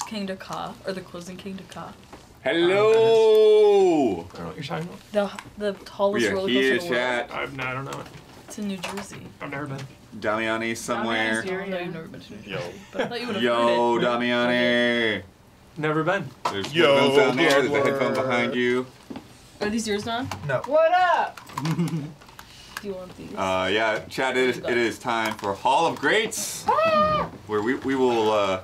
king to Ka, or the closing king to Ka. Hello! I don't know what you're talking about. The tallest roller coaster in the world. Chat. I don't know it. It's in New Jersey. I've never been. Damiani somewhere. Oh, no, you've never been to New Jersey. But I thought you would have Yo, heard it. Damiani. Never been. There's Yo, headphones down there. There's a Bloodworth. headphone behind you. Are these yours now? No. What up? Do you want these? Yeah, chat, it is time for Hall of Greats, where we will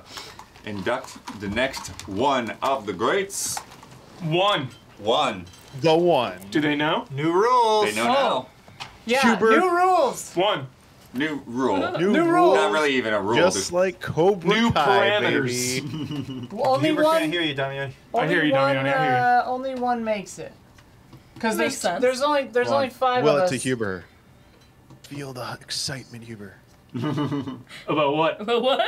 induct the next one of the greats. One. One. The one. Do they know? New rules. They know now. Yeah, Huber. new rules. One. New rule. New rules. Not really even a rule. Just like Cobra New Kai, parameters. baby. Only Huber one. can't hear you, Damiani. I hear you, Damiani, I hear Only one makes it. Because Makes sense. there's only 5 Will of it us. to Huber. Feel the excitement, Huber. About what? What?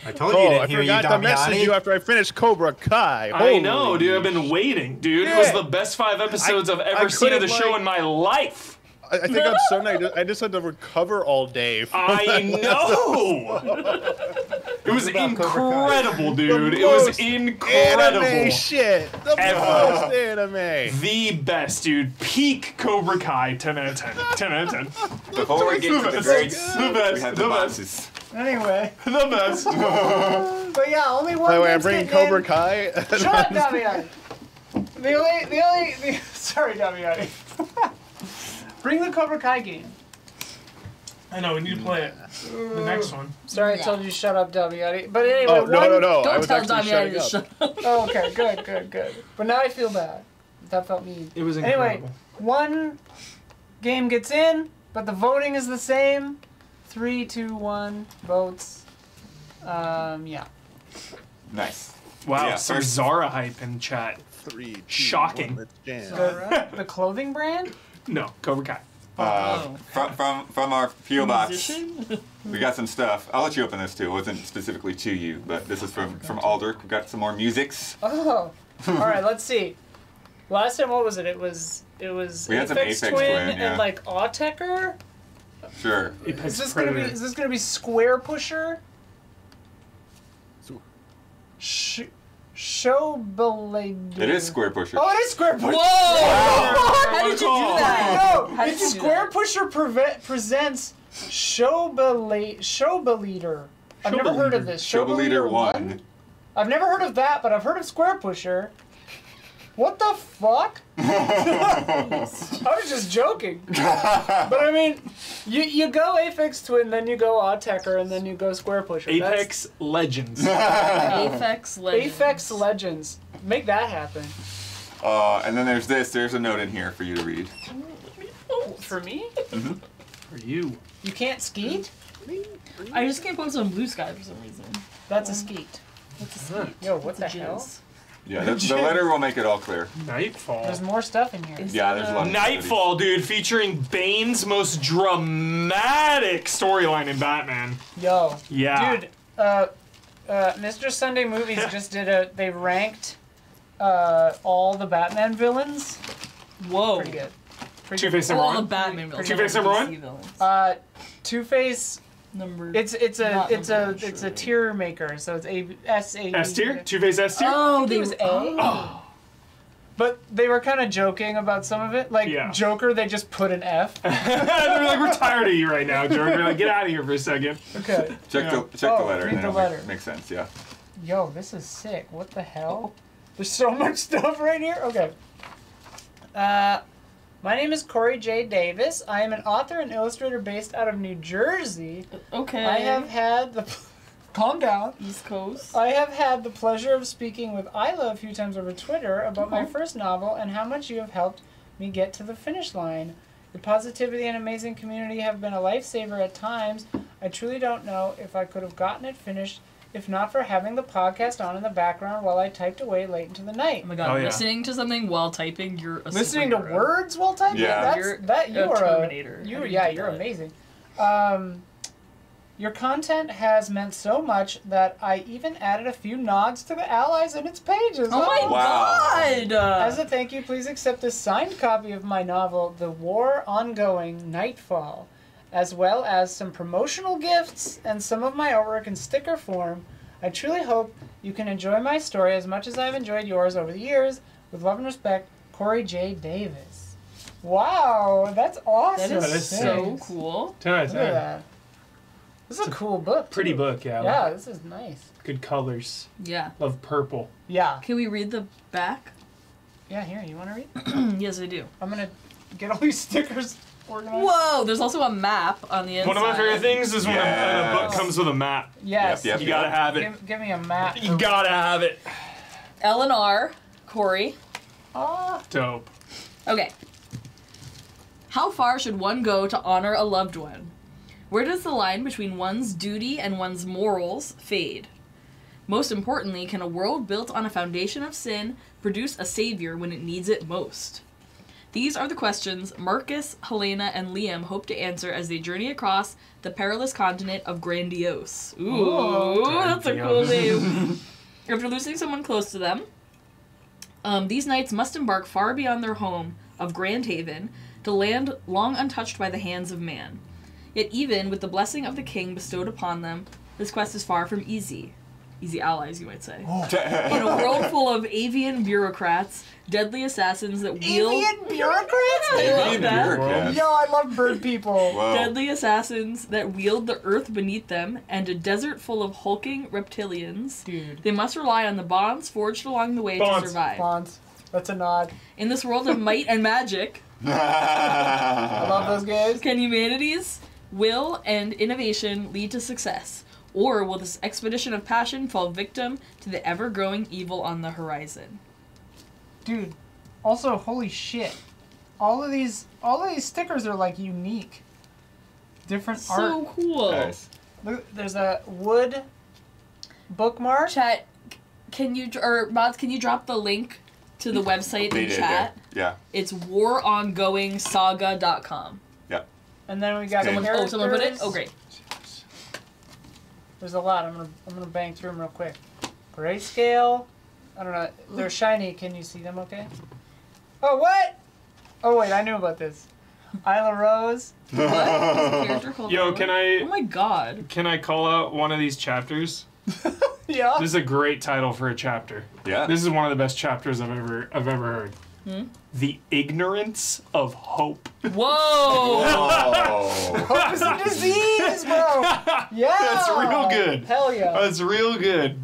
I told you you Oh, didn't I hear you, forgot to message Damiani. you after I finished Cobra Kai. I know, Holy dude. I've been waiting, dude. It Yeah. was the best 5 episodes I've ever seen of the couldn't, show like- in my life. I think on Sunday I just had to recover all day. I know. It was about Cobra Kai? incredible, dude. The It was most incredible. Anime shit. The Ever. most anime. The best, dude. Peak Cobra Kai. 10 out of 10. 10 out of 10. Before we get to the best. greats, The best. we have The the best. bosses. Anyway, The best. but yeah, only one. By the way, I'm game's bringing getting Cobra in. Kai. Shut up, Damiani. Sorry, Damiani. Bring the Cobra Kai game. I know, we need to play it. The next one. Sorry, I told you to shut up, Damiani. But anyway, Oh, no. I Don't was tell actually Damiani shutting to up. shut up. Oh, okay, good. But now I feel bad. That felt mean. It was Anyway, incredible. one game gets in, but the voting is the same. 3, 2, 1 votes. Yeah. Nice. Wow, Yeah, some first- Zara hype in chat. 3, 2, Shocking. 1, let's jam. The clothing brand? No, Cobra Kai. From our PO box, Musician? we got some stuff. I'll let you open this too. It wasn't specifically to you, but this is from Aldrich. We got some more musics. Oh. All right, let's see. Last time, what was it? It was We had some Aphex Aphex Twin Twin, yeah. and like Autechre. Sure. Apex Is this Predator. gonna be Square Pusher? So- Showblade. It is Square Pusher. Oh, it is Square Pusher. Whoa! How did you do that? No, How did it's you do Square that? Pusher presents Showbleader. I've never heard of this. Showbleader 1. I've never heard of that, but I've heard of Square Pusher. What the fuck? I was just joking. But I mean, you go Aphex Twin, then you go Autechre, and then you go Square Pusher. Apex Legends. Aphex Legends. Aphex Legends. Make that happen. And then there's this. There's a note in here for you to read. For me? For you. You can't skeet? I just can't post on Blue Sky for some reason. That's a skeet. What's a skeet? Yo, what What's the a hell? jizz? Yeah, the letter will make it all clear. Nightfall. There's more stuff in here. Yeah, there's a lot of Nightfall, dude, featuring Bane's most dramatic storyline in Batman. Yo. Yeah. Dude, Mr. Sunday Movies just they ranked all the Batman villains. Whoa. Pretty good. Two-Face number All the one. Batman villains. Two-Face not number DC one? villains. Two-Face, Number. it's Not a number, tier maker, so it's S-A. S tier? Two-Face S tier? Oh, It was A. But they were kind of joking about some of it. Like, Yeah. Joker, they just put an F. They're like, we're tired of you right now, Jordan. We're like, get out of here for a second. Okay. Check Yeah. the Oh, letter. read and the it'll letter. Makes sense, yeah. Yo, this is sick. What the hell? There's so much stuff right here. Okay. My name is Corey J. Davis. I am an author and illustrator based out of New Jersey. Okay. I have had the... Calm down. East Coast. I have had the pleasure of speaking with Isla a few times over Twitter about my first novel and how much you have helped me get to the finish line. Your positivity and amazing community have been a lifesaver at times. I truly don't know if I could have gotten it finished if not for having the podcast on in the background while I typed away late into the night. Oh my god, Oh, yeah. listening to something while typing, you're a Listening to superhero. words while typing? Yeah. You're You a are Terminator. How do you Yeah, do you're that? amazing. Your content has meant so much that I even added a few nods to the allies in its pages. Oh my Wow. god! As a thank you, please accept a signed copy of my novel, The War Ongoing, Nightfall, as well as some promotional gifts and some of my artwork in sticker form. I truly hope you can enjoy my story as much as I've enjoyed yours over the years. With love and respect, Corey J. Davis. Wow, that's awesome. That is Thanks. so cool. 10 out of Look at 10. that. This is a cool book. Pretty too. book, yeah. Yeah, this is nice. Good colors. Yeah. Love purple. Yeah. Can we read the back? Yeah, here, you want to read? Yes, I do. I'm going to get all these stickers organized. Whoa, there's also a map on the inside. One of my favorite things is when a Yes. book comes with a map. Yes. Yep, You gotta have it. Give me a map. You gotta have it. L&R, Corey. Ah. Dope. Okay. How far should one go to honor a loved one? Where does the line between one's duty and one's morals fade? Most importantly, can a world built on a foundation of sin produce a savior when it needs it most? These are the questions Marcus, Helena, and Liam hope to answer as they journey across the perilous continent of Grandiose. Ooh, that's a cool name. After losing someone close to them, these knights must embark far beyond their home of Grand Haven to land long untouched by the hands of man. Yet even with the blessing of the king bestowed upon them, this quest is far from easy. Easy allies, you might say. In a world full of avian bureaucrats, deadly assassins that wield... Avian bureaucrats? I love Avian that. bureaucrats. Yo, I love bird people. Whoa. Deadly assassins that wield the earth beneath them, and a desert full of hulking reptilians. Dude. They must rely on the bonds forged along the way to Bonds. survive. Bonds. That's a nod. In this world of might and magic, I love those guys. can humanity's will and innovation lead to success? Or will this expedition of passion fall victim to the ever-growing evil on the horizon? Dude, also, holy shit. All of these stickers are like unique. Different So art. cool. Nice. Look, there's a wood bookmark. Chat, can you, or mods, can you drop the link to the website They in did chat? there. It's warongoingsaga.com. Yeah. And then we got Someone- characters. Someone put it? Oh, great. There's a lot. I'm gonna bang through them real quick. Grayscale. I don't know. They're shiny. Can you see them? Okay. Oh what? Oh wait, I knew about this. Isla Rose. What? There's a character called Yo, Owen? can Oh I my god. call out one of these chapters? Yeah. This is a great title for a chapter. Yeah. This is one of the best chapters I've ever heard. The ignorance of hope. Whoa! Oh. Hope is a disease, bro. Yeah. That's real good. Hell yeah. That's real good.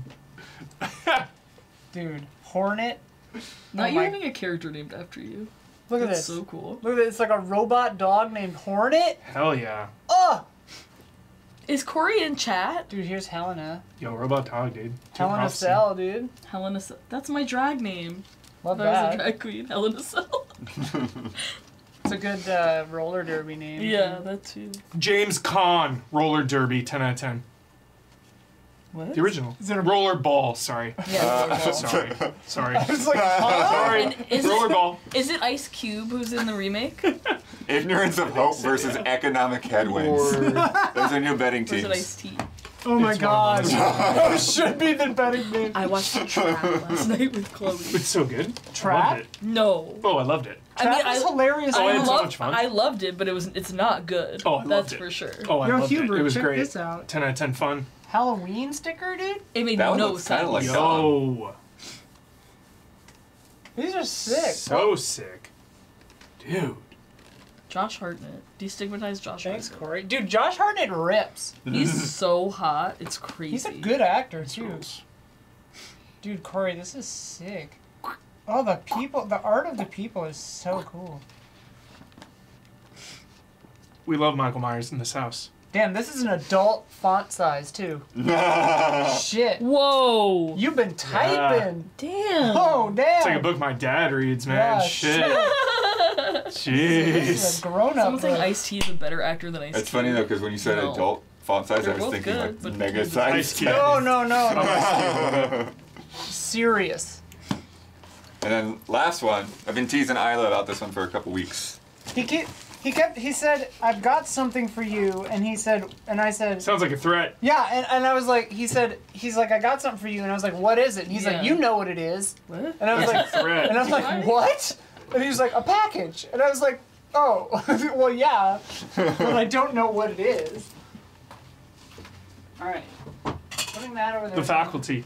Dude, Hornet. Not Oh you my- having a character named after you. Look at That's this. so cool. Look at this. It's like a robot dog named Hornet. Hell yeah. Oh, Is Corey in chat? dude, here's Helena. Yo, robot dog, dude. Helena Cell, dude. Helena. That's my drag name. Love If I was a that. drag queen, Helena Cell. It's a good roller derby name. Yeah, that too. James Caan, roller derby, 10 out of 10. What? The original. Is it a- Roller ball, sorry. Yeah. Sorry. It's like, huh? Sorry. And is Roller it, ball. is it Ice Cube who's in the remake? Ignorance of hope versus economic headwinds. Those are new betting Or is it teams. Ice T? Oh my It's one of god. Those should be the betting name. I watched the trap last night with Chloe. It's so good. Trap? I loved it. No. Oh, I loved it. Trap is hilarious. Oh, I it's so loved, much fun. I loved it, but it's not good. Oh, I loved That's it. for sure. Oh, I Yo, loved Hubert, it. It was check great. this out. 10 out of 10 fun. Halloween sticker, dude? It made That one no looks kinda sense. like Yo. These are sick. So sick. Dude. Josh Hartnett. Destigmatize Josh Thanks, Hartnett. Corey. Dude, Josh Hartnett rips. He's so hot. It's crazy. He's a good actor, too. Dude, Corey, this is sick. Oh, the art of the people is so cool. We love Michael Myers in this house. Damn, this is an adult font size, too. Shit. Whoa. You've been typing. Damn. Oh, damn. It's like a book my dad reads, man. Yeah, Shit. This is Jeez. a grown-up Someone saying book. Ice-T is a better actor than Ice-T. It's funny though, because when you said No. adult font size, They're I was both thinking good, like but- mega Ice size. Cube. No. Serious. And then last one, I've been teasing Isla about this one for a couple weeks. He said, I've got something for you, and I said, Sounds like a threat. yeah, and I was like, he's like, I got something for you, and I was like, what is it? And he's Yeah. like, you know what it is. What? And I was like, Threat. and I was like, what? And he was like, a package. And I was like, oh, well, yeah, but I don't know what it is. All right. Look putting that over there. The faculty.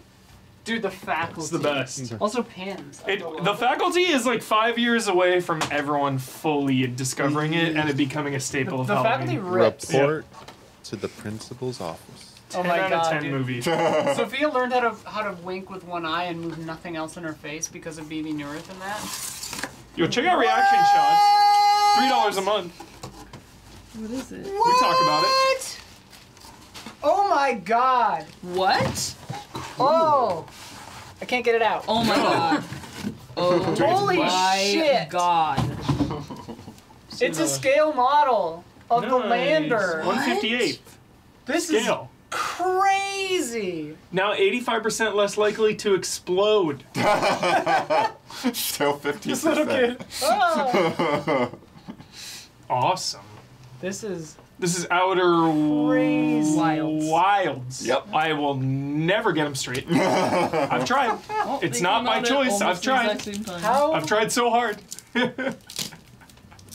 Dude, the faculty. It's the best. Also pins. The faculty is like 5 years away from everyone fully discovering it and it becoming a staple of The faculty Halloween. rips. Report to the principal's office. Oh 10 my out god, of 10 dude. movies. Sophia learned how to wink with one eye and move nothing else in her face because of BB Newirth and that. Yo, check out reaction shots. $3 a month. What is it? We talk about it. Oh my god! What? Oh! I can't get it out. Oh my god. Oh Holy my shit! god. It's a scale model of the lander. 158 This scale. is crazy. Now 85% less likely to explode. Still 50%. This little kid. Oh. Awesome. This is This is outer Crazy. wilds. Yep. I will never get them straight. I've tried. Oh, It's they not came my out at choice. I've almost the tried. exact same time. I've tried so hard.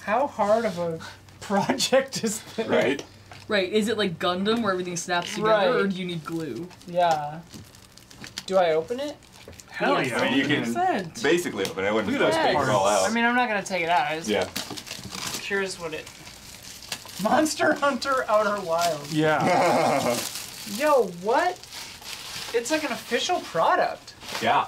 how hard of a project is this? Right? Right, is it like Gundam where everything snaps together, Right. or do you need glue? Yeah. Do I open it? Hell Yes, yeah. I mean, you can 100%. basically open it. I wouldn't Look at those take it all parts. out. I mean, I'm not gonna take it out. I just yeah. curious what it. Monster Hunter Outer Wilds. Yeah. Yo, what? It's like an official product. Yeah.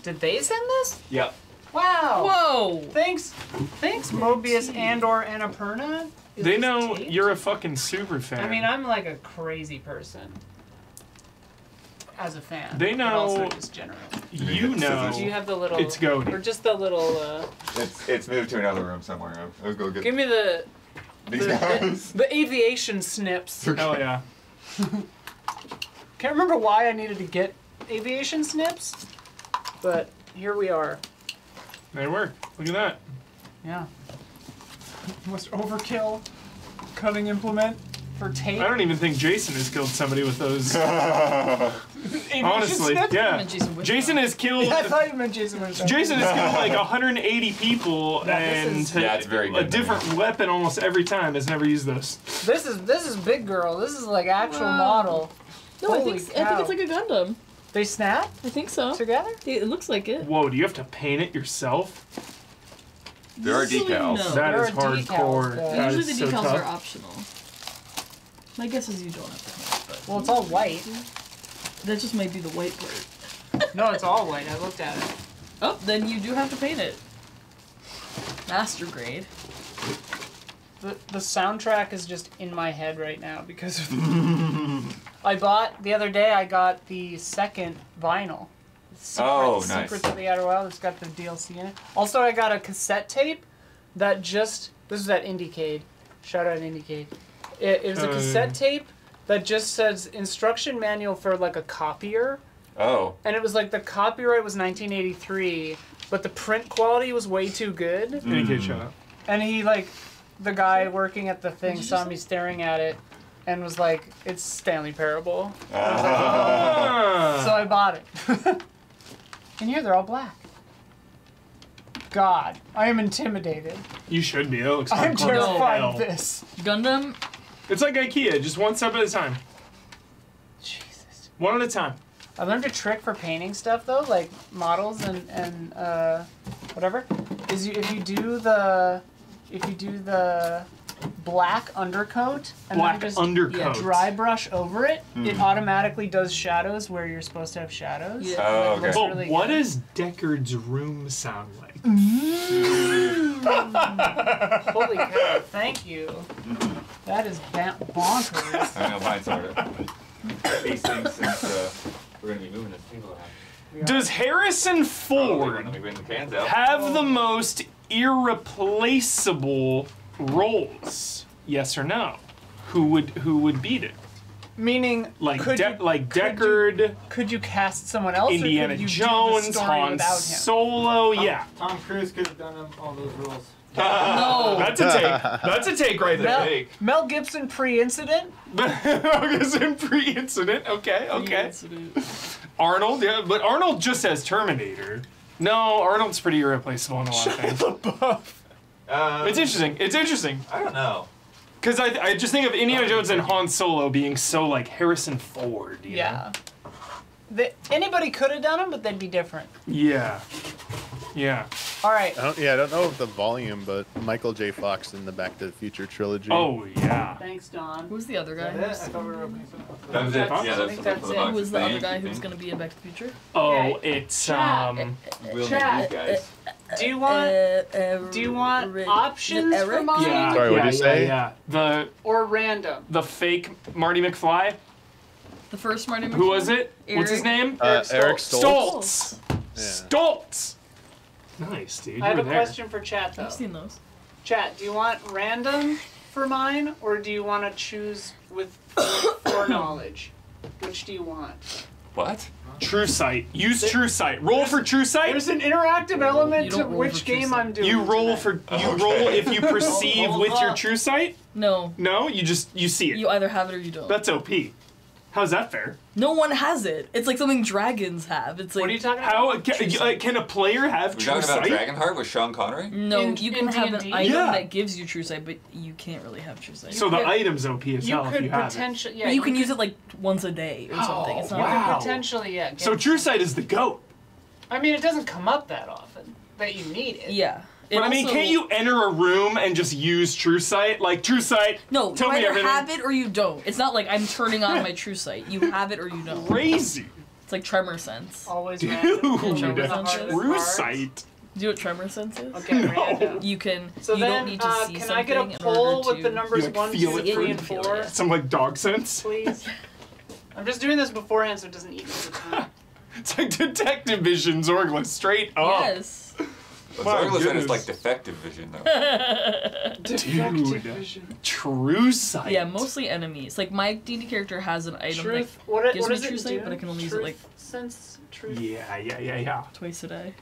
Did they send this? Yep. Wow. Whoa! Thanks, Mobius and/or Annapurna. Is They this know taped? you're a fucking super fan. I mean, I'm like a crazy person. As a fan. They but also know- just generally. You know. Do you have the little? It's goaty. Or just the little? It's moved to another room somewhere. I'll go get Give me the these guys. the aviation snips. Hell yeah. Can't remember why I needed to get aviation snips, but here we are. They work. Look at that. Yeah. Most overkill cutting implement for tape. I don't even think Jason has killed somebody with those. Aviation Honestly, snips? yeah. meant Jason Whitlock. Jason has killed. Yeah, I thought you meant Jason Whitlock. Jason has killed like 180 people, Yeah, this and is- Yeah, it's very a good. different weapon almost every time. Has never used those. This is big girl. This is like actual Wow. model. No, I Holy think cow. it's like a Gundam. They snap I think so. together. It looks like it. Whoa! Do you have to paint it yourself? There are Usually decals. no. That There is are decals, hardcore. but- That Usually is the so decals tough. are optional. My guess is you don't have to paint, but Well, it's all white. that just might be the white part. No, it's all white. I looked at it. Oh, then you do have to paint it. Master grade. The soundtrack is just in my head right now because of I bought the other day. I got the second vinyl. Secrets of the Outer Wild. It's got the DLC in it. Also, I got a cassette tape that just this is at Indiecade. Shout out Indiecade. It was a cassette tape that just says instruction manual for like a copier, Oh. and it was like the copyright was 1983, but the print quality was way too good. Any kid shut up. And he like, the guy working at the thing saw me staring at it, and was like, "It's Stanley Parable." Ah. So I bought it. And here they're all black. God, I am intimidated. You should be. That looks I'm hardcore as terrified hell. of this. Gundam. It's like IKEA, just one step at a time. Jesus. One at a time. I learned a trick for painting stuff though, like models and whatever. Is if you do the black undercoat and Black then just undercoat. dry brush over it, it automatically does shadows where you're supposed to have shadows. Yeah. Oh, It looks okay. But really what good. does Deckard's room sound like? Holy cow! Thank you. That is bonkers. I'm gonna find some of these things since we're gonna be moving this table out. Does Harrison Ford Let me bring the cans out. have the most irreplaceable roles? Yes or no? Who would beat it? Meaning, Like could you, Deckard, could you cast someone else? Indiana or could you Jones, do the story Han without him? Solo. Yeah, Tom Cruise could have done all those roles. No. that's a take. That's a take right there. Mel Gibson pre-incident. Because in pre-incident. Okay. Arnold, yeah, but Arnold just as Terminator. No, Arnold's pretty irreplaceable in a lot of things. It's interesting. I don't know. Because I just think of Indiana Jones and Han Solo being so like Harrison Ford. You know? Yeah. Anybody could have done them, but they'd be different. Yeah. Yeah. All right. I don't know of the volume, but Michael J. Fox in the Back to the Future trilogy. Oh yeah. Thanks, Don. Who's the other guy? I thought we were opening something. That was it. That's- Yeah, I think that's it. Who was the other guy who was Thank going to be in Back to the Future? Oh, Okay. it's Chat. We'll Chat. need you guys. Do you want options for mine? Yeah. Sorry, what'd you say? Yeah. Or random? The fake Marty McFly. The first Marty McFly? Who was it? What's his name? Eric Stoltz. Stoltz. Yeah. Stoltz. Nice, dude. I have You a were there. question for chat though. I've seen those. Chat, do you want random for mine, or do you want to choose with foreknowledge? Which do you want? What? True Sight. Use True Sight. Roll for True Sight. There's an interactive element You to don't roll which for True game Sight. I'm doing. You roll tonight. for roll if you perceive Hold with your up. True Sight. No. No, you see it. You either have it or you don't. That's OP. How's that fair? No one has it. It's like something dragons have. It's like What are you talking about? How can a player have We're True talking about Sight? Dragonheart with Sean Connery? no, In- you in can have an D&D? item Yeah. that gives you true sight, but you can't really have true sight. So the could- item's OP as You hell if could you have it. potentially, yeah. But you can use it like once a day or something. It's not wow. potentially, yeah. So True Sight is the GOAT. I mean, it doesn't come up that often that you need it. Yeah. It But I mean, also- can't you enter a room and just use True Sight? Like, True Sight, No, tell you me either everything. have it or you don't. It's not like I'm turning on my true sight. You have it or you don't. Crazy. It's like tremor sense. Always Dude, random. True True Sight. Do you know what tremor sense is? Okay, random. You can. So you then, don't need to see can something I get a in poll order with the to- numbers You, like, 1, feel 2, it 3, through and it, feel 4, it. Some like dog sense. please? I'm just doing this beforehand so it doesn't eat me the time. It's like Detective Vision, Zorgla, straight up. Yes. But My Zorgla said goodness. it's like defective vision, though. Defective vision. True Sight. Yeah, mostly enemies. Like my D&D character has an item Truth. that What gives me is true it sight, do? but I can only use it Truth, like sense, truth. Yeah. twice a day.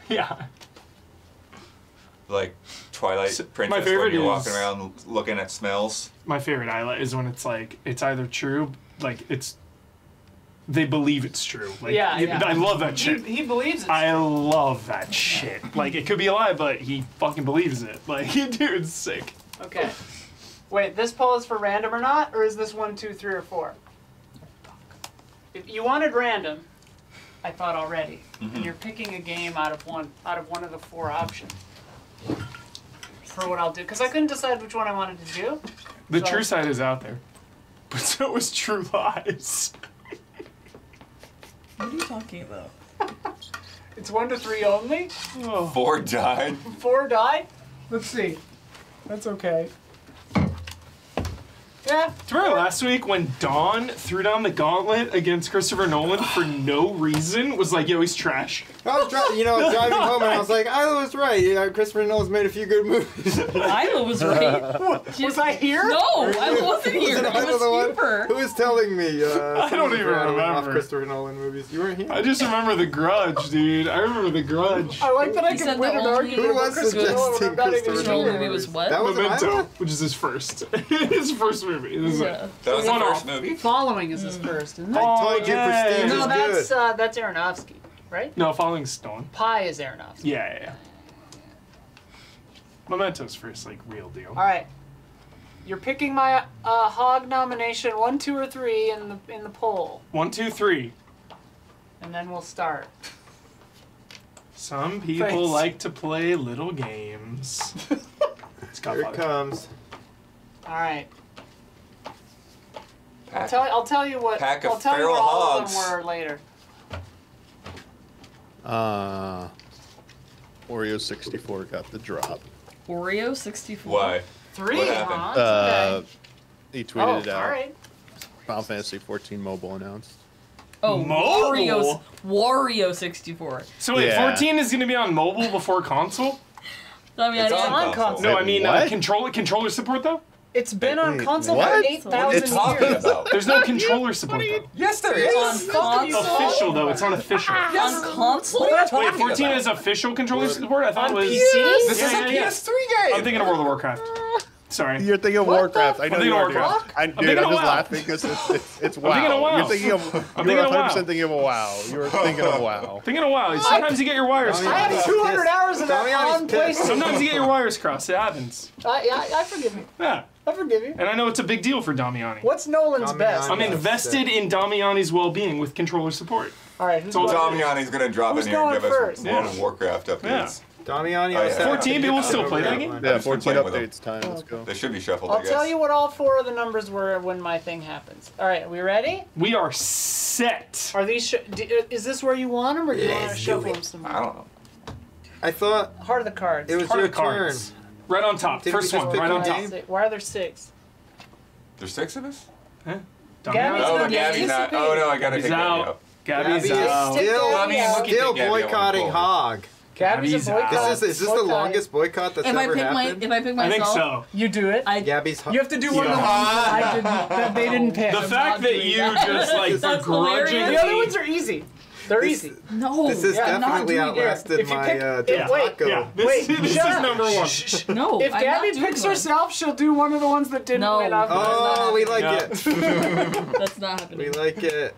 Yeah. Like Twilight So, Princess my favorite when you're is- walking around looking at smells. My favorite Isla is when it's like, it's either true, like it's, they believe it's true. Like, Yeah, yeah. I love that shit. He believes it. I love that shit. Like, it could be a lie, but he fucking believes it. Like, dude, it's sick. Okay. Wait, this poll is for random or not, or is this 1, 2, 3, or 4? If you wanted random, I thought already, and you're picking a game out of one of the 4 options. For what I'll do, because I couldn't decide which one I wanted to do. The So- True Sight is out there. But so is True Lies. What are you talking about? It's 1 to 3 only. 4 died. 4 die. Let's see. That's okay. Yeah. Do you remember last week when Dawn threw down the gauntlet against Christopher Nolan for no reason? Was like, yo, he's trash. I was driving home and I was like, I was right. Yeah, Christopher Nolan's made a few good movies. Isla was right. Was I here? No, I wasn't here. It Isla was the one? Huber. Who was telling me? I don't even off remember. Christopher Nolan movies. You weren't here. I just remember The Grudge, dude. I remember The Grudge. I like that I He can said win the an only- argument Who about was Christopher Nolan when suggesting I'm not even Christopher Nolan here. movie was what? That was an Memento, Isla? which is his first. His first movie. This is Yeah. That was the One first off. movie. Following is his first, isn't it? I told you yeah. Prestige No, is good. that's Aronofsky, right? No, Falling Stone. Pi is Aronofsky. Yeah. Memento's first, like, real deal. All right. You're picking my hog nomination 1, 2, or 3 in the poll, 1, 2, 3. and then we'll start. Some people Thanks. like to play little games. It's Here it Godfather. comes. All right. Pack. I'll tell you what. Pack of I'll tell you feral what all hogs. of them were later. Oreo 64 got the drop. Oreo 64. Why? 3, What happened? huh? That's okay. He tweeted it Oh, out. all right. Final Fantasy 14 mobile announced. Oh, Mobile? Wario 64. So wait, Yeah. 14 is going to be on mobile before console? I mean, It's I on didn't- console. No, I Wait, mean what? controller support though? It's been on Wait, console what? for What are you 8,000 talking years. about? There's no controller support though. Yes, there on is. console. Official though, it's not official. On console? Wait, 14 is official controller support? I thought it On was. PC? This is a yeah. PS3 game. I'm thinking of World of Warcraft. Sorry. You're thinking of Warcraft. I know I'm you thinking are. of Warcraft. I'm thinking of just WoW. laughing because it's WoW. thinking of WoW. You're thinking of. I'm You're thinking of 100% WoW. thinking of WoW. You're thinking of WoW. Thinking of WoW. Sometimes you get your wires I I crossed. have 200 hours of that Damiani's on pissed. PlayStation. Sometimes you get your wires crossed. It happens. I forgive me. Yeah. I forgive you. And I know it's a big deal for Damiani. What's Nolan's Damiani. best? I'm invested in Damiani's well-being with controller support. All right, who's So going? Damiani's gonna drop Who's in here and going give first? us World of Warcraft updates. Yeah. Damiani, Oh, yeah. 14 people still play that game? Yeah, I've just been 14 playing with them. updates time. Let's go. They should be shuffled, I I'll guess. tell you what all 4 of the numbers were when my thing happens. All right, we ready? We are set. Are these? Is this where you want them, or do you want to shuffle them some more? I don't know. I thought Heart of the cards. it was Heart your of cards. turn. Right on top. Didn't we First just one, pick right a on top. name? Why are there 6? There's 6 of us? Gabby's Damiani. Oh, not Gabby's not. participating. Oh, no, I gotta He's take Gabby out. out. Gabby's Gabby is out. Take still, Gabby Well, I mean, out. we can still take Gabby out boycotting with Hog. Gabby's Gabby's a out. boycott. Is this the Boycott. longest boycott that's If I ever pick happened? if I pick I think myself, so. You do it. Gabby's You have to do one of the Yeah. ones that I didn't. That they didn't pick. The I'm fact not that doing you that. just like That's begrudgingly. hilarious. The other ones are easy. They're easy. no. This has Yeah, I'm not definitely doing it. outlasted If you my pick- wait, taco. Yeah, this, Wait, this is shut up. number 1. No. If I'm Gabby not doing picks one. herself, she'll do one of the ones that didn't No. win up. Oh, we like Yeah. it. That's not happening. We like it.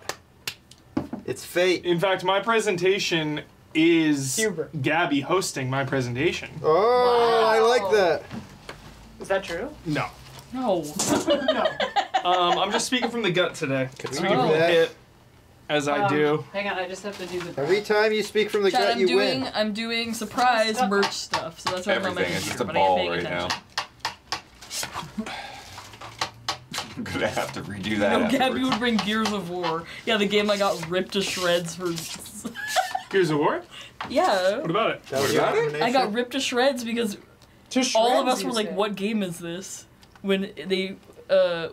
It's fate. In fact, my presentation is Huber. Gabby hosting my presentation. Oh, I Wow. like that. Is that true? No. No. No. I'm just speaking from the gut today. we Speaking do from the that? pit, as I do. Hang on, I just have to do the. Every time you speak from the Chad, gut, you win. I'm doing surprise Stuff. merch stuff, so that's why I'm on my Everything. It's just computer, a but I ain't ball paying right now. attention. I'm gonna have to redo No, that. Gabby afterwards. would bring Gears of War. Yeah, the game I got ripped to shreds for. Gears of War? Yeah. What about it? That was What your about it? recommendation? I got ripped to shreds because To all of shreds, us you were like, said. "What game is this?" When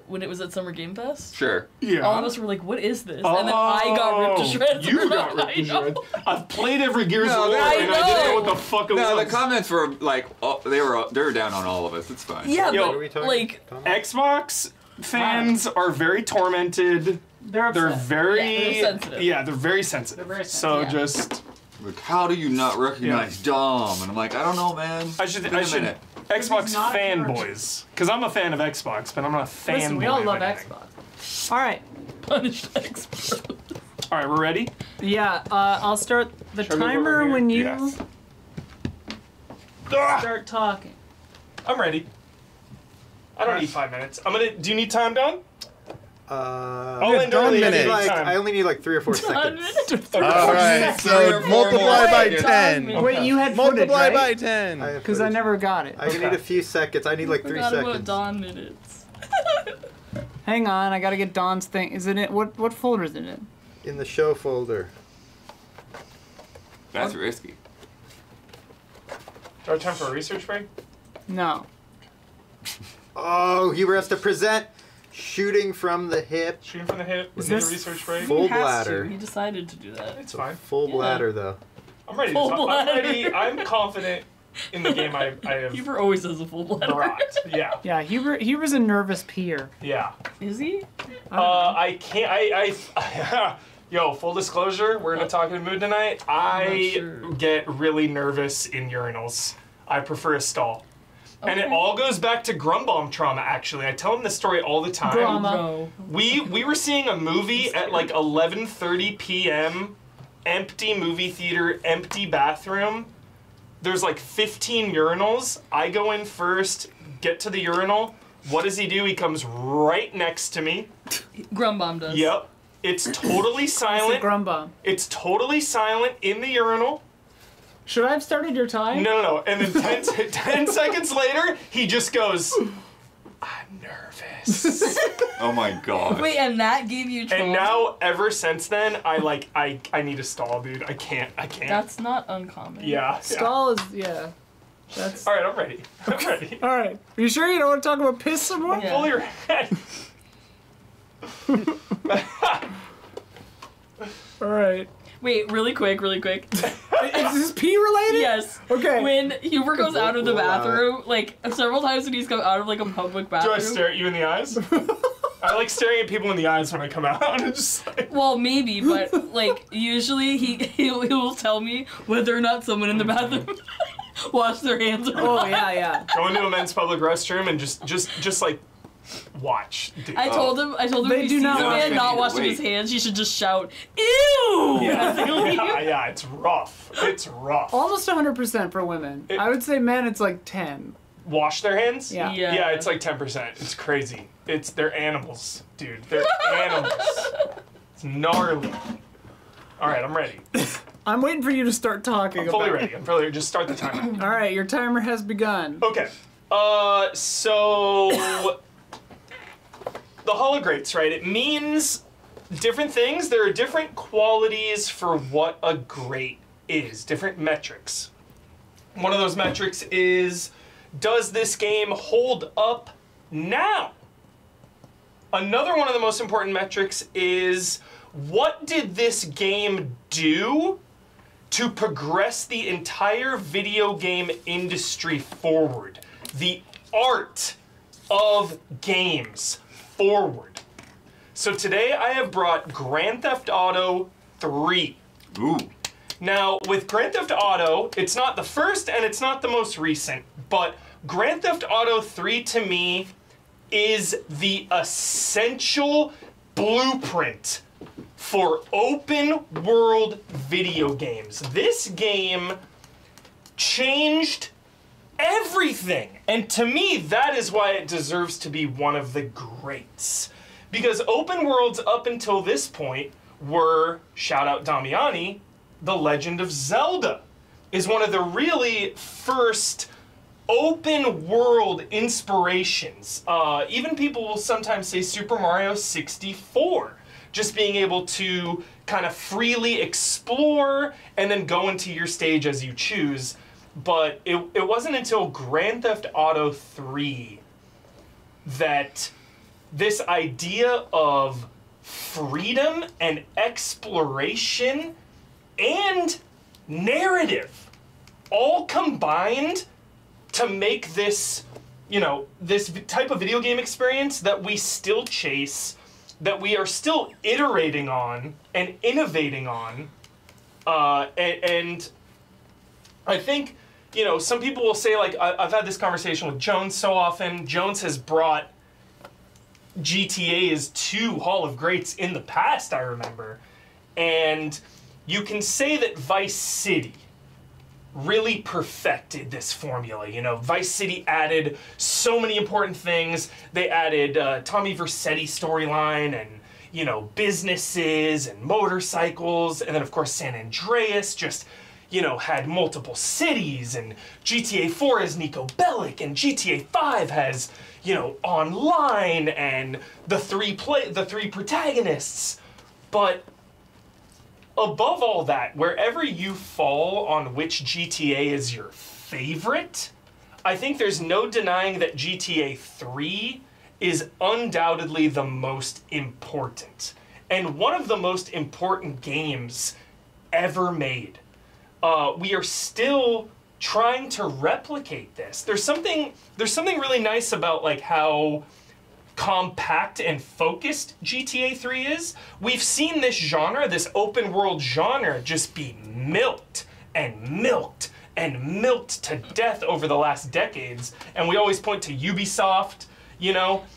when it was at Summer Game Fest. Sure. Yeah. All of us were like, "What is this?" And then I got ripped to shreds. You got ripped to I know. shreds. I've played every Gears No, of War I and I didn't know know. what the fuck it No, was. the comments were like, oh, they were down on all of us. It's fine. Yeah, Yo, What are we but talking like, Tom? Xbox fans are very tormented. They're They're upset. very Yeah, they're sensitive. Yeah, they're very sensitive. They're very So sensitive, yeah. just Like, how do you not recognize Dom? And I'm like, I don't know, man. I should Wait a minute. Xbox is not fanboys, because I'm a fan of Xbox, but I'm not a fanboy. Listen, we all of love anything. Xbox. All right. punished expert. All right, we're ready. Yeah, I'll start the Should I move timer over here? when you Yes. Ah, start talking. I'm ready. I don't need 5 minutes. Do you need time, Don? I'll end Don early. minutes. I only need like 3 or 4 seconds. All right, Three so or four multiply more by seconds. 10. Wait, you had footage, Multiply right? by 10. I have Because I footage. never got it. I need a few seconds. I need like 3 Forgot about seconds. Dawn minutes. Hang on, I gotta get Don's thing. Is it in what folder is it in? In the show folder. That's risky. Do I have time for a research break? No. Oh, he has to present shooting from the hip. Shooting from the hip. Is Need a this research break. Full He has bladder. to. He decided to do that. It's fine. Full Yeah. bladder though. I'm ready. Full I'm bladder. ready. I'm confident in the game I have Huber always has a full bladder. brought. Yeah. Yeah, Huber's a nervous peer. Yeah. Is he? I can't. I Yo, full disclosure, we're in a talking mood tonight. I sure. get really nervous in urinals. I prefer a stall. And it Okay. all goes back to Grumbomb trauma, actually. I tell him this story all the time. Grumma. No. We were seeing a movie at like 11:30 p.m. Empty movie theater, empty bathroom. There's like 15 urinals. I go in first, get to the urinal. What does he do? He comes right next to me. Grumbomb does. Yep. It's totally It's a silent. Grumbomb. It's totally silent in the urinal. Should I have started your time? No. And then 10 seconds later, he just goes, I'm nervous. Oh my god. Wait, and that gave you trauma? And now, ever since then, I need a stall, dude. I can't. That's not uncommon. Yeah. Stall is, yeah. That's. All right, I'm ready. I'm ready. All right. Are you sure you don't want to talk about piss some more? Yeah. Pull your head. All right. Wait, really quick. Is this pee related? Yes. Okay. When Huber goes out of the We'll allow bathroom, like several times when he's come out of like a public Do bathroom. I stare at you in the eyes? I like staring at people in the eyes when I come out. I'm just like, Well, maybe, but like usually he will tell me whether or not someone in the bathroom wash their hands or Oh not. yeah. go into a men's public restroom and just like watch. Dude. I told him They if he do sees not a wash man their not hands. washing Wait. his hands, he should just shout, "Ew!" as they leave. Yeah, it's rough. It's rough. Almost 100% for women. I would say men, it's like 10. wash their hands? Yeah. Yeah, it's like 10%. It's crazy. They're animals, dude. They're animals. It's gnarly. All right, I'm ready. I'm waiting for you to start talking. I'm fully ready. Just start the timer. All right, your timer has begun. Okay. So the hologrates, right? It means different things. There are different qualities for what a great is, different metrics. One of those metrics is, does this game hold up now? Another one of the most important metrics is, what did this game do to progress the entire video game industry forward? The art of games forward. So today I have brought Grand Theft Auto 3. Ooh. Now, with Grand Theft Auto, it's not the first and it's not the most recent, but Grand Theft Auto 3 to me is the essential blueprint for open world video games. This game changed everything. And to me, that is why it deserves to be one of the greats. Because open worlds up until this point were, shout out Damiani, The Legend of Zelda is one of the really first open world inspirations. Even people will sometimes say Super Mario 64. Just being able to kind of freely explore and then go into your stage as you choose. But it wasn't until Grand Theft Auto 3 that this idea of freedom and exploration and narrative all combined to make this, this type of video game experience that we still chase, that we are still iterating on and innovating on. And I think, some people will say, like, I've had this conversation with Jones so often. Jones has brought GTAs to Hall of Greats in the past, I remember. And you can say that Vice City really perfected this formula. Vice City added so many important things. They added Tommy Vercetti storyline and, businesses and motorcycles. And then, of course, San Andreas just, had multiple cities. And GTA 4 has Nico Bellic. And GTA 5 has, online and the three protagonists. But above all that, wherever you fall on which GTA is your favorite, I think there's no denying that GTA 3 is undoubtedly the most important. And one of the most important games ever made. We are still trying to replicate this. There's something really nice about like how compact and focused GTA 3 is. We've seen this genre, this open world genre, just be milked and milked and milked to death over the last decades. And we always point to Ubisoft,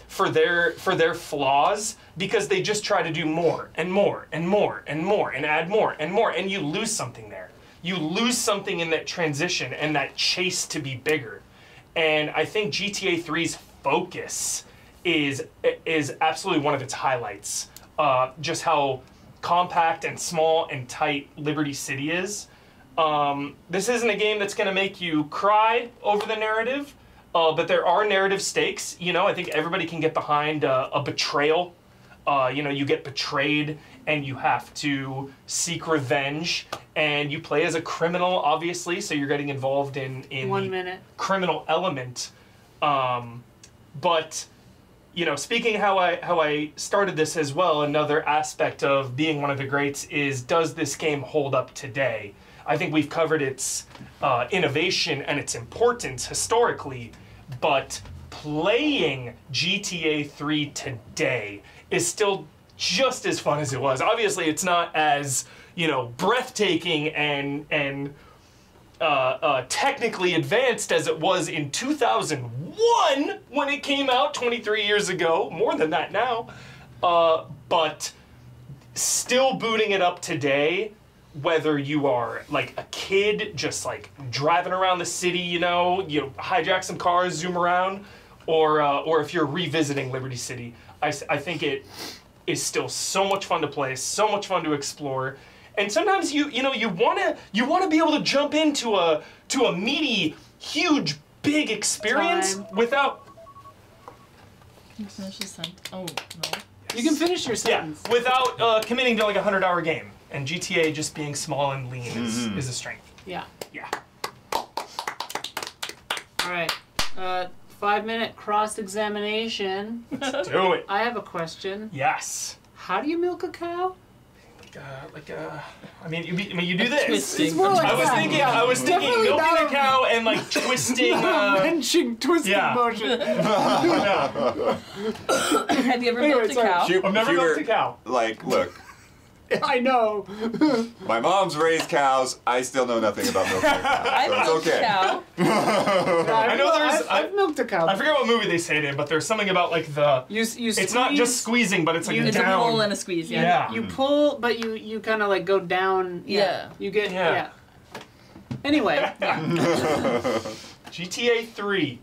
for their flaws, because they just try to do more and more and more and more and add more and more, and you lose something there. You lose something in that transition and that chase to be bigger. And I think GTA 3's focus is absolutely one of its highlights. Just how compact and small and tight Liberty City is. This isn't a game that's going to make you cry over the narrative, but there are narrative stakes. I think everybody can get behind a betrayal. You get betrayed and you have to seek revenge, and you play as a criminal, obviously, so you're getting involved in 1 minute criminal element. But speaking how I started this as well, another aspect of being one of the greats is, does this game hold up today? I think we've covered its innovation and its importance historically, but playing GTA 3 today is still just as fun as it was. Obviously, it's not as, breathtaking and technically advanced as it was in 2001 when it came out 23 years ago. More than that now. But still booting it up today whether you are like a kid just like driving around the city, you hijack some cars, zoom around, or if you're revisiting Liberty City, I think it is still so much fun to play, so much fun to explore, and sometimes you wanna be able to jump into a meaty, huge, big experience without. Can you finish the sentence? Oh no. You can finish your sentence. Yeah, without committing to like a 100-hour game, and GTA just being small and lean is a strength. Yeah. Yeah. All right. 5-minute cross-examination. Let's do it. I have a question. Yes. How do you milk a cow? I mean, you do this. Twisting. It's more like I was that. thinking Definitely milking not a cow and like twisting. Wrenching, twisting yeah. motion. Have you ever Anyway, milked a sorry. cow? I've never milked a cow. Like, look, I know. my mom's raised cows. I still know nothing about milking a cow. I've So milked it's a okay. cow. I know there's. I've milked a cow. I forget what movie they say it in, but there's something about like the. You It's not just squeezing, but it's like It's down. a pull and a squeeze, yeah. Yeah. You pull, but you kind of like go down. Yeah. You get Yeah. Anyway, GTA 3.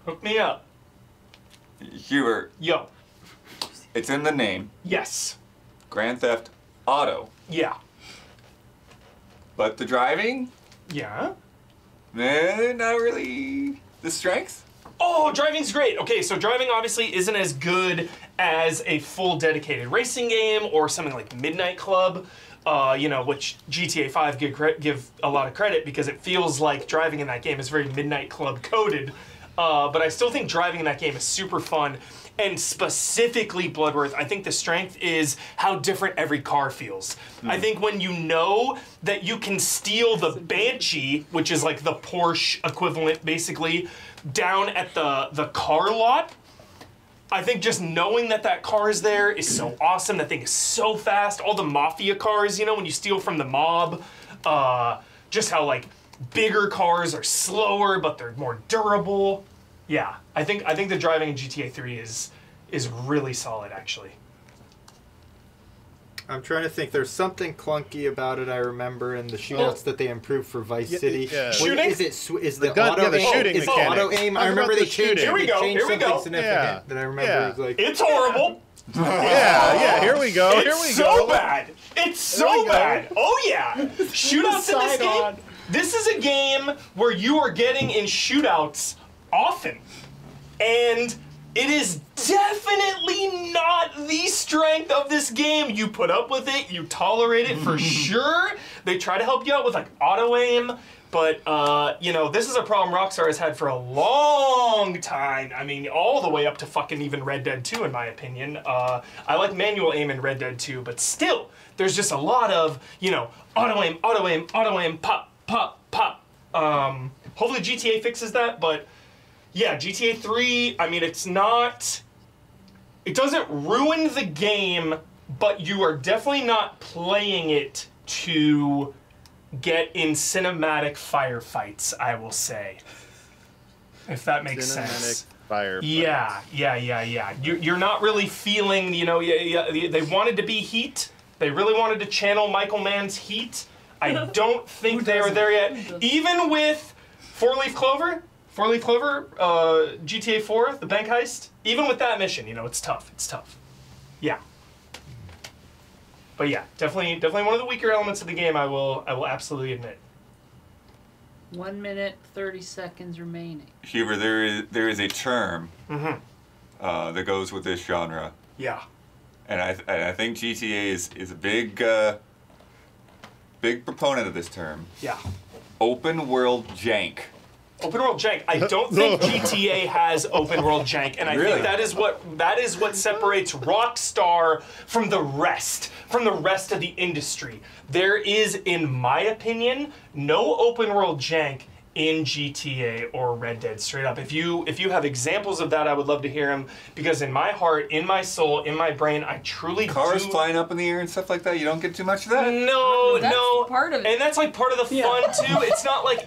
Hook me up. Hubert, Yo. it's in the name. Yes. Grand Theft Auto. Yeah. But the driving, Yeah. not really the strength. Oh, driving's great. Okay, so driving obviously isn't as good as a full dedicated racing game or something like Midnight Club, which GTA 5 give a lot of credit because it feels like driving in that game is very Midnight Club coded. But I still think driving in that game is super fun. And specifically Bloodworth, I think the strength is how different every car feels. I think when you know that you can steal the Banshee, which is like the Porsche equivalent basically, down at the car lot, I think just knowing that car is there is so awesome. That thing is so fast. All the mafia cars, when you steal from the mob, just how like bigger cars are slower, but they're more durable. Yeah, I think the driving in GTA 3 is really solid, actually. I'm trying to think. There's something clunky about it. I remember in the shootouts that they improved for Vice City. Yeah. What Shooting? Is it? Is the gun- auto yeah, the aim? shooting Is mechanics. auto aim? Talk I remember about they the changed. shooting. Here we They go, changed here we something go. significant Yeah. that I remember. Yeah. It was like It's horrible. Yeah, here we go. It's Here we so go. bad. It's Here we so go. bad. Oh yeah. Shootouts in this Side game. on. This is a game where you are getting in shootouts often. And it is definitely not the strength of this game. You put up with it, you tolerate it for sure. They try to help you out with like auto aim, but this is a problem Rockstar has had for a long time. I mean, all the way up to fucking even Red Dead 2 in my opinion. I like manual aim in Red Dead 2, but still, there's just a lot of, auto aim, pop, pop, pop. Hopefully GTA fixes that, but yeah, GTA 3, I mean, it doesn't ruin the game, but you are definitely not playing it to get in cinematic firefights, I will say. If that makes sense. Fire. Yeah. You're not really feeling, they wanted to be Heat. They really wanted to channel Michael Mann's Heat. I don't think they are there yet. Even with Four-Leaf Clover, GTA 4, the bank heist, even with that mission, it's tough. Yeah. But yeah, definitely one of the weaker elements of the game, I will absolutely admit. 1 minute, 30 seconds remaining. Huber, there is a term that goes with this genre, Yeah. and I think GTA is a big proponent of this term. Yeah. Open world jank. Open world jank. I don't think GTA has open world jank, and I Really? think that is what separates Rockstar from the rest of the industry. There is, in my opinion, no open world jank in GTA or Red Dead straight up. If you have examples of that, I would love to hear them, because in my heart, in my soul, in my brain, I truly Cars do. flying up in the air and stuff like that. You don't get too much of that. No, That's no. part of it. And that's like part of the fun too. It's not like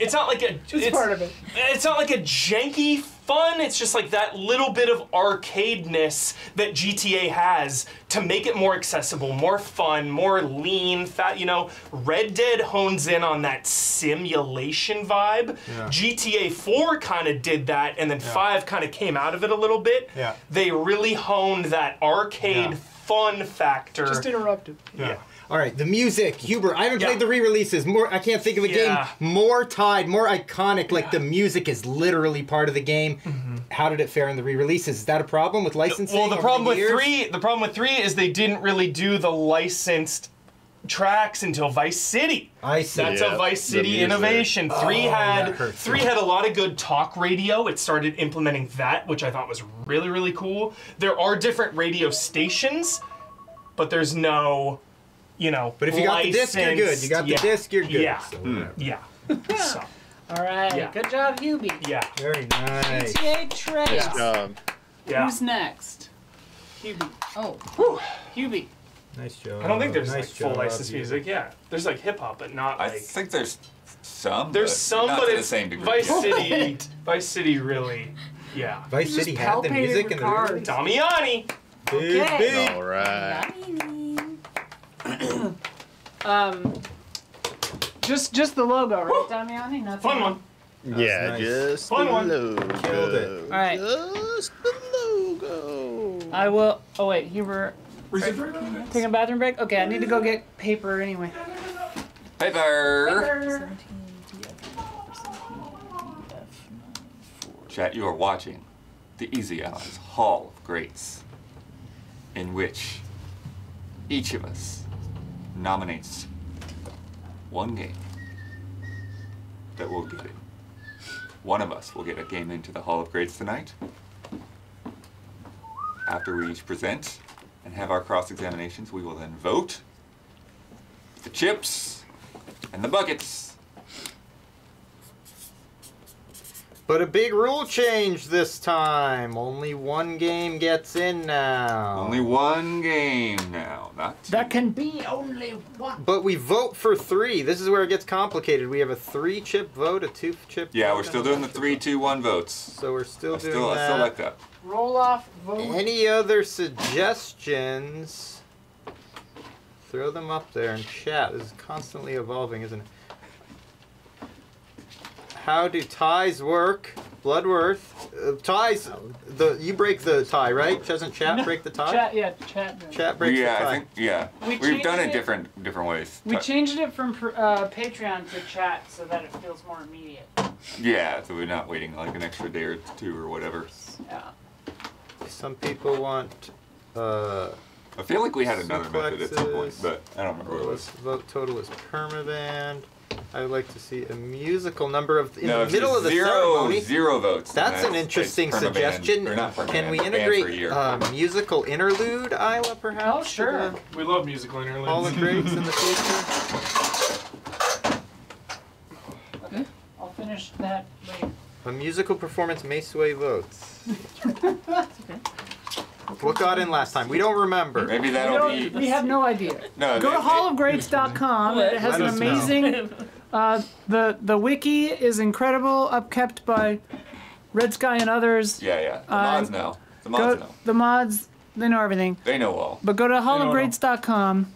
a It's part of it. It's not like a janky fun. It's just like that little bit of arcadeness that GTA has to make it more accessible, more fun, more lean, fat. You know, Red Dead hones in on that simulation vibe. Yeah. GTA 4 kind of did that, and then 5 kind of came out of it a little bit. Yeah. They really honed that arcade fun factor. Just interrupted. Yeah. All right, the music, Huber. I haven't Yeah. played the re-releases. I can't think of a game more tied, more iconic. Like the music is literally part of the game. How did it fare in the re-releases? Is that a problem with licensing? Well, the over problem with years? 3, the problem with 3 is they didn't really do the licensed tracks until Vice City. I see. That's Yeah, a Vice the City music. innovation. that 3 hurts. had a lot of good talk radio. It started implementing that, which I thought was really, really cool. There are different radio stations, but there's no, you know, But if you got the disc, you're good. You got the disc, you're good. Yeah. So whatever. Yeah. So, All right. Yeah. Good job, Hubie. yeah. Very nice. GTA Trace. Yeah. Who's next? Hubie. Oh. Hubie. Nice job. I don't think there's nice like full job, licensed Huber. music. Yeah. There's like hip hop, but not I like. think there's some. There's but some, not but to the it's same degree. Vice yeah. City. Vice City really. Yeah. Vice You just City had the palpated music with in the cards. re-release? Damiani. Big, Okay. big. All right. Just the logo, right, Damiani? Nothing. Fun one. Yeah, nice. just Fun the one. logo. Killed it. All right. Just the logo. I will. Oh wait, Huber. Taking a bathroom break. Okay, I need to go get paper anyway. Paper. Chat, you are watching the Easy Allies Hall of Greats, in which each of us nominates one game that will get it. One of us will get a game into the Hall of Greats tonight. After we each present and have our cross-examinations, we will then vote the chips and the buckets. But a big rule change this time. Only one game gets in now. Only one game now, not two. That can be only one. But we vote for 3. This is where it gets complicated. We have a 3-chip vote, a 2-chip Yeah, vote, we're still and a doing the 1-chip 3, 2, 1 votes. So we're still I doing still that. like that. Roll off vote. Any other suggestions? Throw them up there in chat. This is constantly evolving, isn't it? How do ties work? Bloodworth. Ties. You break the tie, right? Doesn't chat break the tie? Chat. Chat breaks the Yeah, tie. I think, yeah. We We've done it changed it. different ways. We changed it from Patreon to chat so that it feels more immediate. Yeah, so we're not waiting like an extra day or 2 or whatever. Yeah. Some people want. I feel like we had another method at some point, Suplexes. but I don't remember what it was. Vote total is permaband. I would like to see a musical number of in No, the it's middle of the ceremony. zero votes. That's and an interesting it's permaban, suggestion. or not permaban, Can we banned for a integrate year. musical interlude, Isla, perhaps? Oh, sure. to We love musical the interludes. Hall of Greats in the future. Okay. I'll finish that later. A musical performance may sway votes. What got in last time? We don't remember. Maybe that'll be. We have no idea. No, Go to hallofgreats.com. It has Let an us know. amazing. The wiki is incredible, upkept by Red Sky and others. Yeah. The mods know. The mods know. The mods, they know everything. They know all. But go to hallofgreats.com,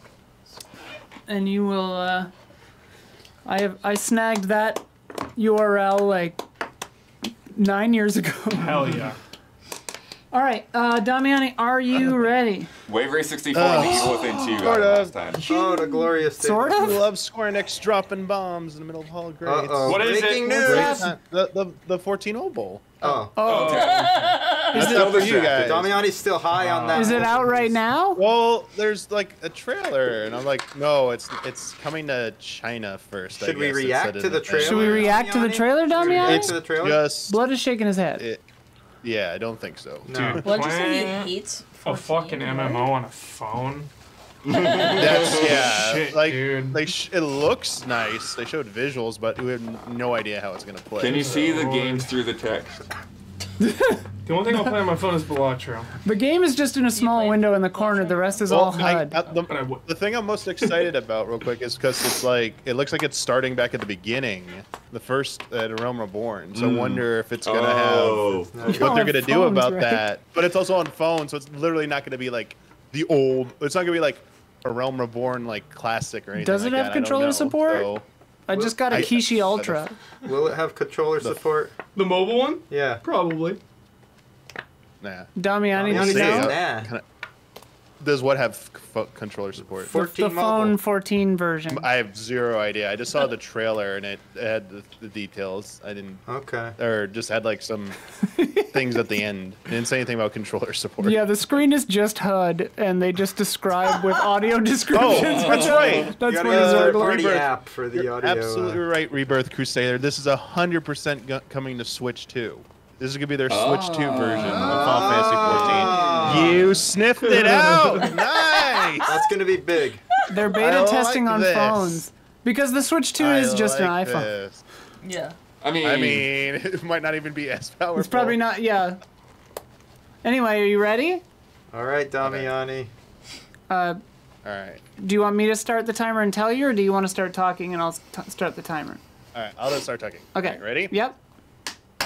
and you will. I snagged that URL like 9 years ago. Hell yeah. All right, Damiani, are you ready? Wave Race 64 and the Evil Within 2 got Sort it of. last time. Oh, the glorious day. Sort I of. love Square Enix dropping bombs in the middle of Hall of Greats. Uh-oh. What is Breaking it? news. What's that? The 14-0 Bowl. Oh. Oh, That's it- up for you guys. Damiani's still high on that. is it out right now? Well, there's like a trailer, and I'm like, no, it's coming to China first. I Should we guess, react instead to of the trailer? Should we react to the trailer, Should we react Damiani? to the trailer? Just Blood is shaking his head. yeah, I don't think so. No. Dude, Blood just said playing he hates a 14, fucking right? MMO on a phone. That's Shit, like dude. it looks nice. They showed visuals, but we have no idea how it's gonna play. Can you see the games through the text? The only thing I'll play on my phone is Balatro. The game is just in a small window in the corner. The rest is all HUD. The thing I'm most excited about, real quick, is because it's like it looks like it's starting back at the beginning, the first Realm Reborn. So I wonder if it's gonna have what they're gonna do about that. But it's also on phone, so it's literally not gonna be like the old. It's not gonna be like a Realm Reborn like classic or anything. Does it like have that. controller support? So, I just got a Kishi Ultra. Will it have controller support? The mobile one? Yeah. Probably. nah. Damiani, We'll do you see. know? Nah. Does what have controller support? The 14 phone mobile. 14 version. I have zero idea. I just saw the trailer and it had the details. I didn't, Okay. or just had like some things at the end. It didn't say anything about controller support. Yeah, the screen is just HUD, and they just describe with audio descriptions. that's right. That's You gotta what use is a our third-party Rebirth. app for the You're audio. absolutely right, Rebirth Crusader. This is 100% coming to Switch 2. This is gonna be their Switch 2 version of Final Fantasy 14. You sniffed it out. Nice. That's gonna be big. They're beta I like testing on this. phones because the Switch 2 is just an like iPhone. this. Yeah. I mean, it might not even be as powerful. It's probably not. Yeah. Anyway, are you ready? All right, Damiani. All right. Do you want me to start the timer and tell you, or do you want to start talking and I'll start the timer? All right. I'll just start talking. Okay. All right, ready? Yep.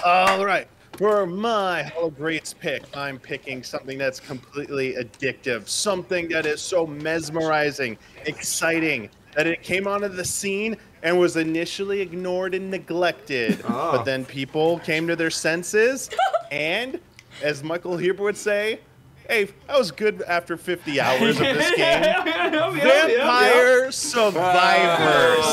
All right. For my Hall of Greats pick, I'm picking something that's completely addictive, something that is so mesmerizing, exciting, that it came onto the scene and was initially ignored and neglected. Oh. But then people came to their senses, and as Michael Huber would say, hey, that was good after 50 hours of this game. Vampire Survivors.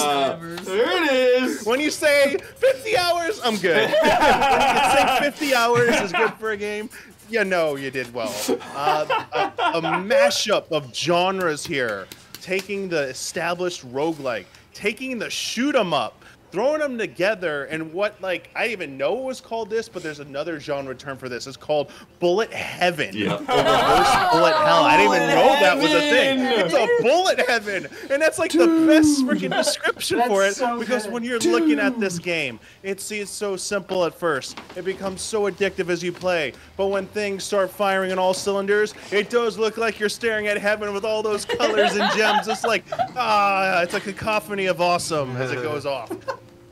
There it is. When you say 50 hours, I'm good. When you say 50 hours is good for a game, you know you did well. A mashup of genres here, taking the established roguelike, taking the shoot 'em up, throwing them together, and what, like, I didn't even know it was called this, but there's another genre term for this. It's called bullet heaven. Yeah. Or reverse bullet hell. I didn't even know that was a thing. It's a bullet heaven. And that's like the best freaking description for it. so Because good. when you're looking at this game, it seems so simple at first. It becomes so addictive as you play. But when things start firing on all cylinders, it does look like you're staring at heaven with all those colors and gems. It's like, it's a cacophony of awesome as it goes off.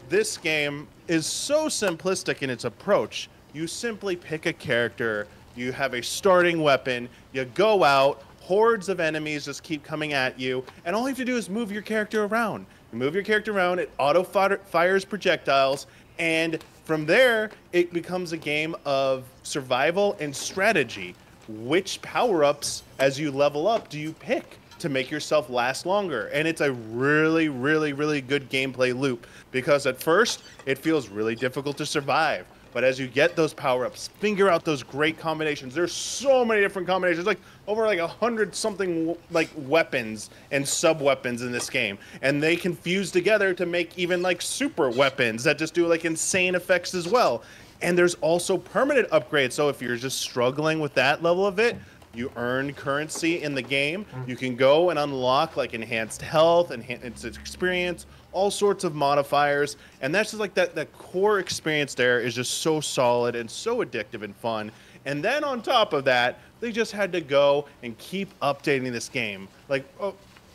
This game is so simplistic in its approach. You simply pick a character, you have a starting weapon, you go out, hordes of enemies just keep coming at you, and all you have to do is move your character around. You move your character around, it auto-fires projectiles, and from there, it becomes a game of survival and strategy. Which power-ups, as you level up, do you pick to make yourself last longer? And it's a really, really, really good gameplay loop, because at first it feels really difficult to survive, but as you get those power-ups, figure out those great combinations. There's so many different combinations, like over like 100 something like weapons and sub-weapons in this game, and they can fuse together to make even like super weapons that just do like insane effects as well. And there's also permanent upgrades, so if you're just struggling with that level of it, you earn currency in the game. You can go and unlock like enhanced health, enhanced experience, all sorts of modifiers. And that's just like that core experience there is just so solid and so addictive and fun. And then on top of that, they just had to go and keep updating this game. Like,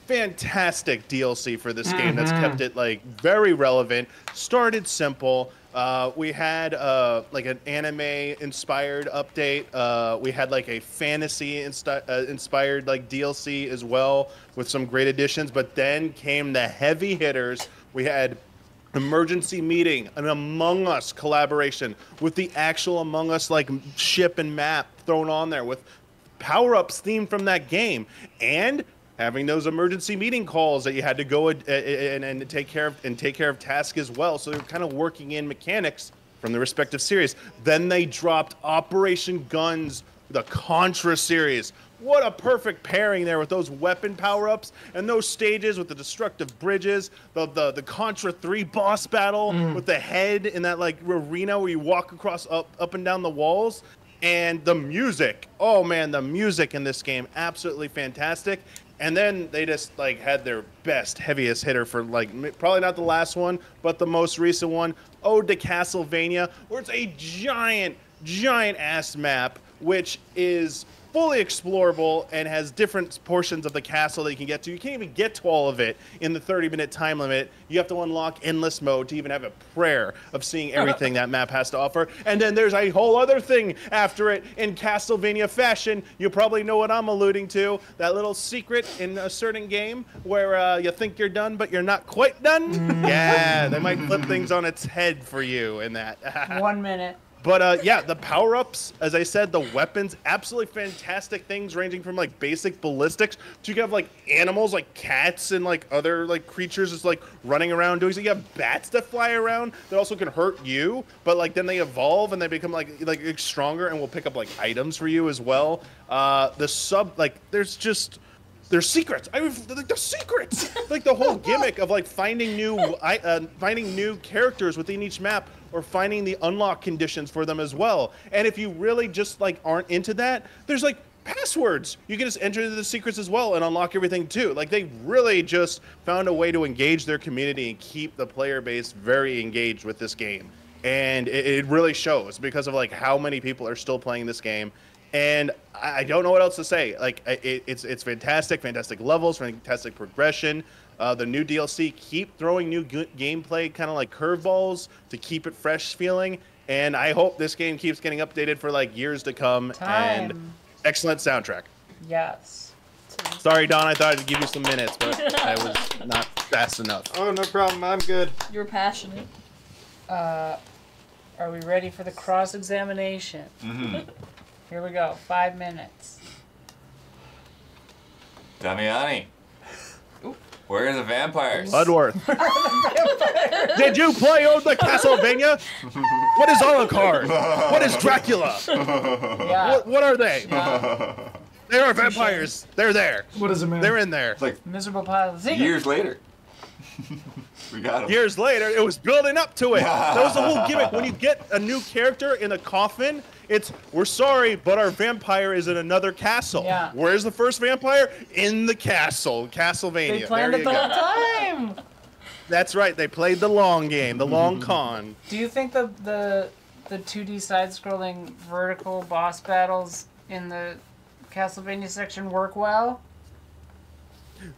fantastic DLC for this game that's kept it like very relevant, started simple. We had like an anime inspired update. We had like a fantasy inspired like DLC as well with some great additions, but then came the heavy hitters. We had emergency meeting, an Among Us collaboration with the actual Among Us like ship and map thrown on there with power-ups themed from that game, and having those emergency meeting calls that you had to go and take care of tasks as well. So they're kind of working in mechanics from the respective series. Then they dropped Operation Guns, the Contra series. What a perfect pairing there with those weapon power-ups and those stages with the destructive bridges, the Contra 3 boss battle with the head in that like arena where you walk across up and down the walls. And the music, oh man, the music in this game, absolutely fantastic. And then they just like had their best, heaviest hitter for like probably not the last one, but the most recent one, Ode to Castlevania, where it's a giant giant ass map, which is fully explorable and has different portions of the castle that you can get to. You can't even get to all of it in the 30-minute time limit. You have to unlock endless mode to even have a prayer of seeing everything that map has to offer. And then there's a whole other thing after it in Castlevania fashion. You probably know what I'm alluding to. That little secret in a certain game where you think you're done, but you're not quite done. Yeah, they might flip things on its head for you in that. 1 minute. But yeah, the power-ups, as I said, the weapons, absolutely fantastic things ranging from like basic ballistics to you have like animals like cats and like other like creatures just like running around doing so. You have bats that fly around that also can hurt you, but like then they evolve and they become like stronger and will pick up like items for you as well. There's secrets. There's secrets. Like the whole gimmick of like finding new characters within each map or finding the unlock conditions for them as well. And if you really just like aren't into that, there's like passwords. You can just enter into the secrets as well and unlock everything too. Like they really just found a way to engage their community and keep the player base very engaged with this game. And it really shows because of like how many people are still playing this game. And I don't know what else to say. Like it's fantastic levels, fantastic progression. The new DLC keep throwing new gameplay, kind of like curveballs to keep it fresh feeling. And I hope this game keeps getting updated for like years to come. And excellent soundtrack. Yes. Sorry, Don. I thought I'd give you some minutes, but I was not fast enough. Oh, no problem. I'm good. You're passionate. Are we ready for the cross-examination? Mm-hmm. Here we go. 5 minutes. Damiani. Where are the vampires? Bloodworth. Did you play on the Castlevania? What is Alucard? What is Dracula? Yeah. What are they? Yeah. They are vampires. They're there. What is it, man? They're in there. It's like Miserable pile of secrets. years later. We got them. Years later, it was building up to it. That was the whole gimmick. When you get a new character in a coffin, it's, we're sorry, but our vampire is in another castle. Yeah. Where's the first vampire? In the castle. Castlevania. They planned There it you the go. whole time. That's right. They played the long game, the long con. Do you think the 2D side-scrolling vertical boss battles in the Castlevania section work well?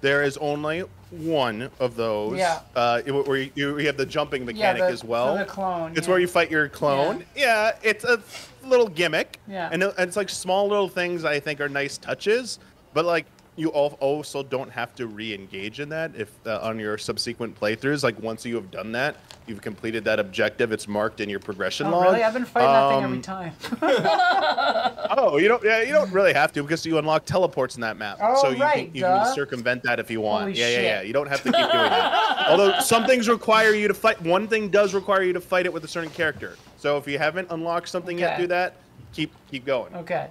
There is only one of those. Yeah. Where you have the jumping mechanic as well. For the clone. It's where you fight your clone. Yeah, it's a little gimmick. Yeah. And it's like small little things I think are nice touches, but like you also don't have to re-engage in that if on your subsequent playthroughs. Like once you have done that, you've completed that objective. It's marked in your progression log. Really? I've been fighting that thing every time. Oh, you don't. Yeah, you don't really have to because you unlock teleports in that map. Oh, so you right, can duh. circumvent that if you want. Holy Yeah. shit. You don't have to keep doing that. Although some things require you to fight. One thing does require you to fight it with a certain character. So if you haven't unlocked something yet, Okay. do that. Keep going. Okay.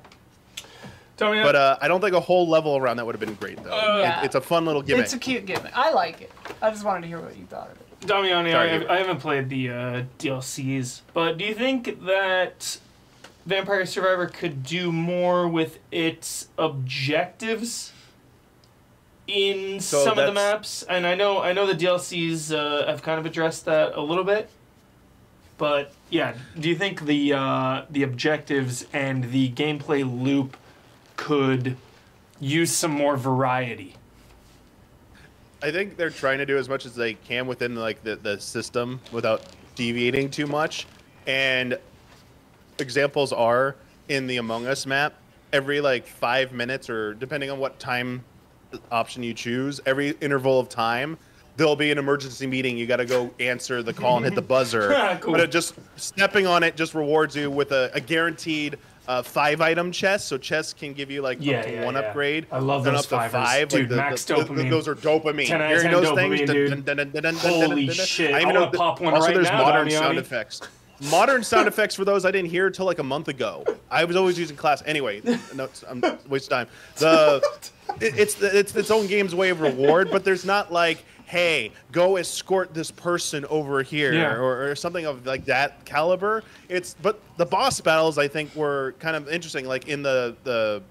Damiani, But I don't think a whole level around that would have been great though. Yeah. It's a fun little gimmick. It's a cute gimmick. I like it. I just wanted to hear what you thought of it. Damiani, Sorry. I haven't played the DLCs, but do you think that Vampire Survivor could do more with its objectives in So some of the that's- maps? And I know the DLCs have kind of addressed that a little bit, but yeah, do you think the objectives and the gameplay loop could use some more variety? I think they're trying to do as much as they can within like the system without deviating too much. And examples are in the Among Us map, every like 5 minutes or depending on what time option you choose, every interval of time, there'll be an emergency meeting. You got to go answer the call and hit the buzzer. Cool. But it just stepping on it just rewards you with a guaranteed 5-item chest. So chests can give you like up to one upgrade. I love then those up to fivers. 5. Dude, like max dopamine. Those are dopamine. 10 out of Hearing 10 those dopamine, things. dude. Holy shit. I even wanna know pop one also right there's now, modern Damiani. sound effects. Modern sound effects for those I didn't hear till like a month ago. I was always using class anyway. No, I'm wasting time. It's its own game's way of reward, but there's not like, hey, go escort this person over here, Yeah. or something of like that caliber. But the boss battles I think were kind of interesting. Like in the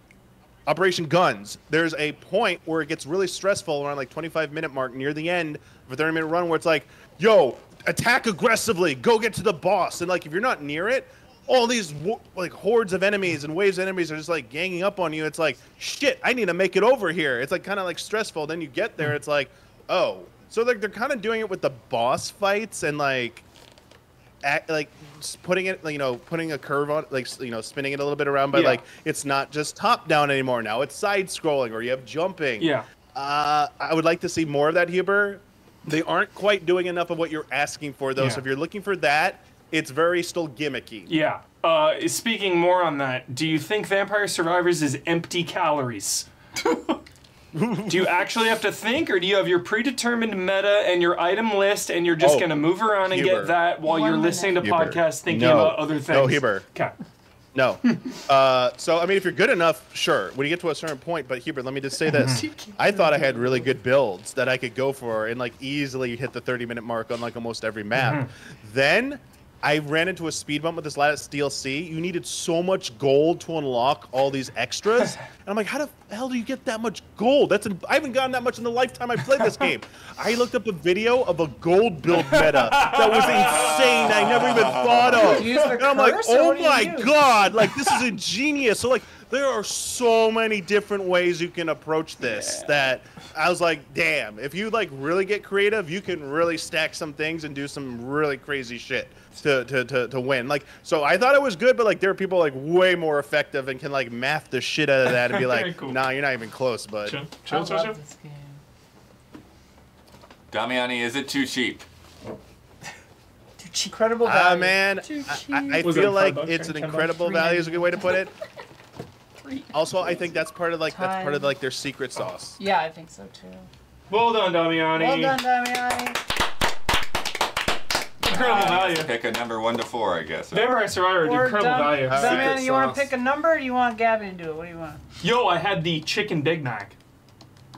Operation Guns, there's a point where it gets really stressful around like 25-minute mark near the end of a 30-minute run where it's like, yo, attack aggressively, go get to the boss. And like if you're not near it, all these like hordes of enemies and waves of enemies are just like ganging up on you. It's like, shit, I need to make it over here. It's like kind of like stressful. Then you get there, it's like, oh. So like they're kind of doing it with the boss fights and like putting it, you know, putting a curve on, like, you know, spinning it a little bit around, but like it's not just top down anymore. Now it's side scrolling, or you have jumping. Yeah. I would like to see more of that, Huber. They aren't quite doing enough of what you're asking for, though. Yeah. So if you're looking for that, it's very still gimmicky. Yeah. Speaking more on that, do you think Vampire Survivors is empty calories? Do you actually have to think, or do you have your predetermined meta and your item list, and you're just going to move around and Huber. get that while you're listening to Huber. podcasts thinking No. about other things? No, Huber. Okay. No. So, I mean, if you're good enough, sure. When you get to a certain point, but Hubert, let me just say this. I thought I had really good builds that I could go for and, like, easily hit the 30-minute mark on, like, almost every map. Then I ran into a speed bump with this last DLC. You needed so much gold to unlock all these extras. And I'm like, how the hell do you get that much gold? I haven't gotten that much in the lifetime I played this game. I looked up a video of a gold build meta that was insane. I never even thought of. Do you use the And I'm like, curse, or oh what do you my use? god, like this is ingenious. So like there are so many different ways you can approach this that I was like, damn, if you like really get creative, you can really stack some things and do some really crazy shit to win. Like, so I thought it was good, but like there are people like way more effective and can like math the shit out of that and be like, Cool. nah, you're not even close, bud. Chill, I chill, chill, love chill. this game. Damiani, is it too cheap? Incredible value. Man, I Was feel it like $5 it's an or $10? incredible value is a good way to put it. Also, I think that's part of like their secret sauce. Yeah, I think so too. Well done, Damiani. Well done, Damiani. Incredible value. Pick a number 1 to 4, I guess. Vampire Survivor, Or incredible value. Damiani, you want sauce. to pick a number, or do you want Gabby to do it? What do you want? Yo, I had the chicken Big Mac.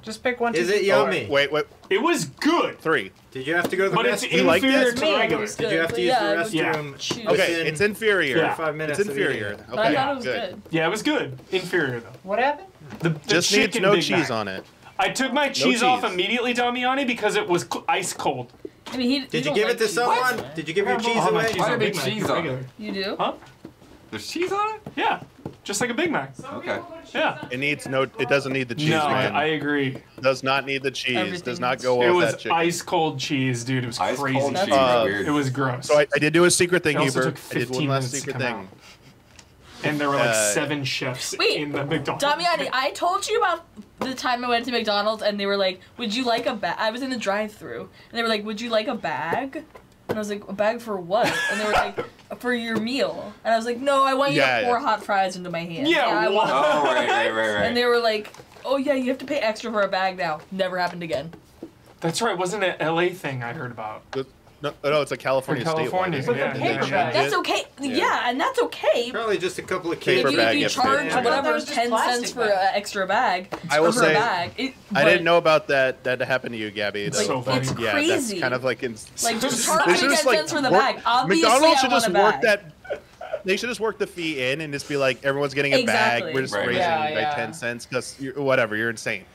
Just pick one. Is 2, it 3, yummy? Wait, It was good, 3. Did you have to go to the but it's restroom? like inferior this? to Me, regular. it was Did you have to use Yeah, it the was restroom? Choose. Okay, within it's inferior. Yeah. 5 minutes. It's of eating inferior. it? But I Okay, thought it was good. Yeah, it was good. Inferior though. What happened? The Just needs chicken no Big cheese Mac. on it. I took my cheese off cheese. immediately, Damiani, because it was ice cold. I mean, Did you give it to someone? Did you give your cheese I'll have my away? cheese Why on did Big Mac, cheese on regular. it? You do? Huh? There's cheese on it? Yeah, just like a Big Mac. Okay. Yeah. It doesn't need the cheese, No, man. I agree. Does not need the cheese. Everything Does not needs go It well with was that chicken. ice cold cheese, dude. It was Ice crazy. cold cheese That's is weird. It was gross. So I did do a secret thing, It also Hubert. took I did 15 one last minutes to secret come thing. out. And there were like 7 Uh, chefs Wait, in the McDonald's. Damiani, I told you about the time I went to McDonald's and they were like, would you like a bag? I was in the drive-thru and they were like, would you like a bag? And I was like, a bag for what? And they were like, for your meal. And I was like, no, I want you Yeah, to pour yeah. hot fries into my hand. Yeah, I want what? Oh, right. And they were like, oh yeah, you have to pay extra for a bag now. Never happened again. That's right. Wasn't it LA thing I heard about? No, it's a California From California, statewide. yeah, They yeah. changed That's it. okay. Yeah, and that's okay. Probably just a couple of Paper kids. If bag you gets charge paid. I thought that whatever was just 10 cents plastic for an extra bag, I will or for a say, bag. I didn't know about that happened to you, Gabby. It's though, so but funny. yeah, crazy. that's kind of like Like, just charge They me should 10 just, like, cents for the work- bag. Obviously, McDonald's I should want just a work bag. that. They should just work the fee in and just be like, everyone's getting a Exactly. bag. We're just Right. raising Yeah, by yeah. 10 cents because whatever. You're insane.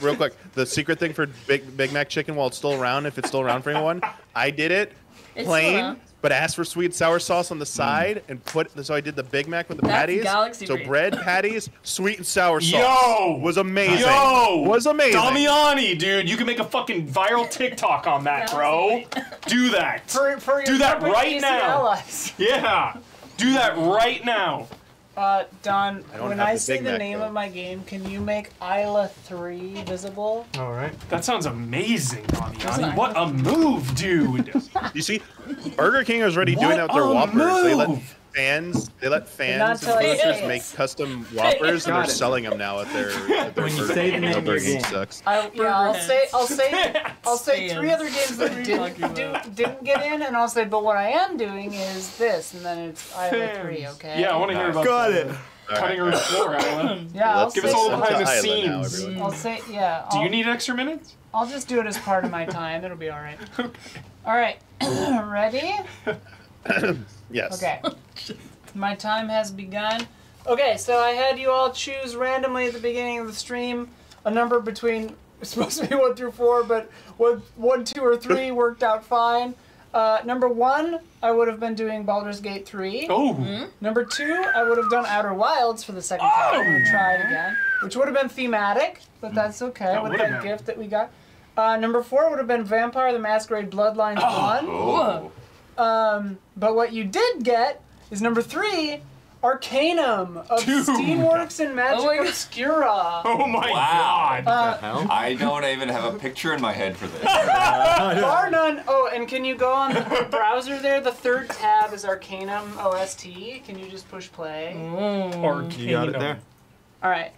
Real quick, the secret thing for Big Mac chicken while it's still around, if it's still around for anyone, I did it It's plain, still around. but asked for sweet and sour sauce on the side and so I did the Big Mac with the That's patties. galaxy So brain. bread patties, sweet and sour sauce. Yo! Was amazing. Yo! Was amazing. Damiani, dude. You can make a fucking viral TikTok on that, bro. Do that. For your Do that corporate right AC now. allies. Yeah. Do that right now. Don, I don't when have I the say Big the Mac, name though. of my game, can you make Isla 3 visible? All right. That sounds amazing, Damiani. Doesn't What a move, dude. You see, Burger King is already doing that with their What a Whoppers. They let move. fans, not and till I publishers say it. make custom Whoppers, and they're Got it. selling them now at their When you Burger say the King. name of Burger your King game. sucks. I'll say 3 other games that Fans. didn't get in, and I'll say, but what I am doing is this, and then it's Isla 3, okay? Yeah, I want to hear about Got that. it. Cutting room floor, Alan. Yeah, I'll Let's Give say us all the listen behind to the Isla now, scenes. everyone. I'll say, yeah. Do you I'll- need extra minutes? I'll just do it as part of my time. It'll be all right. All right. Ready? Yes. Okay. My time has begun. Okay, so I had you all choose randomly at the beginning of the stream a number between, it's supposed to be 1 through 4, but 1, 2, or 3 worked out fine. Number 1, I would have been doing Baldur's Gate 3. Oh. Number 2, I would have done Outer Wilds for the second time. I'm gonna try it again, which would have been thematic, but that's okay. That With would that have been. gift that we got. Number 4 would have been Vampire the Masquerade Bloodlines 1. Oh. But what you did get is number 3, Arcanum of Dude. Steamworks and Magic Oh my God. Obscura. Oh my Wow. god. Hell? I don't even have a picture in my head for this. Bar none. Oh, and can you go on the browser there? The third tab is Arcanum OST. Can you just push play? Arcanum. You got it there? All right.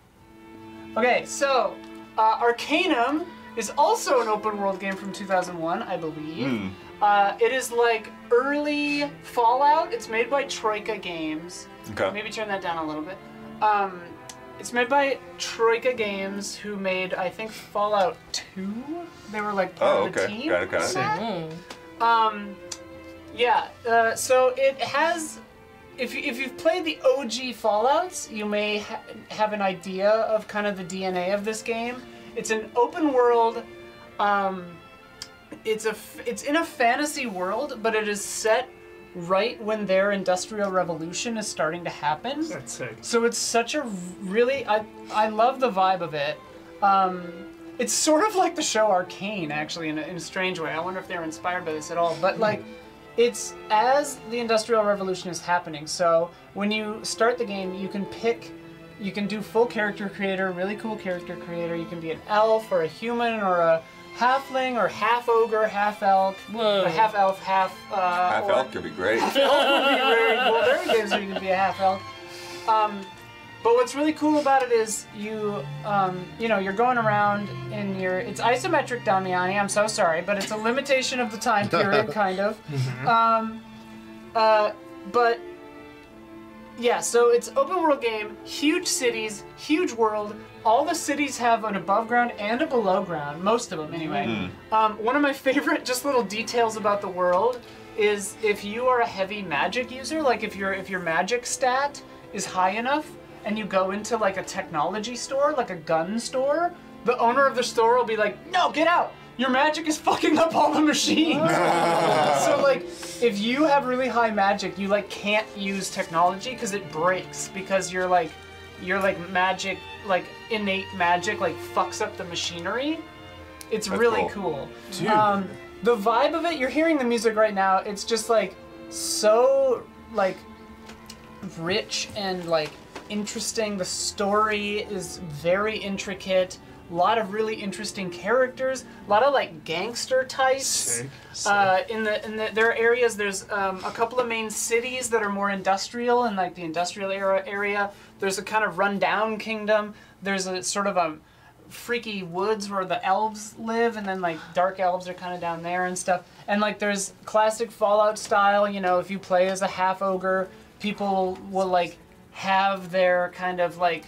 Okay, so Arcanum is also an open world game from 2001, I believe. It is like early Fallout. It's made by Troika Games. Okay. Maybe turn that down a little bit. It's made by Troika Games, who made, I think, Fallout 2. They were like part Oh, of the okay. team. Got it, got it. on that. Yeah. So it has. If you've played the OG Fallouts, you may have an idea of kind of the DNA of this game. It's an open world. It's in a fantasy world, but it is set right when their industrial revolution is starting to happen. That's sick. So it's such a really I love the vibe of it. It's sort of like the show Arcane, actually, in a strange way. I wonder if they were inspired by this at all. But like, it's as the industrial revolution is happening. So when you start the game, you can do full character creator, really cool character creator. You can be an elf or a human or a halfling or half ogre, half elk, Whoa. half elf, half Half orc. elk could be great. Elf would be very cool. There are games where you can be a half elk. But what's really cool about it is you're going around in it's isometric Damiani. I'm so sorry, but it's a limitation of the time period, kind of. But yeah, so it's open world game, huge cities, huge world. All the cities have an above ground and a below ground, most of them anyway. One of my favorite just little details about the world is if you are a heavy magic user, like if your magic stat is high enough and you go into like a technology store, like a gun store, the owner of the store will be like, "No, get out! Your magic is fucking up all the machines." So like, if you have really high magic, you like can't use technology because it breaks, because your magic, like innate magic, like fucks up the machinery. It's That's really cool. cool. The vibe of it, you're hearing the music right now. It's just like so like rich and like interesting. The story is very intricate. A lot of really interesting characters. A lot of like gangster types. Sick. In there are areas. There's a couple of main cities that are more industrial, and like the industrial area. There's a kind of rundown kingdom. There's a sort of a freaky woods where the elves live, and then like dark elves are kind of down there and stuff. And like there's classic Fallout style. You know, if you play as a half ogre, people will like have their kind of like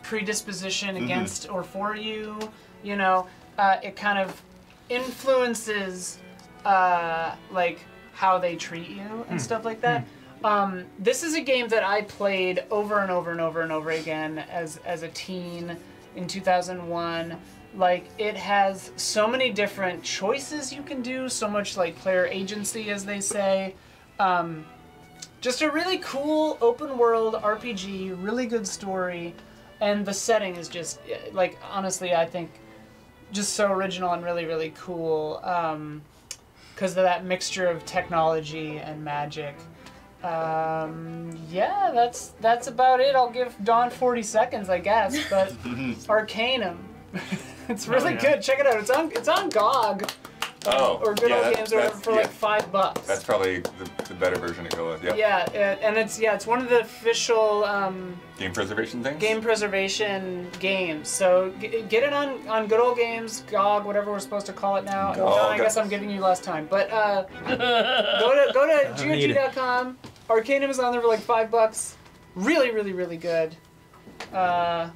predisposition against or for you. You know, it kind of influences like how they treat you and stuff like that. This is a game that I played over and over and over and over again as a teen in 2001. Like, it has so many different choices you can do, so much like player agency, as they say. Just a really cool open world RPG, really good story, and the setting is just like, honestly, I think just so original and really, really cool because of that mixture of technology and magic. Yeah, that's about it. I'll give Dawn 40 seconds, I guess, but Arcanum. It's really good. Check it out. It's on GOG. Or Good Old Games or whatever for like $5. That's probably the better version to go with. Yep. Yeah, and it's one of the official Game preservation things? game preservation games. So get it on Good Old Games, GOG, whatever we're supposed to call it now. John, I guess I'm giving you less time, but go to GOG.com. Arcanum is on there for like $5. Really, really, really good. Yeah,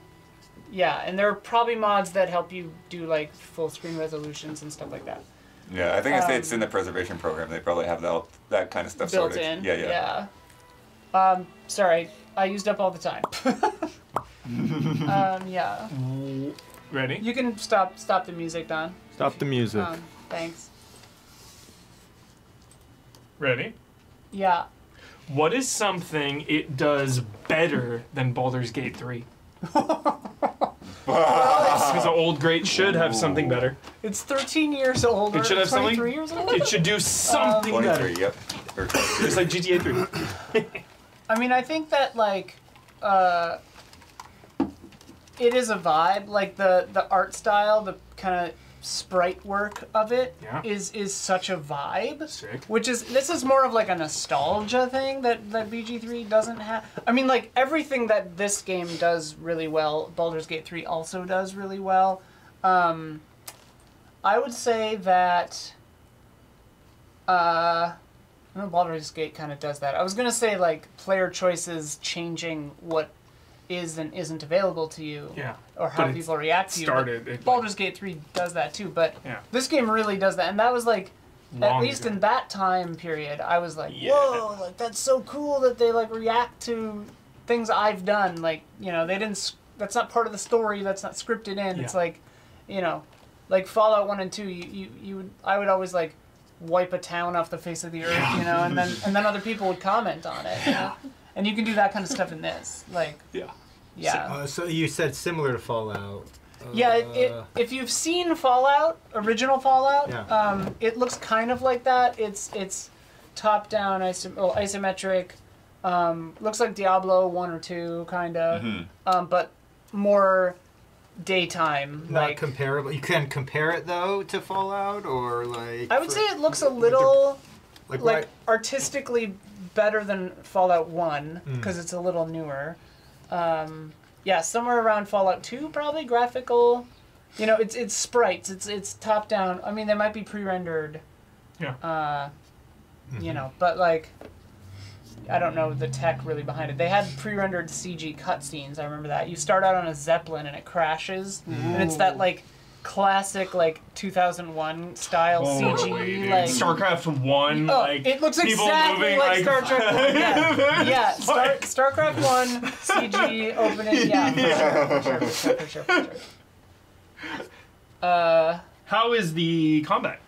and there are probably mods that help you do like full screen resolutions and stuff like that. Yeah, I think it's in the preservation program. They probably have that kind of stuff Built sorted. in. Yeah. Sorry, I used up all the time. Yeah. Ready? You can stop the music, Don. Stop the music. Thanks. Ready? Yeah. What is something it does better than Baldur's Gate 3? Because an old great should have something better. It's 13 years old. It should have 23 something. years old. It should do something better. 23, yep. Or 23. It's like GTA 3. I mean, I think that like, it is a vibe. Like the art style, the kind of sprite work of it is such a vibe. Sick. This is more of like a nostalgia thing that BG3 doesn't have. I mean, like everything that this game does really well, Baldur's Gate 3 also does really well. I would say that Baldur's Gate kind of does that. I was gonna say like player choices changing what is and isn't available to you, or how But people react to you. started. Baldur's Gate 3 does that too, but Yeah. this game really does that, and that was like, at Long least ago. in that time period, I was like, Yeah. whoa, like that's so cool that they like react to things I've done. Like, you know, they didn't. That's not part of the story. That's not scripted in. It's like, you know, like Fallout 1 and 2. I would always like wipe a town off the face of the earth, you know, and then other people would comment on it. You know? And you can do that kind of stuff in this, like. Yeah. So you said similar to Fallout. If you've seen Fallout, original Fallout, it looks kind of like that. It's top down, isometric. Looks like Diablo 1 or 2, kind of, but more daytime. Not like comparable. You can compare it though to Fallout, or like. I would say it looks a little like artistically better than Fallout 1 because it's a little newer. Somewhere around Fallout 2, probably graphical. You know, it's sprites. It's top down. I mean, they might be pre-rendered. Yeah. You know, but like, I don't know the tech really behind it. They had pre-rendered CG cutscenes. I remember that. You start out on a Zeppelin and it crashes, and it's that like classic like 2001 style CG. Like StarCraft 1. Like it looks people exactly moving, like Star Trek 1. Yeah. StarCraft 1 CG opening. Yeah, for sure. How is the combat?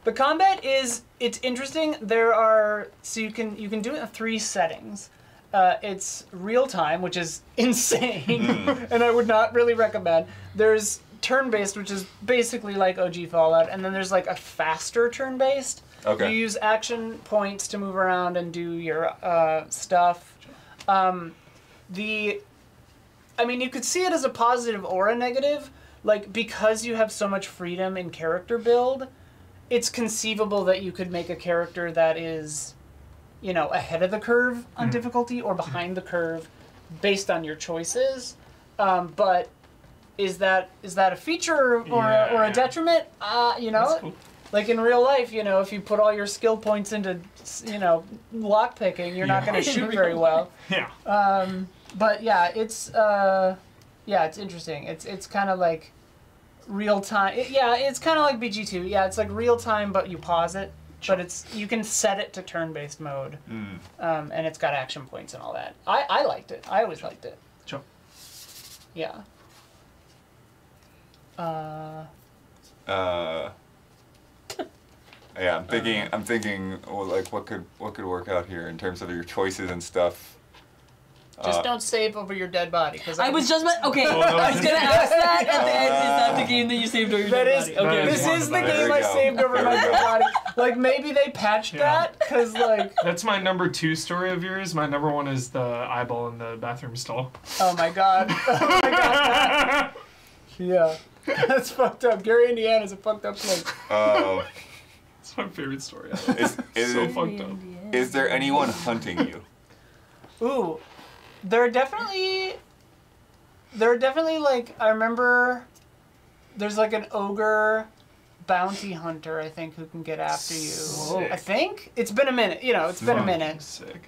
The combat it's interesting. You can do it in 3 settings. It's real time, which is insane, and I would not really recommend. There's turn-based, which is basically like OG Fallout, and then there's like a faster turn-based. Okay. You use action points to move around and do your stuff. I mean, you could see it as a positive or a negative. Like, because you have so much freedom in character build, it's conceivable that you could make a character that is, you know, ahead of the curve on difficulty or behind the curve based on your choices. But is that a feature or a detriment? You know, Cool. like in real life, you know, if you put all your skill points into, you know, lockpicking, you're not going to shoot very well. Yeah. But yeah, it's interesting. It's kind of like real time. It's kind of like BG2. Yeah, it's like real time, but you pause it. But you can set it to turn-based mode, and it's got action points and all that. I liked it. I always liked it. Sure. Yeah. Yeah, I'm thinking, well, like what could work out here in terms of your choices and stuff. Just don't save over your dead body, because I was just okay. I was gonna ask that at the end. Is that the game that you saved over your That dead is, body? Okay. this is the There game we I go. saved over There my we dead go. body. Like, maybe they patched that, because, like... That's my number 2 story of yours. My number 1 is the eyeball in the bathroom stall. Oh my god. Oh my god. Yeah. That's fucked up. Gary, Indiana is a fucked up place. It's my favorite story. Is So fucked up. is there anyone hunting you? Ooh. There are definitely, like, I remember there's like an ogre bounty hunter, I think, who can get after you. Sick. I think? It's been a minute. You know, it's been a minute. Sick.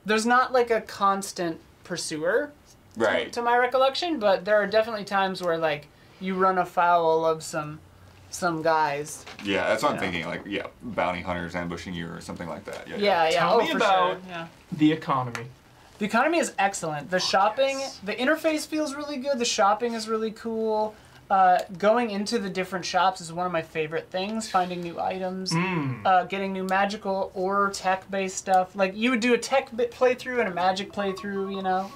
There's not like a constant pursuer, Right. to my recollection, but there are definitely times where, like, you run afoul of some guys. Yeah, that's what I'm thinking. Like, yeah, bounty hunters ambushing you or something like that. Yeah. Tell me for about sure. Yeah. the economy. The economy is excellent. The shopping, the interface feels really good. The shopping is really cool. going into the different shops is one of my favorite things. Finding new items, getting new magical or tech-based stuff. Like you would do a tech playthrough and a magic playthrough, you know.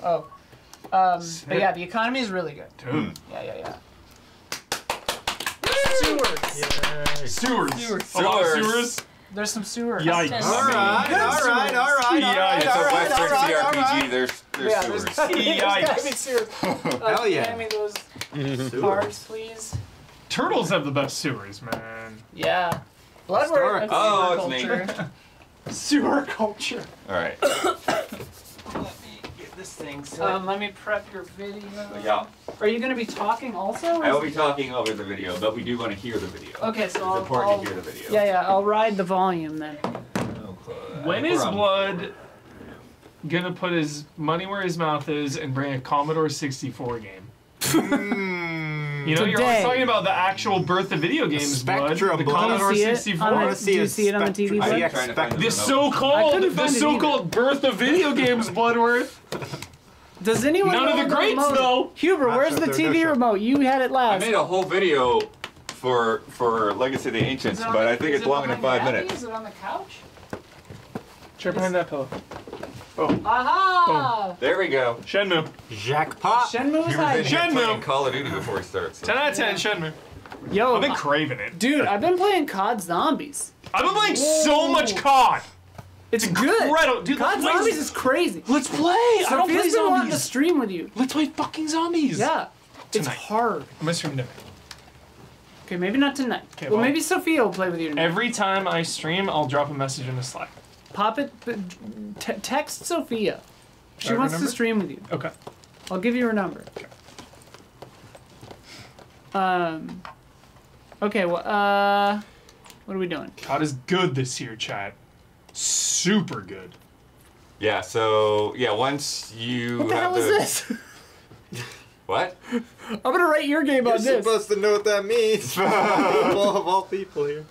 But yeah, the economy is really good. Dude. Yeah. Sewers. Sewers. A lot of sewers. There's some sewers. Yikes. All right. It's a Western CRPG. There's Yeah, sewers. there's gotta be Yikes. sewers. Hell yeah. Hand me those cards, please. Turtles have the best sewers, man. Yeah. Bloodworth. Historic. Oh, it's neat. Sewer culture. All right. Let me get this thing set. Let me prep your video. Yeah. Are you going to be talking also? I will be talking over the video, but we do want to hear the video. Okay, so It's I'll important to hear the video. Yeah, I'll ride the volume then. When is Blood gonna put his money where his mouth is and bring a Commodore 64 game? You know, you're always Today. talking about the actual birth of video games, Blood. Spectrum, The Blood. Commodore Do you see it 64. on the- wanna see do you a see it on the TV? spectrum. Blood? I'm trying to find The the remote. so-called, find it so-called birth of video games, Bloodworth. Does anyone None know of the greats, remote? though. Huber, Not where's sure the if they're TV no show. remote? You had it I last. made a whole video for Legacy of the Ancients, but I think it's longer than 5 minutes. Is it on the couch? Try behind that pillow. Aha! There we go. Shenmue. Jackpot. Shenmue is He was in hiding. here Shenmue. playing Call of Duty before he starts. 10 out of 10, Shenmue. Yo, I've been craving it. dude, I've been playing COD Zombies. I've been playing so much COD. It's good. Incredible. Dude, COD let's play- Zombies is crazy. Let's play. I don't play Sophia's been wanting to zombies. stream with you. Let's play fucking zombies. Yeah. It's Tonight. hard. I'm gonna stream tonight. Okay, maybe not tonight. Okay, well, well- maybe Sophia will play with you tonight. Every time I stream, I'll drop a message in the Slack. Pop it. Text Sophia. She Her wants number? to stream with you. Okay. I'll give you her number. Okay. Well. What are we doing? COD is good this year, chat. Super good. Yeah, so, yeah, once you What the have hell is this? What? I'm gonna rate your game You're on this. supposed to know what that means. People of all people here.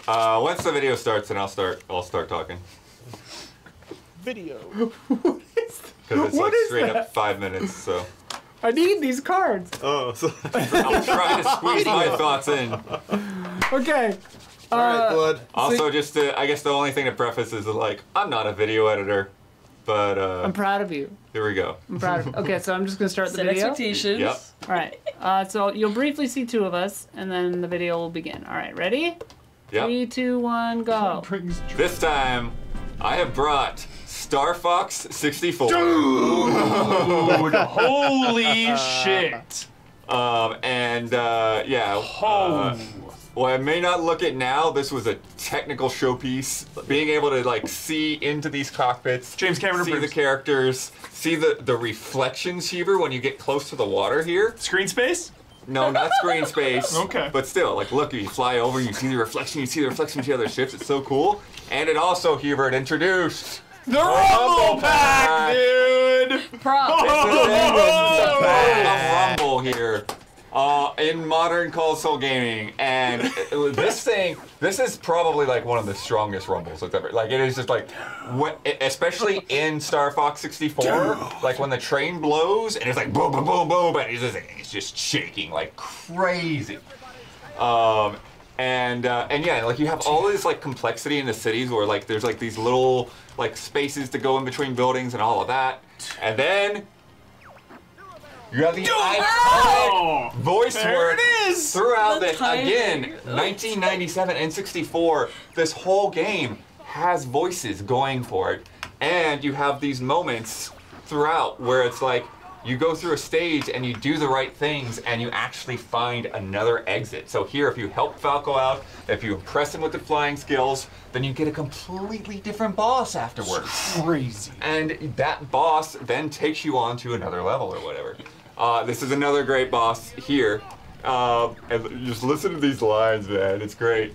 Once the video starts, then I'll start talking. Video. Because it's What like is straight that? up 5 minutes, so. I need these cards. Oh, so. I'm trying to squeeze my thoughts in. Okay. All right, Blood. Also, just to, I guess the only thing to preface is that, like, I'm not a video editor, but I'm proud of you. here we go. I'm proud of you. Okay, so I'm just gonna start the Set video. expectations. Yep. All right. So you'll briefly see two of us, and then the video will begin. All right. Ready? Yep. 3, 2, 1, go. This time, I have brought Star Fox 64. Dude, holy shit. Yeah. Well, I may not look it now. This was a technical showpiece. Being able to like see into these cockpits, James Cameron see the approves. characters, see the reflections, Heber, when you get close to the water here. Screen space? No, not screen space. Okay. But still, like, look, you fly over, you see the reflection, of the other ships. It's so cool. And it also, Hubert, introduced The Rumble Pack, Pack. dude! Prop. the Pack of Rumble here. In modern console gaming, and this is probably like one of the strongest rumbles that's ever. Like, it is just like, especially in Star Fox 64, like when the train blows and it's like boom, boom, boom, boom, and it's just shaking like crazy. And yeah, like you have all this like complexity in the cities where like there's like these little like spaces to go in between buildings and all of that, and then. You have the iconic voice There work it is! throughout The this. timing. Again, 1997 and 64, this whole game has voices going for it. And you have these moments throughout where it's like, you go through a stage and you do the right things and you actually find another exit. So here, if you help Falco out, if you impress him with the flying skills, then you get a completely different boss afterwards. Crazy. And that boss then takes you on to another level or whatever. This is another great boss here. And just listen to these lines, man. It's great.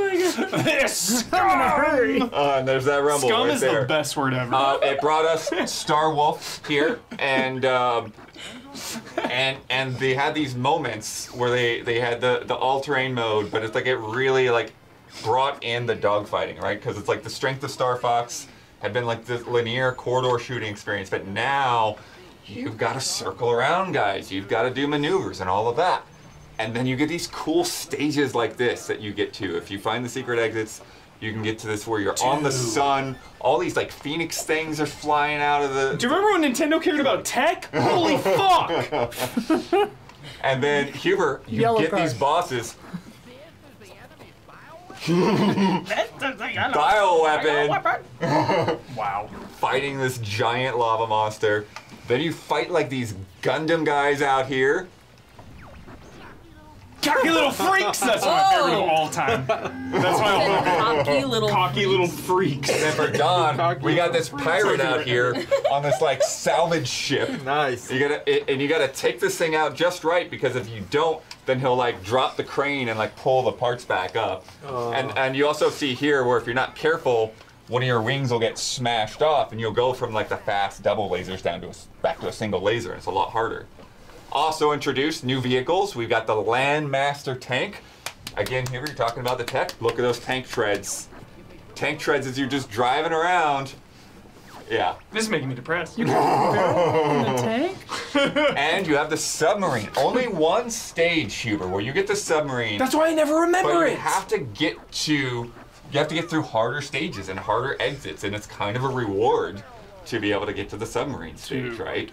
I'm in a hurry. And there's that rumble Scum right is there. the best word ever. It brought us Star Wolf here, and they had these moments where they had the all-terrain mode, but it's like it really like brought in the dogfighting, right? Because it's like the strength of Star Fox had been like this linear corridor shooting experience, but now you've got to circle around guys, you've got to do maneuvers and all of that. And then you get these cool stages like this that you get to. If you find the secret exits, you can get to this where you're on the sun, all these like phoenix things are flying out of the... Do you remember when Nintendo cared about tech? Holy fuck! And then, Huber, you Yellow get card. these bosses. Bioweapon. Wow. Fighting this giant lava monster. Then you fight like these Gundam guys out here. Cocky little freaks! That's my favorite of all time. That's my Cocky little. cocky little freaks. And then for Don, we got this pirate out here on this like salvage ship. Nice. You gotta take this thing out just right, because if you don't, then he'll like drop the crane and like pull the parts back up. And you also see here where if you're not careful, one of your wings will get smashed off, and you'll go from like the fast double lasers down to back to a single laser, and it's a lot harder. Also introduced new vehicles. We've got the Landmaster tank. Again, here you're talking about the tech. Look at those tank treads. Tank treads as you're just driving around. Yeah. This is making me depressed. In the tank? And you have the submarine. Only one stage, Huber, where you get the submarine. That's why I never remember but it. you have to get through harder stages and harder exits, and it's kind of a reward to be able to get to the submarine stage, right?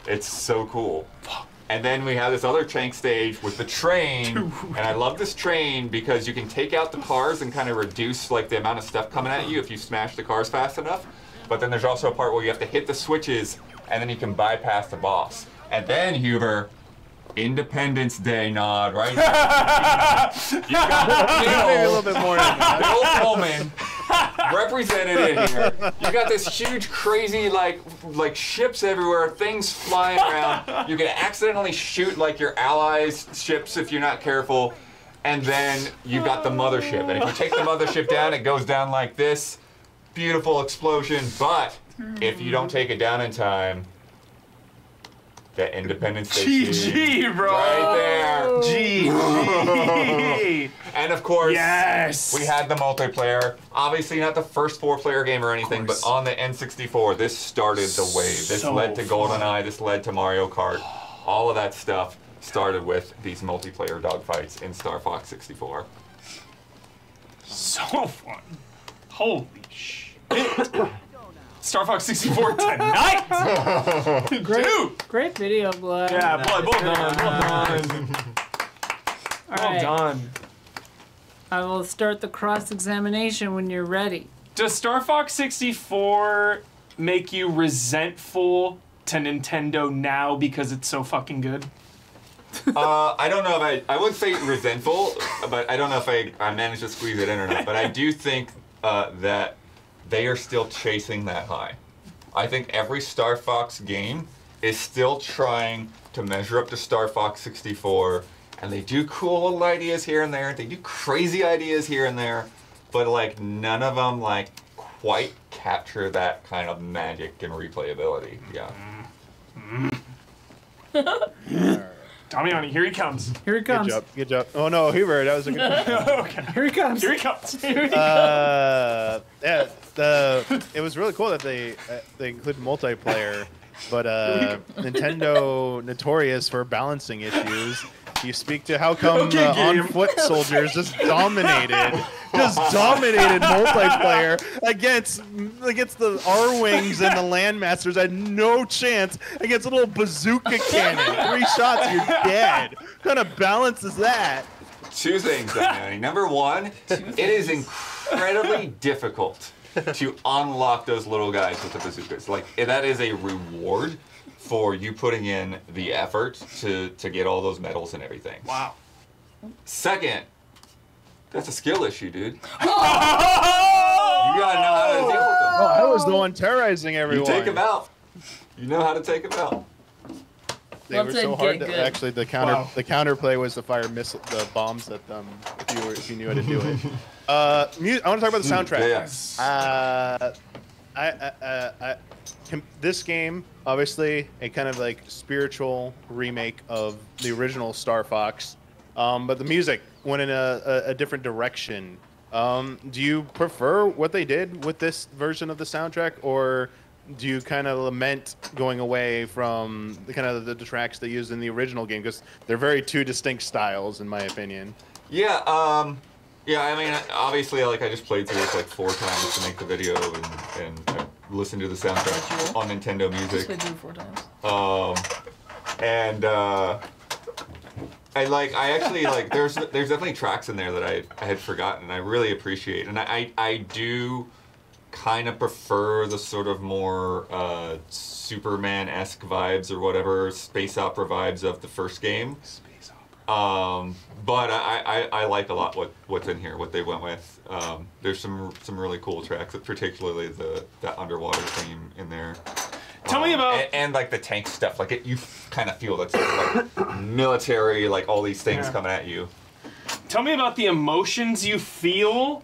It's so cool. And then we have this other tank stage with the train, and I love this train because you can take out the cars and kind of reduce like the amount of stuff coming at you if you smash the cars fast enough. But then there's also a part where you have to hit the switches, and then you can bypass the boss. And then, Huber, Independence Day nod right there. You got Maybe a little bit more. Bill Pullman represented in here. You got this huge, crazy, like ships everywhere, things flying around. You can accidentally shoot like your allies' ships if you're not careful. And then you got the mothership. And if you take the mothership down, it goes down like this. Beautiful explosion. But if you don't take it down in time, that Independence Day GG, bro. right there. GG. And of course, Yes. we had the multiplayer. Obviously not the first 4-player game or anything, but on the N64, this started the wave. This So led to fun. GoldenEye, this led to Mario Kart. All of that stuff started with these multiplayer dogfights in Star Fox 64. So fun. Holy shit. Star Fox 64 tonight! Dude! Great video, Blood. Yeah, well done. All Well right. done. I will start the cross-examination when you're ready. Does Star Fox 64 make you resentful to Nintendo now because it's so fucking good? I don't know if I would say resentful, but I don't know if I managed to squeeze it in or not. But I do think that they are still chasing that high. I think every Star Fox game is still trying to measure up to Star Fox 64, and they do cool little ideas here and there. They do crazy ideas here and there, but like none of them like quite capture that kind of magic and replayability. Yeah. Damiani, here he comes. Here it Good comes. job. Good job. Oh no, Hubert, that was a good one. Okay. Here it comes. Here he comes. It was really cool that they included multiplayer, but Nintendo notorious for balancing issues. You speak to how come on foot soldiers just dominated multiplayer against the R-Wings and the Landmasters had no chance against a little bazooka cannon. 3 shots, you're dead. What kind of balance is that? Two things, Damiani. Number one, it is incredibly difficult to unlock those little guys with the bazookas. Like, that is a reward for you putting in the effort to get all those medals and everything. Wow. Second, that's a skill issue, dude. You gotta know how to deal with them. Oh, I was the one terrorizing You everyone. take them out. You know how to take them out. They Love were to so get hard. good. Actually, the counterplay was to fire the bombs at them if you knew how to do it. I want to talk about the soundtrack. Yes. This game, obviously, a kind of like spiritual remake of the original Star Fox, but the music went in a different direction. Do you prefer what they did with this version of the soundtrack, or do you kind of lament going away from the tracks they used in the original game? Because they're very two distinct styles, in my opinion. Yeah, yeah, I mean, obviously, like, I just played through this like 4 times to make the video, and I listened to the soundtrack on Nintendo Music. Just played through 4 times. And I actually like there's definitely tracks in there that I had forgotten, and I really appreciate, and I do kind of prefer the sort of more Superman-esque vibes or whatever, space opera vibes of the first game. Space opera. But I like a lot what's in here, what they went with. There's some really cool tracks, particularly that underwater theme in there. Tell me about and like the tank stuff. Like you kind of feel that's like military, like all these things coming at you. Tell me about the emotions you feel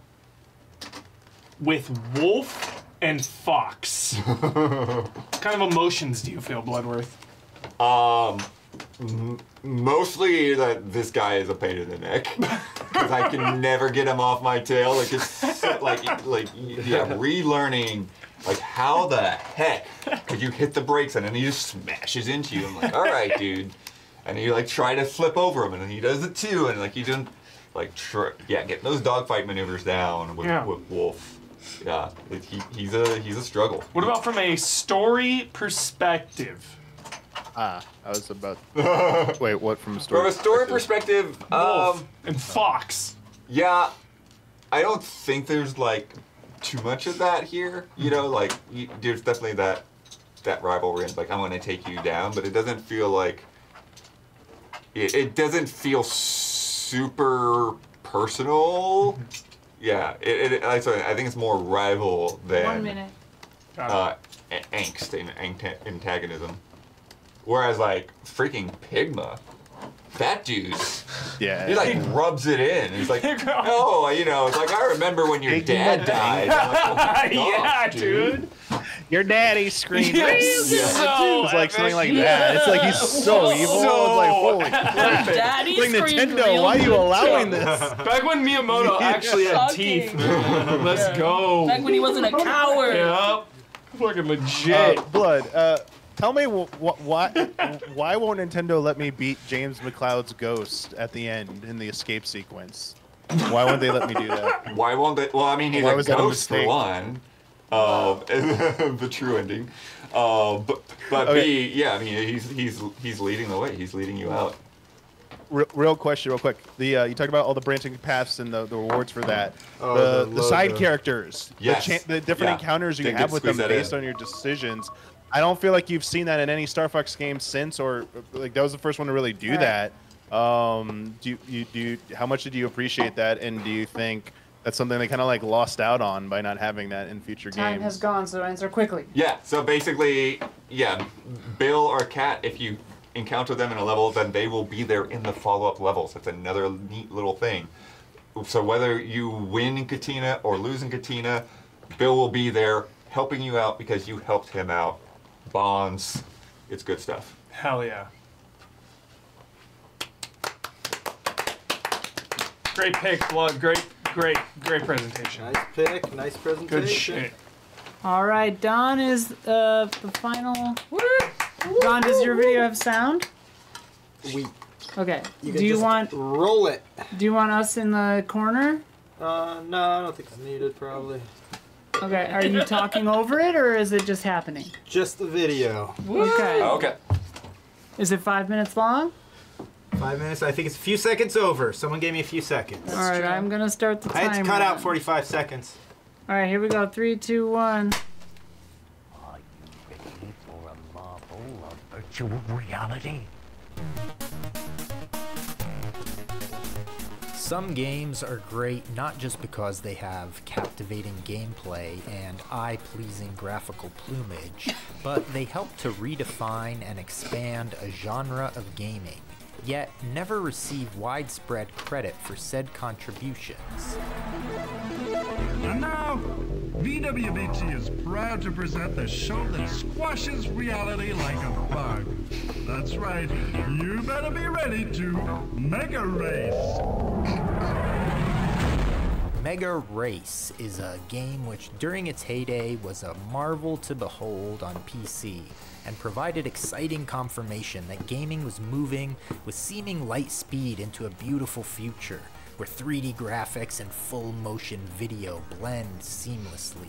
with Wolf and Fox. What kind of emotions do you feel, Bloodworth? Mostly that this guy is a pain in the neck because I can never get him off my tail. Like it's so, like relearning. Like, how the heck could you hit the brakes and then he just smashes into you? I'm like, all right, dude. And you like try to flip over him and then he does it too. And like you didn't like getting those dogfight maneuvers down with Wolf. Yeah, he's a struggle. What about from a story perspective? I was about. Wait, what from a story? From a story perspective, Wolf and Fox. Yeah, I don't think there's like too much of that here. You know, like there's definitely that rivalry and like I'm gonna take you down, but it doesn't feel like it doesn't feel super personal. Yeah, I think it's more rival than 1 minute. Angst and antagonism. Whereas like freaking Pigma, that dude, Yeah. he like rubs it in. He's like, oh, you know, it's like I remember when your dad died. I'm like, oh my Yeah, gosh, dude. Your daddy screamed. Yes, Yeah. so It's like something like epic. that. It's like he's so evil. It's like holy crap. Daddy Like screamed Nintendo, real why are you good, allowing too. this? Back when Miyamoto actually had Shocking. teeth. Let's go. Back when he wasn't a coward. Yep. Fucking legit. Blood. Tell me why won't Nintendo let me beat James McCloud's ghost at the end in the escape sequence? Why won't they let me do that? Why won't they? Well, I mean, he's Why a was that a ghost for mistake? one. The true ending. But Okay. B, yeah, I mean, he's leading the way. He's leading you out. Real question, real quick. You talked about all the branching paths and the rewards for that. Oh, the side logo. characters, Yes. the different Yeah. encounters you They have did with them squeeze that based in. on your decisions. I don't feel like you've seen that in any Star Fox game since, or like that was the first one to really do that. How much did you appreciate that, and do you think that's something they kind of like lost out on by not having that in future Time games? has gone, so answer quickly. Yeah, so basically, yeah, Bill or Cat, if you encounter them in a level, then they will be there in the follow-up levels. That's another neat little thing. So whether you win in Katina or lose in Katina, Bill will be there helping you out because you helped him out. Bonds, it's good stuff. Hell yeah. Great pick, Blood. Great presentation. Nice pick, nice presentation. Good shit. All right, Don is the final. Don, does your video have sound? Okay. You Do can you just want roll it? Do you want us in the corner? No, I don't think it's needed. Probably Okay. Are you talking over it, or is it just happening? just the video. Okay. Okay. Is it 5 minutes long? 5 minutes. I think it's a few seconds over. Someone gave me a few seconds. All right. I'm gonna start the I timer. had to cut out then. 45 seconds. All right. Here we go. 3, 2, 1. Are you ready for a marvel of virtual reality? Some games are great not just because they have captivating gameplay and eye-pleasing graphical plumage, but they help to redefine and expand a genre of gaming, yet never receive widespread credit for said contributions. And now, VWBT is proud to present the show that squashes reality like a bug. That's right, you better be ready to Mega Race. Mega Race is a game which during its heyday was a marvel to behold on PC and provided exciting confirmation that gaming was moving with seeming light speed into a beautiful future where 3D graphics and full motion video blend seamlessly.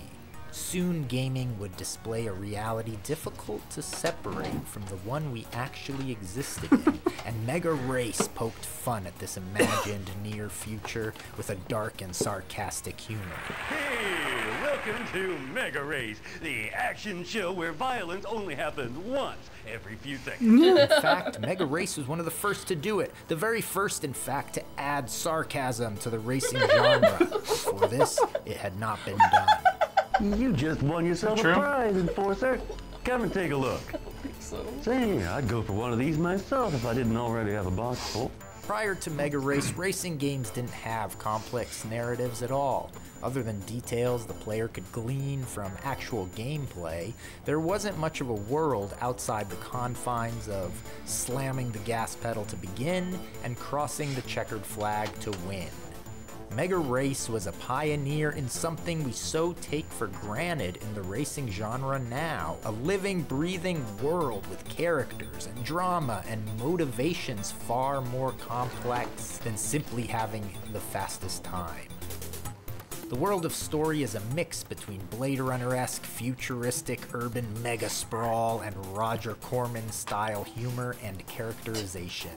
Soon gaming would display a reality difficult to separate from the one we actually existed in, and Mega Race poked fun at this imagined near future with a dark and sarcastic humor. Hey, welcome to Mega Race, the action show where violence only happens once every few seconds. In fact, Mega Race was one of the first to do it, the very first, in fact, to add sarcasm to the racing genre. Before this, it had not been done. You just won yourself a prize, Enforcer. Come and take a look. Say, I'd go for one of these myself if I didn't already have a box full. Prior to Mega Race, racing games didn't have complex narratives at all. Other than details the player could glean from actual gameplay, there wasn't much of a world outside the confines of slamming the gas pedal to begin and crossing the checkered flag to win. Mega Race was a pioneer in something we so take for granted in the racing genre now, a living, breathing world with characters and drama and motivations far more complex than simply having the fastest time. The world of story is a mix between Blade Runner-esque, futuristic, urban mega sprawl and Roger Corman-style humor and characterization.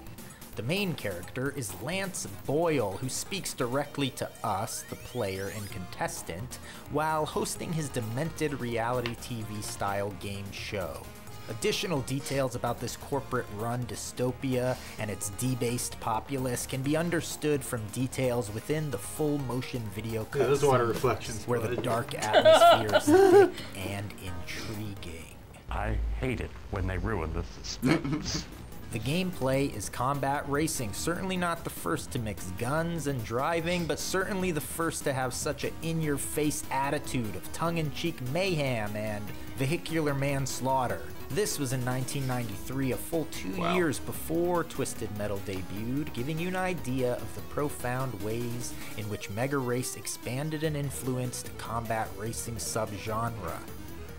The main character is Lance Boyle, who speaks directly to us, the player and contestant, while hosting his demented reality TV-style game show. Additional details about this corporate-run dystopia and its debased populace can be understood from details within the full-motion video those water cutscenes, reflections, where the dark atmosphere is thick and intriguing. I hate it when they ruin the suspense. The gameplay is combat racing, certainly not the first to mix guns and driving, but certainly the first to have such an in-your-face attitude of tongue-in-cheek mayhem and vehicular manslaughter. This was in 1993, a full 2 years before Twisted Metal debuted, giving you an idea of the profound ways in which Mega Race expanded and influenced combat racing subgenre.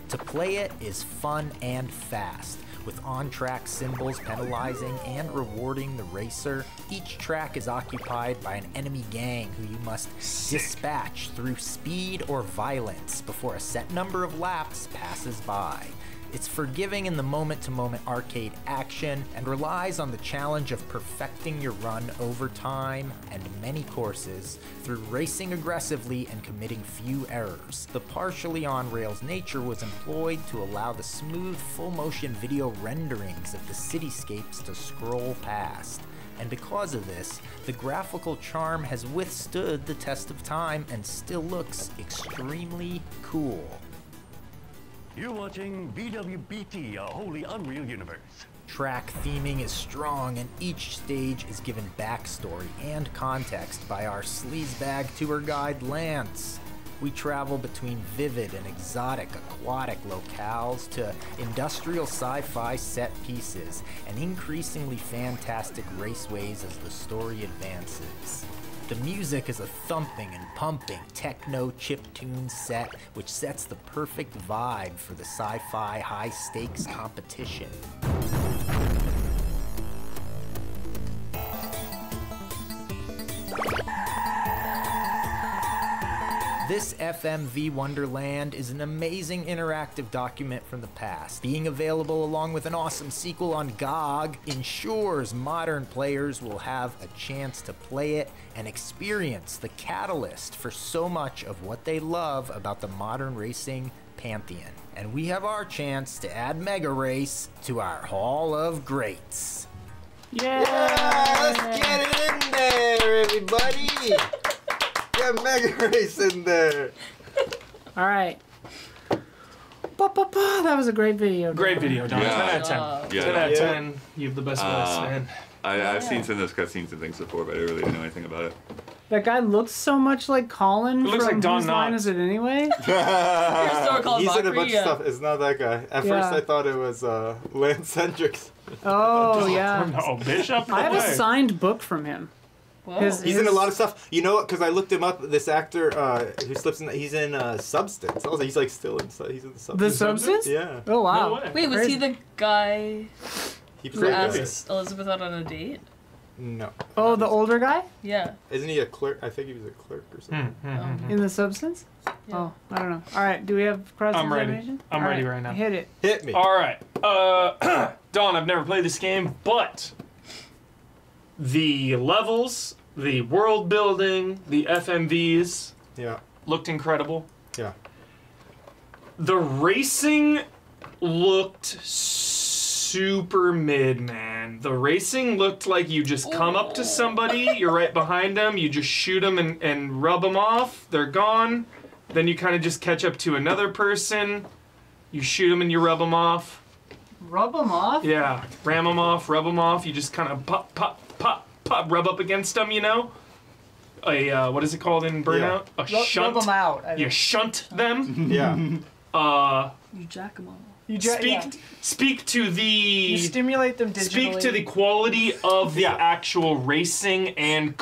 To play it is fun and fast, with on-track symbols penalizing and rewarding the racer. Each track is occupied by an enemy gang who you must dispatch through speed or violence before a set number of laps passes by. It's forgiving in the moment-to-moment arcade action and relies on the challenge of perfecting your run over time and many courses through racing aggressively and committing few errors. The partially on-rails nature was employed to allow the smooth full-motion video renderings of the cityscapes to scroll past. And because of this, the graphical charm has withstood the test of time and still looks extremely cool. You're watching BWBT, a wholly unreal universe. Track theming is strong, and each stage is given backstory and context by our sleazebag tour guide Lance. We travel between vivid and exotic aquatic locales to industrial sci-fi set pieces and increasingly fantastic raceways as the story advances. The music is a thumping and pumping techno chiptune set which sets the perfect vibe for the sci-fi high-stakes competition. This FMV Wonderland is an amazing interactive document from the past. Being available along with an awesome sequel on GOG ensures modern players will have a chance to play it and experience the catalyst for so much of what they love about the modern racing pantheon. And we have our chance to add Mega Race to our Hall of Greats. Yeah! Let's get it in there, everybody! Get Mega Race in there! Alright. That was a great video. Great video, Don. Yeah. 10 out of 10. Yeah. 10 out of 10. You have the best voice, man. I've seen some of those cutscenes and things before, but I really didn't know anything about it. That guy looks so much like Colin looks from like Don Whose Line Knotts. Is It Anyway? He's in a bunch of stuff. It's not that guy. At first I thought it was Lance Hendricks. Oh, yeah. No, Bishop. I have a signed book from him. Whoa. He's in a lot of stuff. You know what? Because I looked him up. This actor who slips in. He's in Substance. Also, he's like still inside. He's in the Substance. The Substance? Yeah. Oh wow. No way. Wait, was he the guy He who played asked Elizabeth out on a date? No. Oh, the older guy Yeah. Isn't he a clerk? I think he was a clerk or something. in the Substance. Yeah. Oh, I don't know. All right, do we have I'm ready. cross-examination? I'm All ready right now. Hit it. Hit me. All right. Dawn, I've never played this game, but the levels, the world building, the FMVs Yeah. looked incredible. Yeah. The racing looked super mid, man. The racing looked like you just come up to somebody, you're right behind them, you just shoot them and rub them off, they're gone. Then you kind of just catch up to another person, you shoot them and you rub them off. Rub them off? Yeah, ram them off, rub them off. You just kind of pop, pop, pop, pop, rub up against them, you know? A, what is it called in Burnout? A shunt. Rub them out. I You think. shunt them. Yeah. You jack them all. Speak to the... You stimulate them digitally. Speak to the quality of the Yeah. actual racing and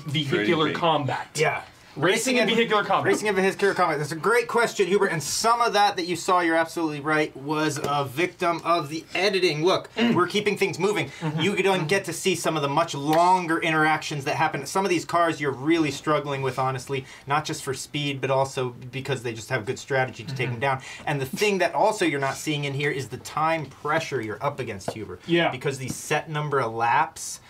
vehicular Crazy. combat. Yeah. Racing and vehicular combat. Racing and vehicular combat. That's a great question, Hubert. And some of that you saw, you're absolutely right, was a victim of the editing. Look, we're keeping things moving. You don't get to see some of the much longer interactions that happen. Some of these cars you're really struggling with, honestly, not just for speed, but also because they just have good strategy to take them down. And the thing that also you're not seeing in here is the time pressure you're up against, Hubert. Yeah. Because these set number of laps,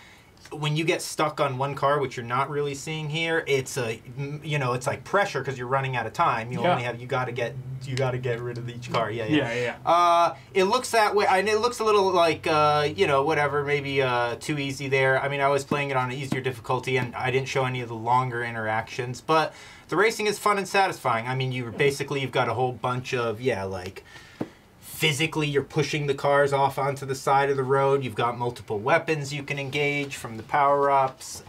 when you get stuck on one car, which you're not really seeing here, it's it's like pressure because you're running out of time. You only have you got to get rid of each car. Yeah. It looks that way, and it looks a little like whatever, maybe too easy there. I mean, I was playing it on an easier difficulty, and I didn't show any of the longer interactions, but the racing is fun and satisfying. I mean, you've got a whole bunch of physically, you're pushing the cars off onto the side of the road. You've got multiple weapons you can engage from the power-ups.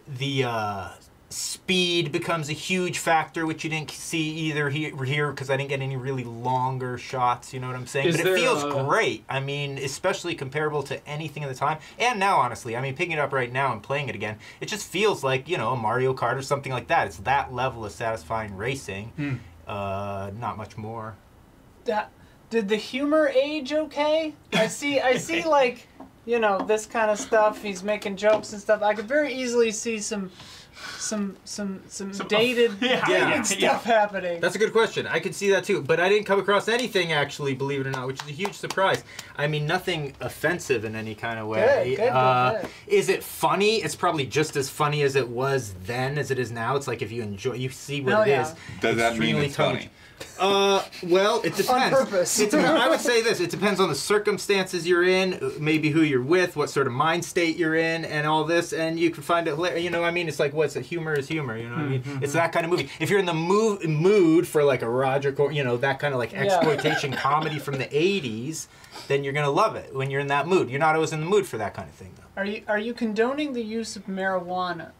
The speed becomes a huge factor, which you didn't see either here because I didn't get any really longer shots, you know what I'm saying? But it feels great. I mean, especially comparable to anything at the time. And now, honestly, I mean, picking it up right now and playing it again, it just feels like, a Mario Kart or something like that. It's that level of satisfying racing. Not much more. Did the humor age okay? I see like, this kind of stuff. He's making jokes and stuff. I could very easily see some dated stuff happening. That's a good question. I could see that too, but I didn't come across anything actually, believe it or not, which is a huge surprise. I mean, nothing offensive in any kind of way. Good. Is it funny? It's probably just as funny as it was then as it is now. It's like if you see what it is. Does that mean it's funny? Well, it depends. On purpose. I would say this. It depends on the circumstances you're in, maybe who you're with, what sort of mind state you're in, and all this, and you can find it hilarious. You know what I mean? It's like, humor is humor, you know what I mean? It's that kind of movie. If you're in the mood for like a Roger Corman, that kind of like exploitation comedy from the 80s, then you're going to love it when you're in that mood. You're not always in the mood for that kind of thing, though. Are you condoning the use of marijuana?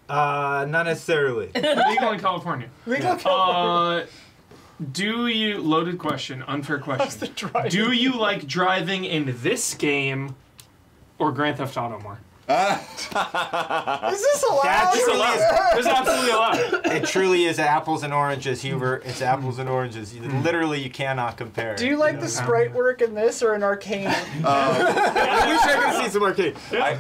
Not necessarily. Legal in California. Legal in California. Loaded question, unfair question. Do you like driving in this game or Grand Theft Auto more? Is this allowed? It's absolutely allowed. It truly is apples and oranges, Hubert. It's apples and oranges. Literally, you cannot compare. Do you like the sprite work in this or in Arcane? I wish I could see some Arcane. I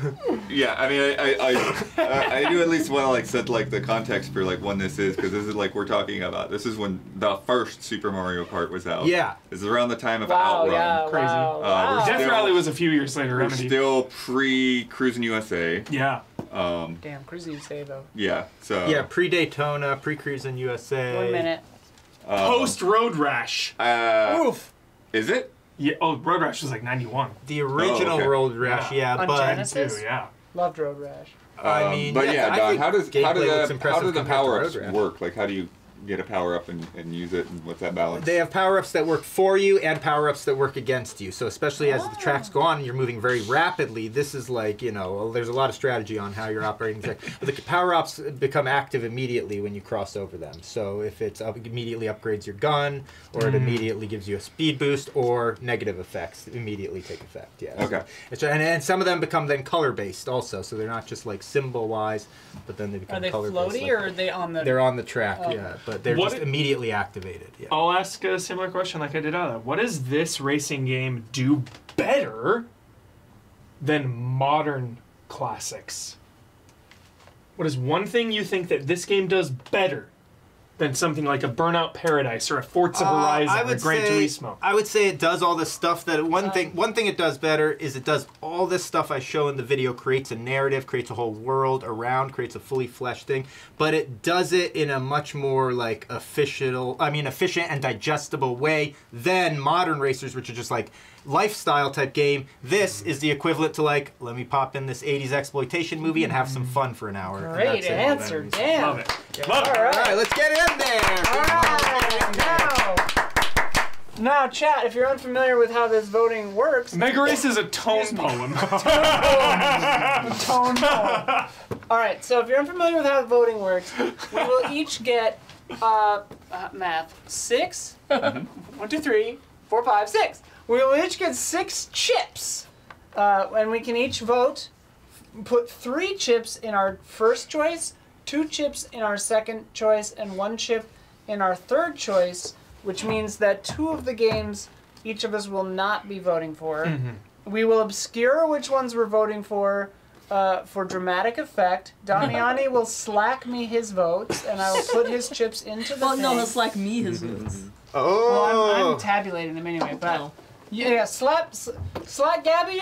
do at least want to set the context for when this is, because this is we're talking about. This is when the first Super Mario Kart was out. Yeah. This is around the time of Outrun. Yeah, crazy. Wow. Death Rally was a few years later. We're still pre-Cruising USA. Yeah. Damn, Cruising USA though. Yeah. So. Yeah, pre-Daytona, pre-Cruising USA. 1 minute. Post Road Rash. Oof. Is it? Yeah. Oh, Road Rash was 91. The original Road Rash, On but Genesis? Yeah. Loved Road Rash. I mean, but Don, how do the impressive power-ups compared to Road Rash. work? How do you get a power up and use it, and what's that balance? They have power-ups that work for you and power-ups that work against you. So especially as the tracks go on and you're moving very rapidly, this is like, you know, there's a lot of strategy on how you're operating the track. But the power-ups become active immediately when you cross over them. So if it's immediately upgrades your gun, or it immediately gives you a speed boost, or negative effects immediately take effect. Yeah. Okay. And some of them become then color-based also. So they're not just like symbol-wise, but then they become color-based. Are they floaty or are they on the... They're on the track, yeah. But they're just immediately activated. Yeah. I'll ask a similar question like I did Isla. What does this racing game do better than modern classics? What is one thing you think that this game does better than something like a Burnout Paradise or a Forza Horizon or Gran Turismo? I would say it does all this stuff that one thing it does better is it does all this stuff I show in the video, creates a narrative, creates a whole world around, creates a fully fleshed thing, but it does it in a much more like efficient and digestible way than modern racers, which are just like lifestyle type game. This is the equivalent to like, let me pop in this 80s exploitation movie and have some fun for an hour. Great answer, Dan. Love it. Yeah. Love it. All right, let's get in there. All right, now, chat, if you're unfamiliar with how this voting works... Mega Race is a tone poem. Tone poem. All right, so if you're unfamiliar with how the voting works, we will each get, math, 6, 1, 2, 3, 4, 5, 6. We will each get 6 chips, and we can each vote, put 3 chips in our first choice, 2 chips in our second choice, and 1 chip in our third choice, which means that 2 of the games each of us will not be voting for. We will obscure which ones we're voting for dramatic effect. Damiani will slack me his votes, and I will put his chips into the thing. No, he'll slack me his votes. Oh! Well, I'm tabulating them anyway, but... Yeah, slap Gabby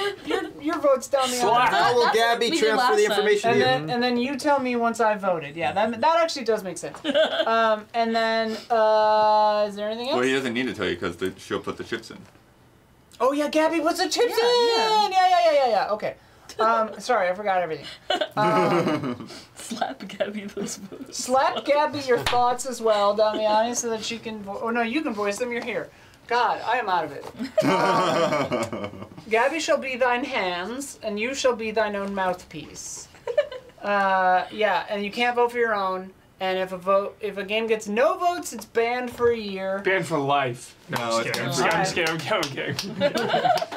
your votes down the Slap. How will Gabby transfer the information? And then you tell me once I voted. Yeah, that actually does make sense. And then is there anything else? Well, he doesn't need to tell you because she'll put the chips in. Oh yeah, Gabby puts the chips in. Yeah. Okay. Sorry, I forgot everything. Slap Gabby those votes. Slap Gabby your thoughts as well, Damiani, so that she can. Oh no, you can voice them. You're here. God, I am out of it. Gabby shall be thine hands, and you shall be thine own mouthpiece. Yeah, and you can't vote for your own. And if a game gets no votes, it's banned for a year. Banned for life. No, I'm just kidding.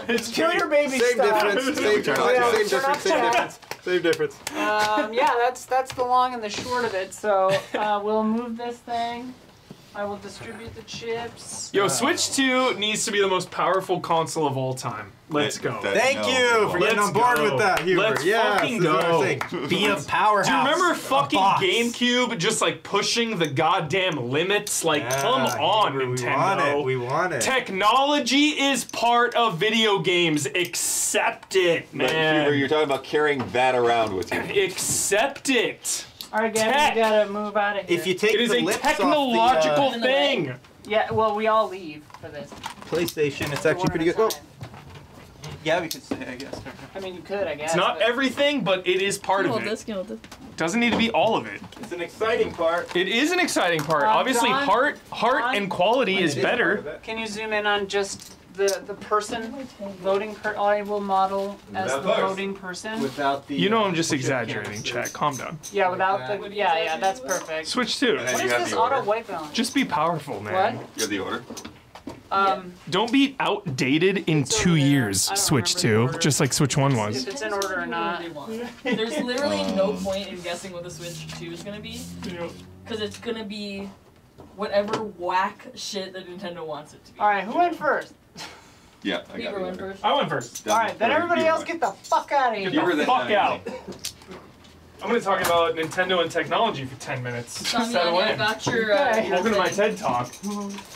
It's kill your baby Same stuff. difference. Same difference. Yeah, that's the long and the short of it. So we'll move this thing. I will distribute the chips. Yo, Switch 2 needs to be the most powerful console of all time. Let's go. Thank you for getting on board with that, Hubert. Let's fucking go. Be a powerhouse. Do you remember fucking GameCube just like pushing the goddamn limits? Like, come on, Nintendo. We want it. Technology is part of video games. Accept it, man. Hubert, you're talking about carrying that around with you. Accept it. All right, Gabby, you gotta move out of here. If you take it is a technological thing. Yeah, well, we all leave for this. PlayStation, it's actually pretty good. Oh. Yeah, we could say, I guess. I mean, you could, I guess. It's not everything, but it is part of it. Doesn't need to be all of it. It's an exciting part. It is an exciting part. Obviously, John, heart and quality is better. Can you zoom in on just the person voting? I will model as the voting person. Without the. You know I'm just exaggerating, chat. Calm down. Yeah, without the. Yeah, that's perfect. Switch 2. What is this auto white balance? Just be powerful, man. What? You have the order. Don't be outdated in 2 years, Switch 2, just like Switch 1 was. If it's in order or not. There's literally no point in guessing what the Switch 2 is gonna be. Because it's gonna be whatever whack shit that Nintendo wants it to be. Alright, who went first? Yeah, I got went first. I went first. Alright, then everybody else get the fuck out of here. Get the fuck out. I'm going to talk about Nintendo and technology for 10 minutes. Damiani, I got your welcome to my TED Talk.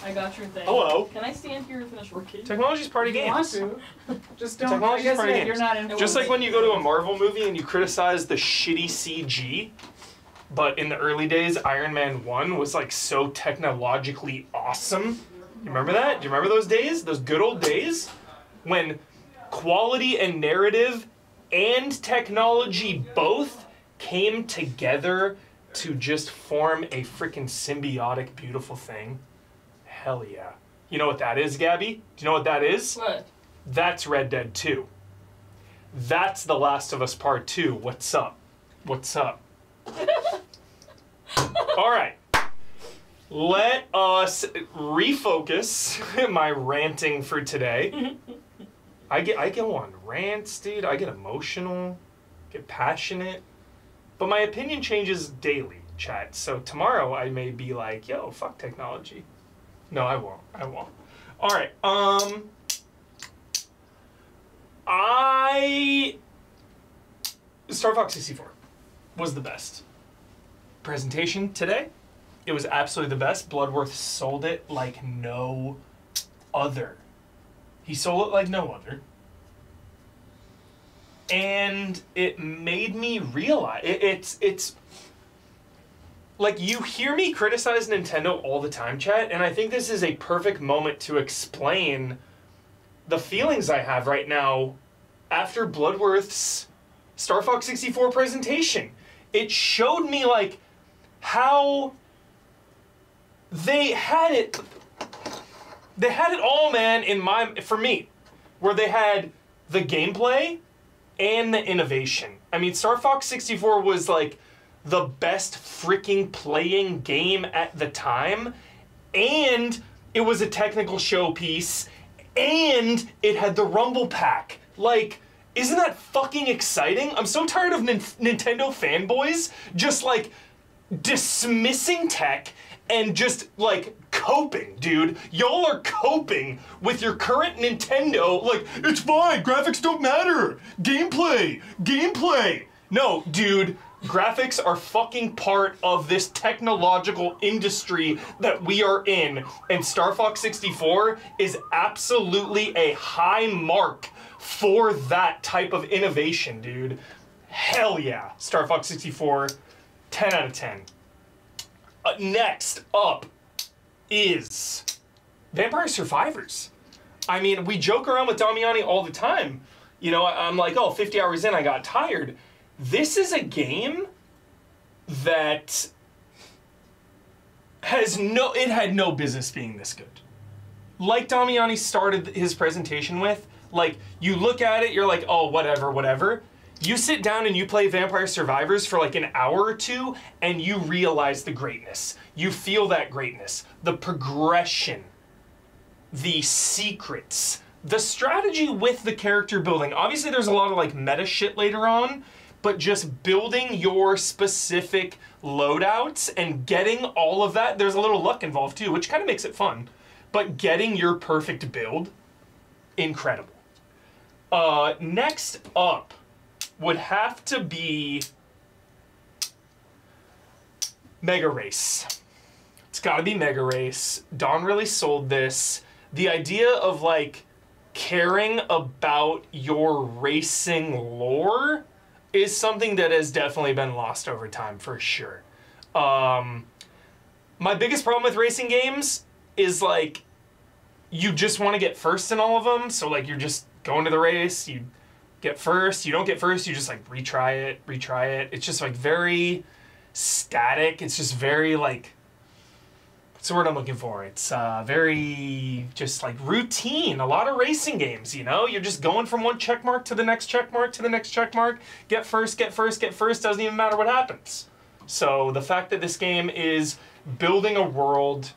I got your thing. Hello. Can I stand here and finish working? Technology's part of games. Just don't. Technology's part of games. You're not in. Just like when you go to a Marvel movie and you criticize the shitty CG, but in the early days, Iron Man 1 was like so technologically awesome. You remember that? Do you remember those days? Those good old days? When quality and narrative and technology both came together to just form a freaking symbiotic, beautiful thing, hell yeah. You know what that is, Gabby? Do you know what that is? What? That's Red Dead 2. That's The Last of Us Part 2. What's up? What's up? All right. Let us refocus my ranting for today. I go on rants, dude. I get emotional, get passionate. But my opinion changes daily, chat. So tomorrow I may be like, yo, fuck technology. No, I won't. I won't. All right. Star Fox 64 was the best. Presentation today, it was absolutely the best. Bloodworth sold it like no other. He sold it like no other. And it made me realize, it's like, you hear me criticize Nintendo all the time, chat, and I think this is a perfect moment to explain the feelings I have right now after Bloodworth's Star Fox 64 presentation. It showed me, like, how they had it all, man, for me, where they had the gameplay and the innovation. I mean, Star Fox 64 was, like, the best freaking playing game at the time, and it was a technical showpiece, and it had the Rumble Pack. Like, isn't that fucking exciting? I'm so tired of Nintendo fanboys just, like, dismissing tech and just, like, coping, dude. Y'all are coping with your current Nintendo. Like, it's fine, graphics don't matter. Gameplay. No, dude. Graphics are fucking part of this technological industry that we are in, and Star Fox 64 is absolutely a high mark for that type of innovation, dude. Hell yeah. Star Fox 64, 10 out of 10. Next up is Vampire Survivors. I mean, we joke around with Damiani all the time. You know, I'm like, oh, 50 hours in, I got tired. This is a game that it had no business being this good. Like Damiani started his presentation with, like, you look at it, you're like, oh, whatever. You sit down and you play Vampire Survivors for like an hour or two, and you realize the greatness. You feel that greatness. The progression. The secrets. The strategy with the character building. Obviously, there's a lot of like meta shit later on, but just building your specific loadouts and getting all of that, there's a little luck involved too, which kind of makes it fun. But getting your perfect build, incredible. Next up would have to be Mega Race. It's gotta be Mega Race. Don really sold this. The idea of like caring about your racing lore is something that has definitely been lost over time, for sure. My biggest problem with racing games is like, you just want to get first in all of them. So like, you're just going to the race, you get first, you don't get first, you just like retry it. It's just like very static. It's just very like, what's the word I'm looking for? It's very just like routine. A lot of racing games, you know? You're just going from one check mark to the next check mark to the next check mark. Get first, doesn't even matter what happens. So the fact that this game is building a world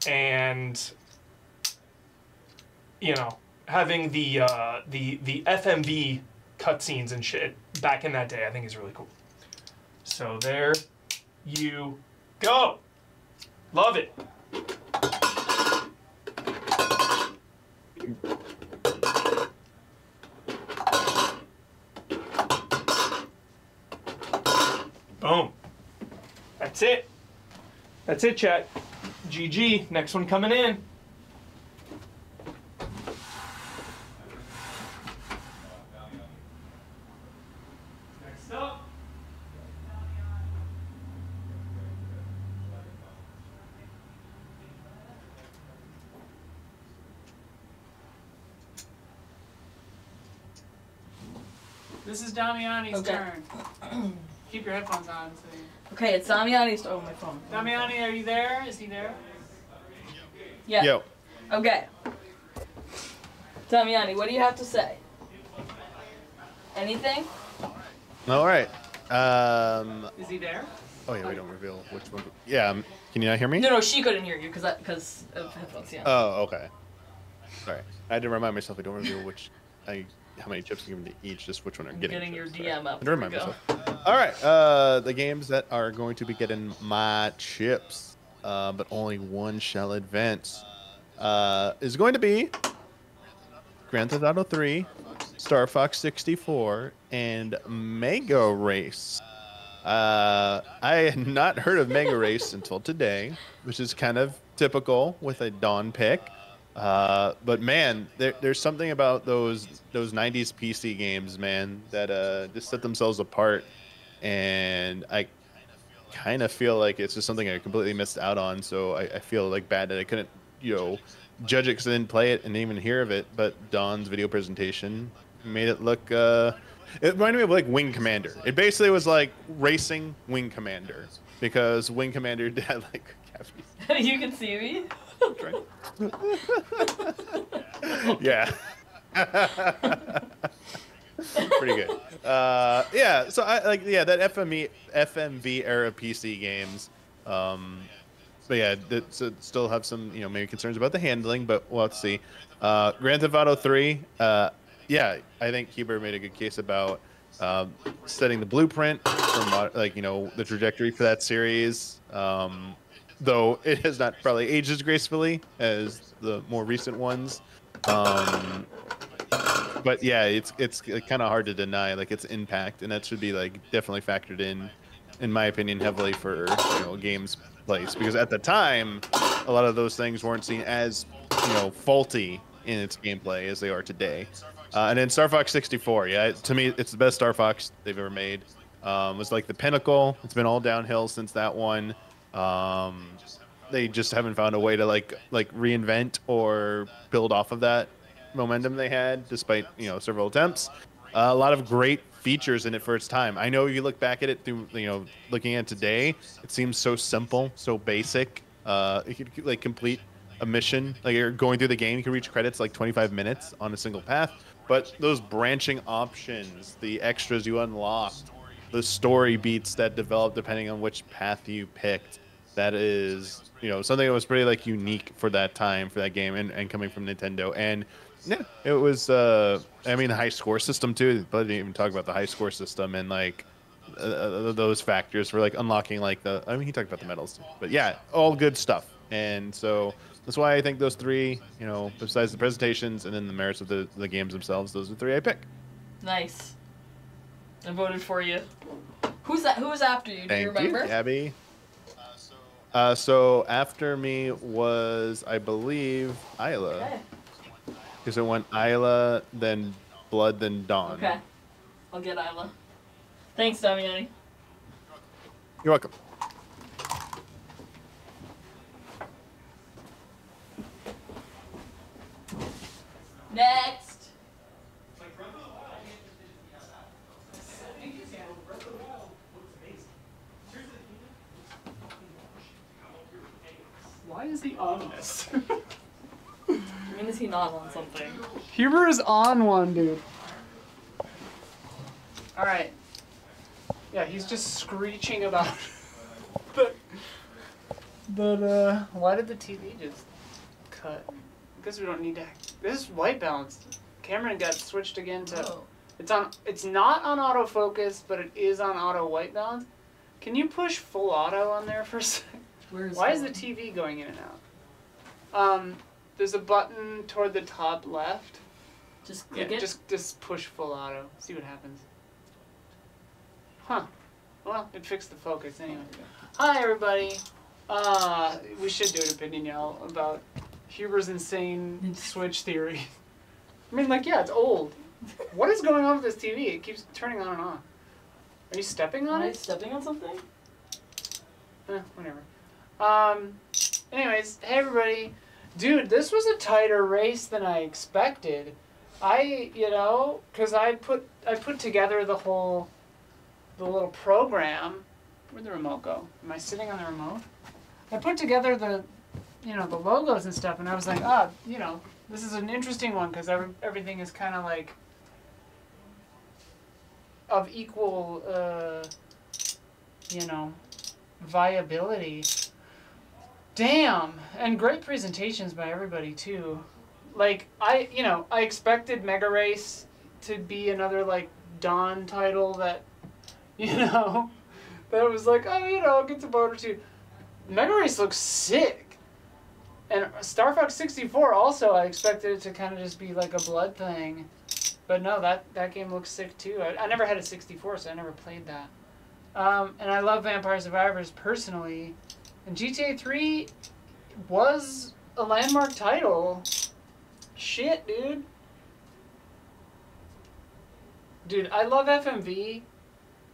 and, you know, having the FMV cutscenes and shit back in that day, I think is really cool. So there you go. Love it. Boom. That's it. That's it, chat. GG. Next one coming in. Next up. This is Damiani's turn. Keep your headphones on. So Okay, it's Damiani's. Oh, my phone. Damiani, are you there? Is he there? Yeah. Yo. Okay. Damiani, what do you have to say? Anything? All right. Is he there? Oh yeah, we don't reveal which one. Yeah. Can you not hear me? No, she couldn't hear you because of headphones. Yeah. Oh, okay. Sorry. I had to remind myself I don't reveal how many chips I'm giving to each, just which one I'm getting. Your chips. DM up. I had to remind myself. All right. The games that are going to be getting my chips, but only one shall advance, is going to be Grand Theft Auto 3, Star Fox 64, and Mega Race. I had not heard of Mega Race until today, which is kind of typical with a Dawn pick. But man, there's something about those 90s PC games, man, that just set themselves apart, and I kind of feel like it's just something I completely missed out on. So I feel like bad that I couldn't, judge it because I didn't play it and didn't even hear of it. But Dawn's video presentation made it look. It reminded me of like Wing Commander. It basically was like racing Wing Commander because Wing Commander had like cabbies. You can see me. Yeah. Pretty good. Yeah. So I like that FMV era PC games. But yeah, still have some maybe concerns about the handling, but we'll have to see. Grand Theft Auto 3. Yeah, I think Huber made a good case about setting the blueprint for the trajectory for that series. Though it has not probably aged as gracefully as the more recent ones. But yeah, it's kind of hard to deny like its impact, and that should be like definitely factored in my opinion, heavily for games place, because at the time a lot of those things weren't seen as faulty in its gameplay as they are today. And then Star Fox 64, yeah, to me it's the best Star Fox they've ever made. It was like the pinnacle. It's been all downhill since that one. They just haven't found a way to like reinvent or build off of that momentum they had, despite several attempts. A lot of great features in it for its time. I know you look back at it through looking at it today, it seems so simple, so basic. You could like complete a mission, like you're going through the game, you can reach credits like 25 minutes on a single path. But those branching options, the extras you unlocked, the story beats that develop depending on which path you picked, that is something that was pretty like unique for that time, for that game, and coming from Nintendo. And yeah, it was the high score system too, but I didn't even talk about the high score system and like those factors for like unlocking like he talked about the medals too. But yeah, all good stuff. And so that's why I think those three, besides the presentations and then the merits of the games themselves, those are the three I pick. Nice. I voted for you. Who's that? Who was after you? Do you remember? You, Abby. So after me was, I believe, Isla. Okay. Because it went Isla, then Blood, then Dawn. Okay. I'll get Isla. Thanks, Damiani. You're welcome. Next. Why is he on this? When is he not on something? Huber is on one, dude. Alright. Yeah, he's just screeching about but why did the TV just cut? I guess we don't need to. This is white balance. Cameron got switched again to it's not on autofocus, but it is on auto white balance. Can you push full auto on there for a second? Why is the TV going in and out? There's a button toward the top left. Just click it? Just push full auto. See what happens. Huh. Well, it fixed the focus anyway. Hi, everybody. We should do an opinion yell about Huber's insane Switch theory. I mean, like, yeah, it's old. What is going on with this TV? It keeps turning on and off. Are you stepping on it? Am I stepping on something? Whatever. Anyways, hey everybody. Dude, this was a tighter race than I expected. Because I put together the whole the little program. Where'd the remote go? Am I sitting on the remote? I put together the, you know, the logos and stuff, and I was like, you know, this is an interesting one because everything is kind of like of equal, you know, viability. Damn, and great presentations by everybody too. Like I expected Mega Race to be another like Dawn title that, you know, that was like, oh, you know, gets a vote or two. Mega Race looks sick. And Star Fox 64 also, I expected it to kind of just be like a blood thing. But no, that game looks sick too. I never had a 64, so I never played that. And I love Vampire Survivors personally. And GTA 3 was a landmark title. Shit, dude. Dude, I love FMV.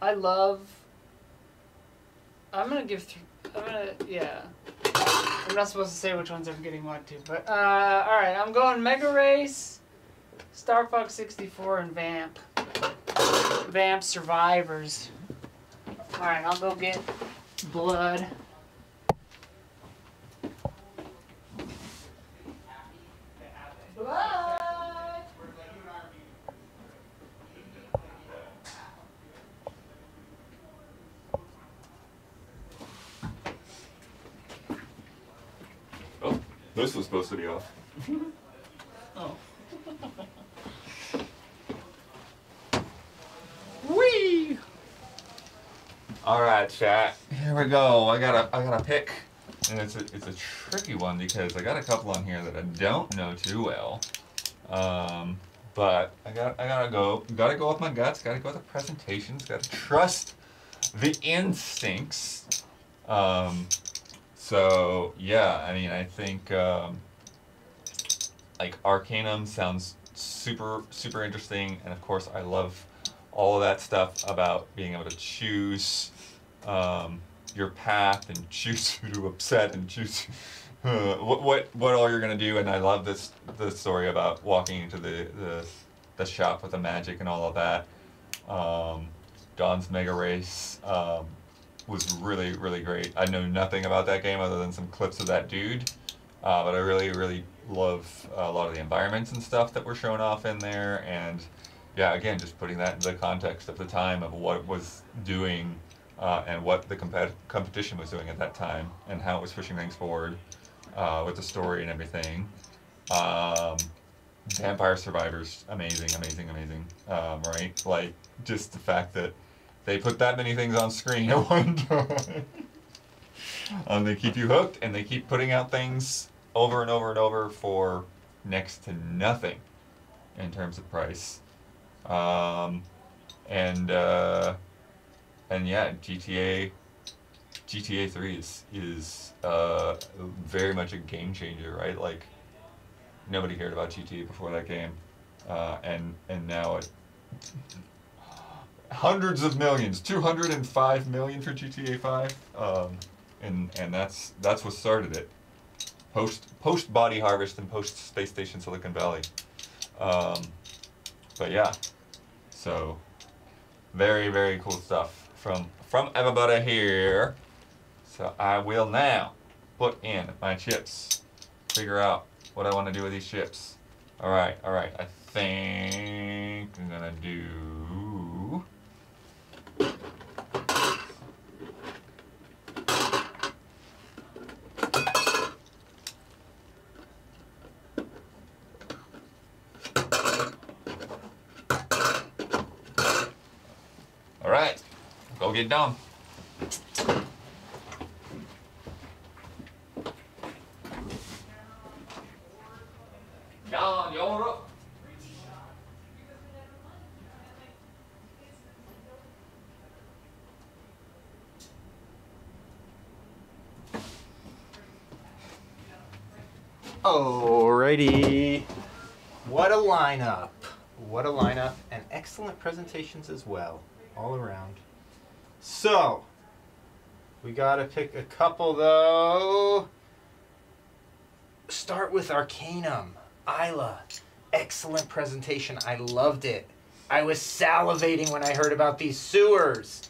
I'm gonna give yeah. I'm not supposed to say which ones I'm getting what to, but, alright, I'm going Mega Race, Star Fox 64, and Vamp Survivors. Alright, I'll go get Blood. Blood! Oh, this was supposed to be off. Oh. Whee! All right, chat. Here we go. I gotta pick, and it's a tricky one because I got a couple on here that I don't know too well. But I gotta go. Gotta go with my guts. Gotta go with the presentations. Gotta trust the instincts. So yeah, I mean, I think like Arcanum sounds super interesting, and of course I love all of that stuff about being able to choose your path and choose who to upset and choose what all you're gonna do. And I love the story about walking into the shop with the magic and all of that. Dawn's Mega Race was really great. I know nothing about that game other than some clips of that dude, but I really love a lot of the environments and stuff that were shown off in there. And yeah, again, just putting that in the context of the time of what it was doing and what the competition was doing at that time and how it was pushing things forward with the story and everything. Vampire Survivors, amazing, right? Like, just the fact that they put that many things on screen at one time. They keep you hooked, and they keep putting out things over and over for next to nothing in terms of price. And yeah, GTA 3 is very much a game changer, right? Like, nobody cared about GTA before that game, and now it hundreds of millions, 205 million for GTA 5, and that's what started it. Post Body Harvest and post Space Station Silicon Valley. But yeah, so very cool stuff from everybody here. So I will now put in my chips, figure out what I want to do with these chips. All right. I think I'm gonna do. All right, go get done. John, you're up. Alrighty. What a lineup. What a lineup, and excellent presentations as well, all around. So, we gotta pick a couple though. Start with Arcanum. Isla. Excellent presentation. I loved it. I was salivating when I heard about these sewers.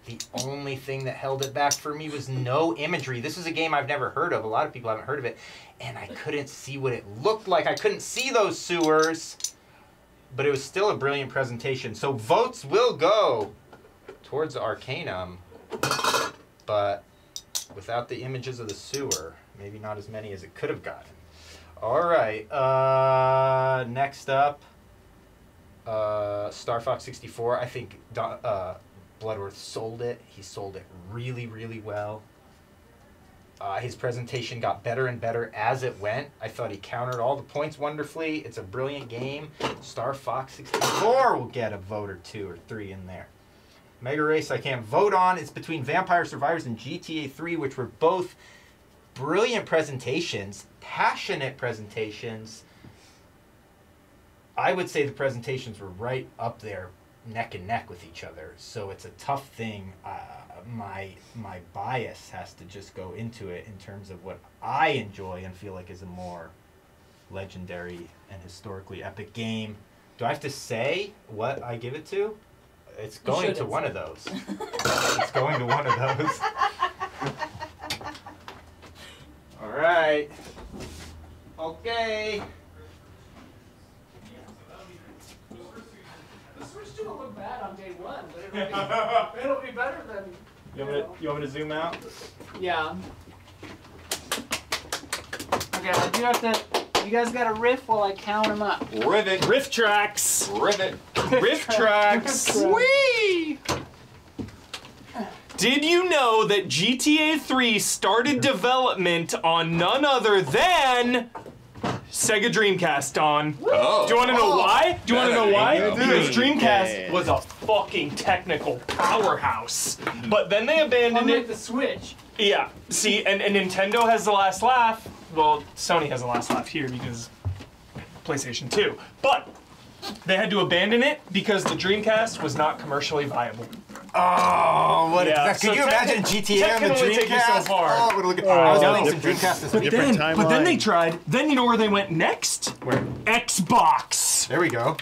The only thing that held it back for me was no imagery. This is a game I've never heard of. A lot of people haven't heard of it. And I couldn't see what it looked like. I couldn't see those sewers. But it was still a brilliant presentation. So votes will go towards Arcanum. But without the images of the sewer, maybe not as many as it could have gotten. All right. Next up, Star Fox 64. I think Bloodworth sold it. He sold it really, really well. His presentation got better and better as it went. I thought he countered all the points wonderfully. It's a brilliant game. Star Fox 64 will get a vote or 2 or 3 in there. Mega Race I can't vote on. It's between Vampire Survivors and GTA 3, which were both brilliant presentations, passionate presentations. I would say the presentations were right up there, neck and neck with each other. So it's a tough thing. My bias has to just go into it in terms of what I enjoy and feel like is a more legendary and historically epic game. Do I have to say what I give it to? It's going to one of those. It's going to one of those. All right. Okay. The Switch didn't look bad on day one, but it'll be better than. You want me to zoom out? Yeah. Okay, I do have to. You guys got a riff while I count them up. Rivet. Riff tracks. Rivet. Riff tracks. Whee! Did you know that GTA 3 started development on none other than Sega Dreamcast, Don? Oh. Do you want to know why? Do you want to know why? Yeah. Because Dreamcast was a fucking technical powerhouse. But then they abandoned it. The Switch. Yeah. See, and Nintendo has the last laugh. Well, Sony has the last laugh here because PlayStation 2. But they had to abandon it because the Dreamcast was not commercially viable. Oh, what Yeah, is that? Could you imagine GTA tech on can the only take you so Dreamcast? far. Oh, look at I was no. playing some Dreamcast this week. But then they tried. Then you know where they went next? Where? Xbox. There we go.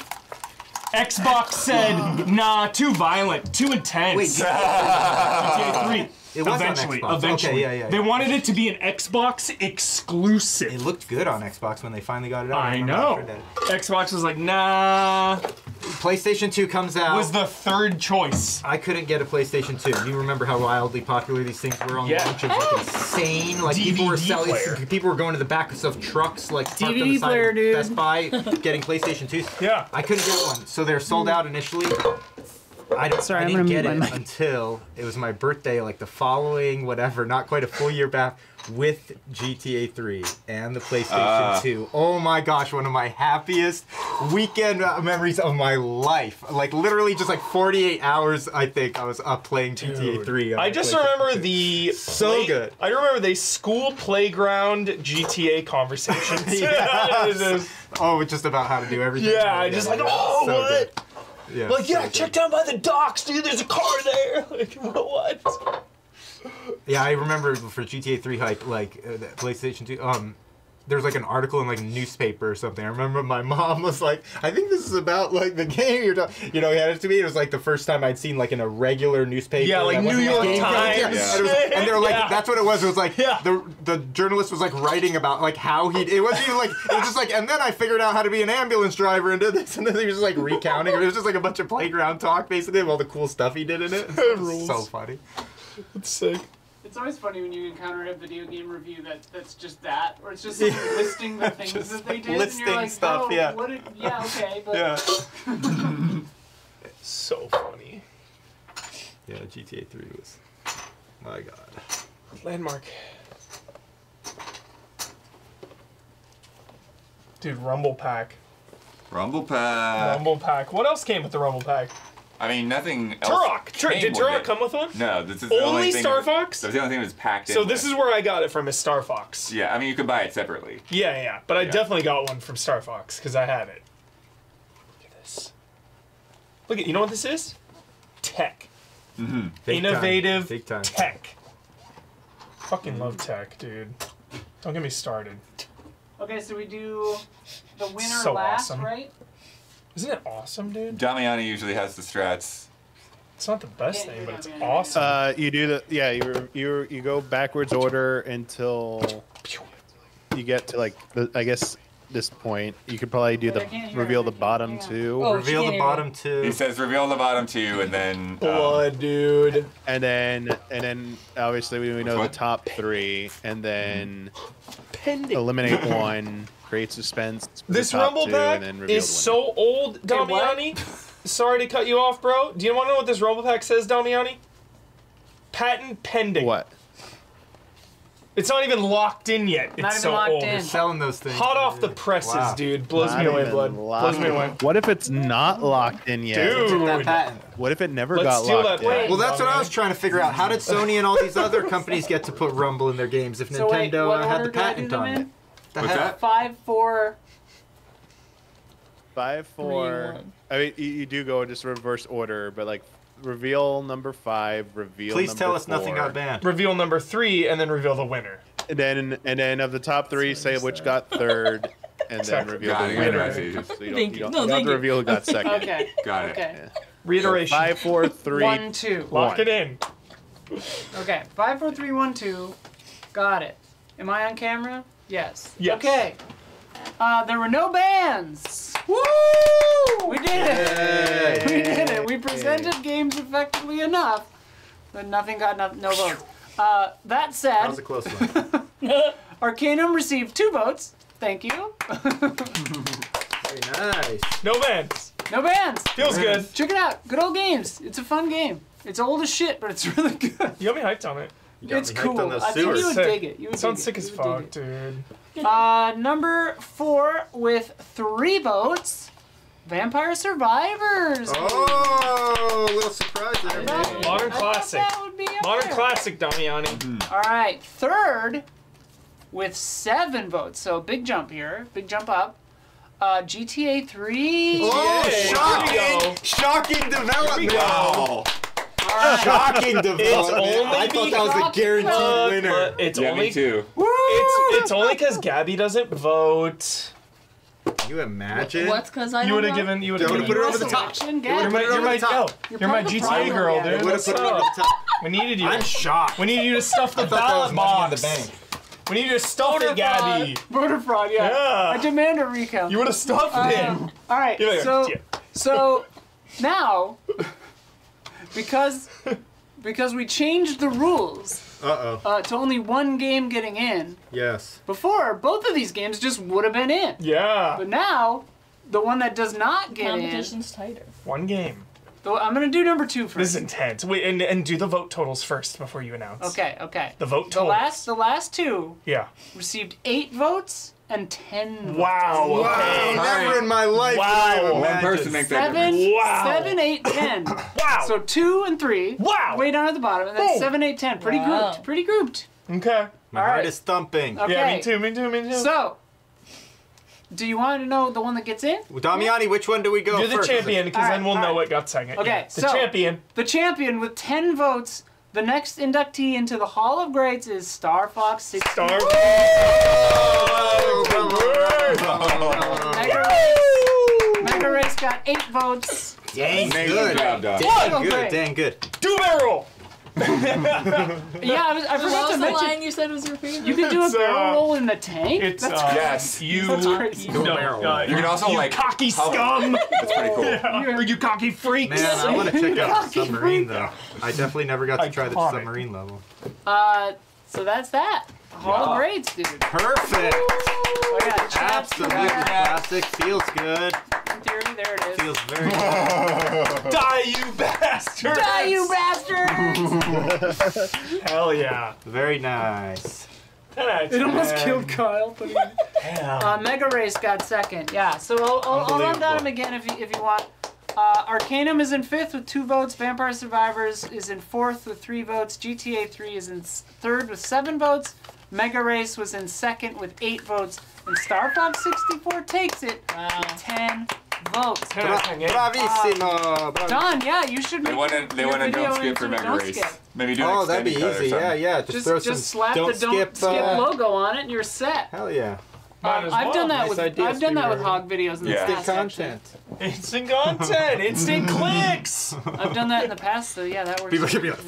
Xbox said, nah, too violent, too intense. Wait, GTA 3. It was on Eventually, Xbox. eventually. Okay, yeah. They wanted it to be an Xbox exclusive. It looked good on Xbox when they finally got it out. I know. Xbox was like, nah. PlayStation 2 comes out. Was the third choice. I couldn't get a PlayStation 2. You remember how wildly popular these things were on launch? It was like insane. Like people were selling, people were going to the backs of trucks, like parked on the side of Best Buy, getting PlayStation 2s. Yeah. I couldn't get one, so they're sold out initially. I didn't get it until it was my birthday, like the following, whatever, not quite a full year back, with GTA 3 and the PlayStation 2. Oh my gosh, one of my happiest weekend memories of my life. Like literally just like 48 hours, I think, I was up playing GTA 3. I just remember the good. I remember the school playground GTA conversations. Oh, it's just about how to do everything. Yeah, just like, oh, so what? Good. Yeah, like, yeah, so check down by the docks, dude. There's a car there. Like, what? Yeah, I remember for GTA 3 hype, like the PlayStation 2. There was like an article in like a newspaper or something. I remember my mom was like, "I think this is about like the game you're talking." You know, he had it to me. It was like the first time I'd seen like in a regular newspaper. Yeah, like New York Times. Yeah. And they were like, "That's what it was." It was like the journalist was like writing about like how he. It wasn't even like it was just like. And then I figured out how to be an ambulance driver and did this. And then he was just like recounting. It was just like a bunch of playground talk basically of all the cool stuff he did in it. It was so funny. It's sick. It's always funny when you encounter a video game review that's just that, or it's just listing the things that they did, and you're like, stuff, oh, yeah. what did, yeah, okay, but... Yeah. So funny. Yeah, GTA 3 was... My God. Landmark. Dude, Rumble Pack. Rumble Pack. Rumble Pack. What else came with the Rumble Pack? I mean, nothing else. Turok. Did Turok come with one? No, this is the only thing. Star Fox? That's the only thing that's packed in. So this is where I got it from, is Star Fox. Yeah, I mean, you could buy it separately. Yeah. But I definitely got one from Star Fox, because I had it. Look at this. Look at, you know what this is? Tech. Mm-hmm. Innovative Big time. tech. Fucking love tech, dude. Don't get me started. Okay, so we do the winner So last, awesome. right? Isn't it awesome, dude? Damiani usually has the strats. It's not the best thing, but it's awesome. You do the you go backwards order until you get to like I guess this point. You could probably do the reveal the bottom two. Oh, reveal the bottom two. He says reveal the bottom two, and then blood, dude. And then obviously we know the top three, and then eliminate one, create suspense. This the top rumble two, pack and then reveal is the so old, Damiani. Sorry to cut you off, bro. Do you want to know what this rumble pack says, Damiani? Patent pending. What? It's not even locked in yet. Not It's even so locked old. in. They're selling those things. Hot off the presses, dude. Blows me away, blood. Blows me away. What if it's not locked in yet? Dude. That patent. What if it never Let's got steal locked that in? Well, that's what I was trying to figure out. How did Sony and all these other companies get to put Rumble in their games if So wait, Nintendo what had order the do I do patent them on in? it? What's that? 5, 4. 5, 4. I mean, you do go just reverse order, but like reveal number 5, reveal. Please number tell us 4. nothing got banned. Reveal number 3, and then reveal the winner. And then of the top 3, say which got third, and then Exactly. reveal Got the it, winner. got it. So you Thank you. don't No, have thank to you. reveal who got second. Okay. Got it. Okay. Reiteration. 5, 4, 3. 1, 2. Lock it in. Okay. 5, 4, 3, 1, 2. Got it. Am I on camera? Yes. Yes. Okay. There were no bans. Woo! We did it. We did it. We presented games effectively enough, but nothing got no votes. That That said, was a close one. Arcanum received 2 votes. Thank you. Very nice. No bans. No bans. Feels good. Check it out. Good old games. It's a fun game. It's old as shit, but it's really good. You got me hyped on it. You got It's me hyped cool. on those I think you sewers. would dig it. You would Sounds dig sick it. as You would fuck, dig dude. it. Number 4 with 3 votes. Vampire Survivors. Oh, a little surprise there. I thought- man. Modern I thought classic. that would be up Modern there. classic, Damiani. All right, third with 7 votes. So big jump here, big jump up. GTA 3. Oh, Yay. shocking! Here we go. Shocking development! Wow. All right. Shocking development! only I thought that was a because- guaranteed winner. But it's Yeah, only me too. it's only because Gabby doesn't vote. You imagine? What's because I You don't would have know? given. You would They have would've given. put it over the top. Selection, They would've Gab. put it over the top. You're my part of the GTA problem, girl, yeah. dude. They would have What's put it over up? the top. We needed you. I'm shocked. We needed you to stuff the I thought that was ballot money in the box. bank. We need you to stuff it, Gabby. Voter fraud, yeah. Yeah. I demand a recount. You would have stuffed it. All right, Give it so here. so now because we changed the rules Uh-oh. to only 1 game getting in. Yes. Before, both of these games just would have been in. Yeah. But now, the one that does not get in, Competition's tighter. One game. I'm gonna do number 2 first. This is intense. Wait, and do the vote totals first before you announce. Okay. The vote The totals. last 2 Yeah. received 8 votes and 10 votes. Wow. Wow, Okay. never in my life Wow. would I have One imagined. person makes that 7, difference. Wow. 7, 8, 10. Wow. So 2 and 3. Wow. Way down at the bottom, and then Boom. 7, 8, 10. Pretty Wow. grouped. Pretty grouped. Okay. My All heart right. is thumping. Okay. Yeah, me too. Me too. Me too. So, do you want to know the one that gets in? Damiani, which one do we go Do the first? champion, because then we'll All know right. what got second. Okay, Yeah. The so- champion. The champion with 10 votes. The next inductee into the Hall of Greats is Star Fox 60. Star. Oh, Mega Race got 8 votes. Dang Amazing good. job, Doc. Dang What? good. Dang good. Do barrel. Yeah, I What forgot was to the mention. line you said was your favorite? You can do a It's, barrel roll in the tank. It's That's Yes. You. That's crazy. No, You can also you like cocky hover. scum. That's pretty cool. Or you cocky freaks. Man, I want to check out the Cocky submarine though. I definitely never got to try the Iconic. submarine level. So that's that. Hall of Greats, dude. Perfect. I got chaps. Absolutely classic. Feels good. In theory, there it is. Feels very good. Die, you bastards. Die, you bastards! Hell yeah. Very nice. It almost killed Kyle. But Yeah. Mega Race got second. Yeah, so I'll run down them again if you want. Arcanum is in 5th with 2 votes. Vampire Survivors is in 4th with 3 votes. GTA 3 is in 3rd with 7 votes. Mega Race was in 2nd with 8 votes. And Star Fox 64 takes it with 10 votes. Bravissimo. Don, yeah, you should make They want to your don't video skip for into Mega Don't Race. Skip. Maybe do an Oh, that'd be extended cut or easy. something. Yeah. Just throw some Just slap don't the Don't Skip logo on it and you're set. Hell yeah. Might as I've well. done that Nice with idea, I've done that with Steve. Hog videos in Yeah. the Good past. Actually. content. Instant content, instant clicks. I've done that in the past, so yeah, that works. People should be like,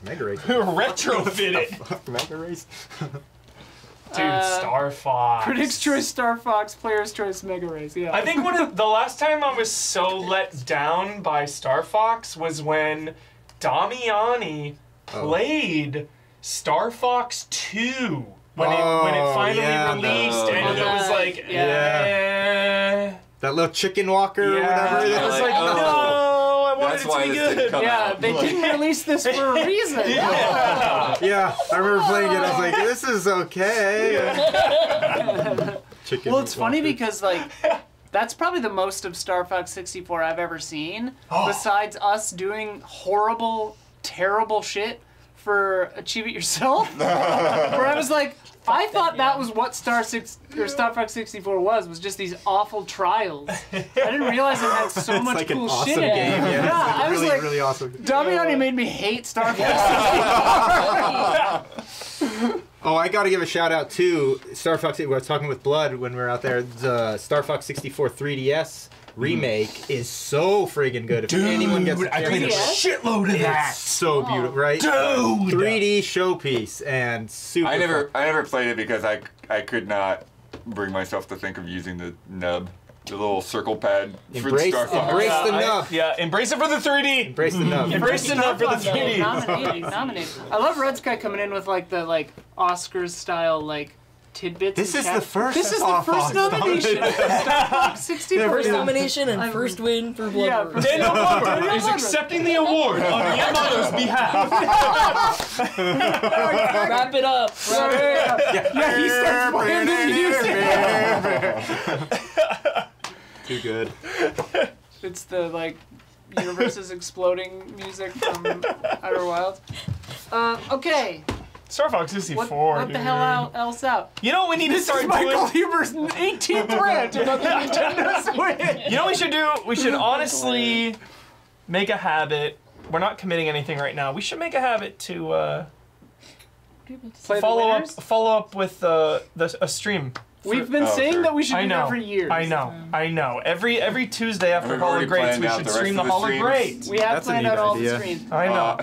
Mega Race. Retrofit it. Mega Race. Dude, Star Fox. Critics' Choice Star Fox, Player's Choice Mega Race. Yeah. I think the last time I was so let down by Star Fox was when Damiani played Star Fox 2 when it finally released, and it was like, that little chicken walker or whatever. It was like, no, I wanted it to be good. Yeah, they didn't release this for a reason. Yeah, I remember playing it. I was like, this is okay. Chicken Well, it's funny walker. because like that's probably the most of Star Fox 64 I've ever seen. Besides us doing horrible, terrible shit for Achieve It Yourself, where I was like, I thought that was what Star Fox 64 was just these awful trials. I didn't realize it had so much like cool an awesome shit in it. game. Yeah, I was really, like, really awesome. Damiani made me hate Star Fox 64. Oh, I got to give a shout out to Star Fox. We were talking with Blood when we were out there. The Star Fox 64 3DS remake is so friggin' good. If anyone gets I played a shitload of that. It's so beautiful, right? Dude! 3D showpiece and super. I never played it because I could not bring myself to think of using the nub, the little circle pad for the Star Fox. Embrace the nub. Embrace it for the 3D. Embrace the nub. Embrace the nub for the 3D. Nominated. I love Red Sky coming in with like the Oscars style tidbits. This and is the first. This is the first nomination. Star Fox 64. First nomination and first win for Bloodworth. Daniel Bloodworth is accepting the award on Yamato's behalf. Wrap it up. Yeah, he starts playing the music. Too good. It's the universes exploding music from Outer Wilds. Okay. Star Fox 64. What the hell else out? You know what we need to start doing? Michael Huber's 18th rant about the Nintendo Switch. You know what we should do? We should honestly make a habit. We're not committing anything right now. We should make a habit to follow up with a stream. We've been saying that we should do that for years. I know. Every Tuesday after Hall of Greats, we should stream the Hall of Greats. We have planned out all the streams. I know.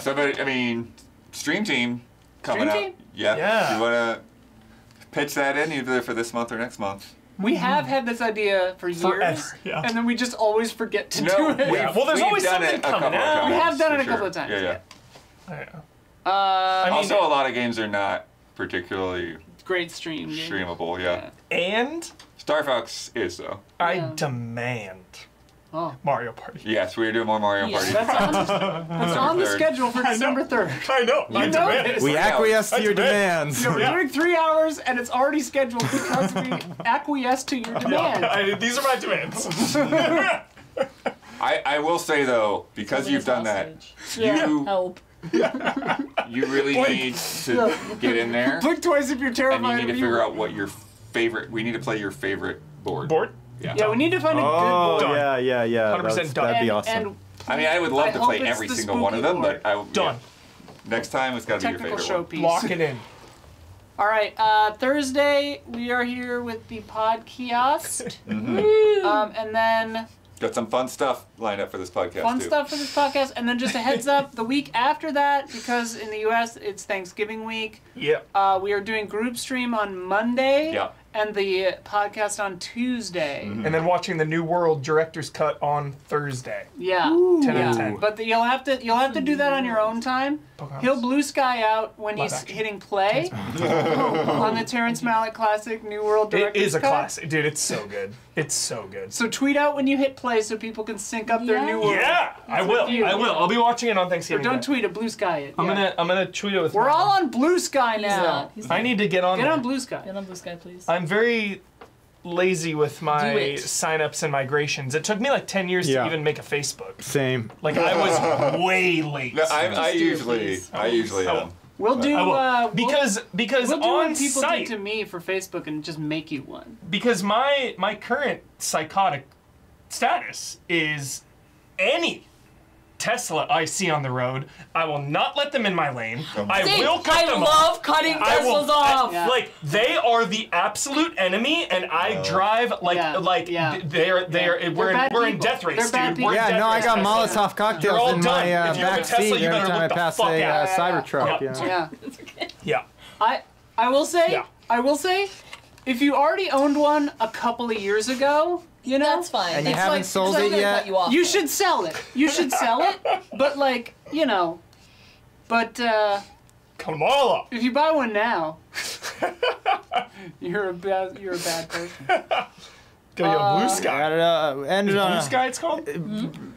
Stream team coming up. Yeah. Do you want to pitch that in either for this month or next month? We have had this idea for years, and then we just always forget to do it. Well, there's always something coming out. We have done it a couple of times. Yeah. I mean, also, a lot of games are not particularly great streamable. Yeah. And Star Fox is though. I demand Mario Party. Yes, we're doing more Mario Party. That's on the schedule for December 3rd. I know. You know this. We acquiesce to your demands. We're doing 3 hours, and it's already scheduled because we acquiesce to your demands. These are my demands. I will say though, because you've done that, you help. You really need to get in there. Blink twice if you're terrified. And you need to figure out what your favorite. We need to play your favorite board. Yeah, we need to find a good board. Yeah. 100% done. That'd be awesome. I mean, I would love to play every single one of them, but done. Next time, it's got to be your favorite showpiece. Lock it in. All right, Thursday we are here with the podcast, and then got some fun stuff lined up for this podcast. And then just a heads up, the week after that, because in the U.S. it's Thanksgiving week. Yeah. We are doing group stream on Monday. Yeah. And the podcast on Tuesday. And then watching the New World Director's Cut on Thursday. Yeah. 10 out of 10. But you'll have to do that on your own time. He'll blue sky out when he's hitting play on the Terrence Malick classic New World Director's Cut. It is a classic. Dude, it's so good. It's so good. So tweet out when you hit play so people can sync up their New World. Yeah, I will. I'll be watching it on Thanksgiving. Or don't tweet it, blue sky it. I'm gonna tweet it with. We're all on blue sky now. I need to get on. Get on blue sky. Get on blue sky, please. I'm very lazy with my signups and migrations. It took me like 10 years to even make a Facebook. Same. Like I was way late. No, I usually am. We'll do because we'll do on what people site do to me for Facebook and just make you one. Because my current psychotic status is any Tesla I see on the road, I will not let them in my lane. I Same. will cut them I off. love cutting I will- Teslas off. Yeah. Like they are the absolute enemy, and I drive like they're we're in death race, They're bad dude. people. We're in Yeah, death no, I race. got You're Molotov all cocktails in done. my If you have a back Tesla, seat you every better time I look the pass fuck a out. Cybertruck. Yep. Yeah. Yeah. Yeah. I will say, Yeah. if you already owned one a couple of years ago, you know, That's fine. And you It's haven't like, sold it's it not gonna yet? cut you off, you though. should sell it. You should sell it, but like, you know, but Kamala. if you buy one now, you're a bad person. Go yo, blue sky. Ended on Blue a- sky, it's called.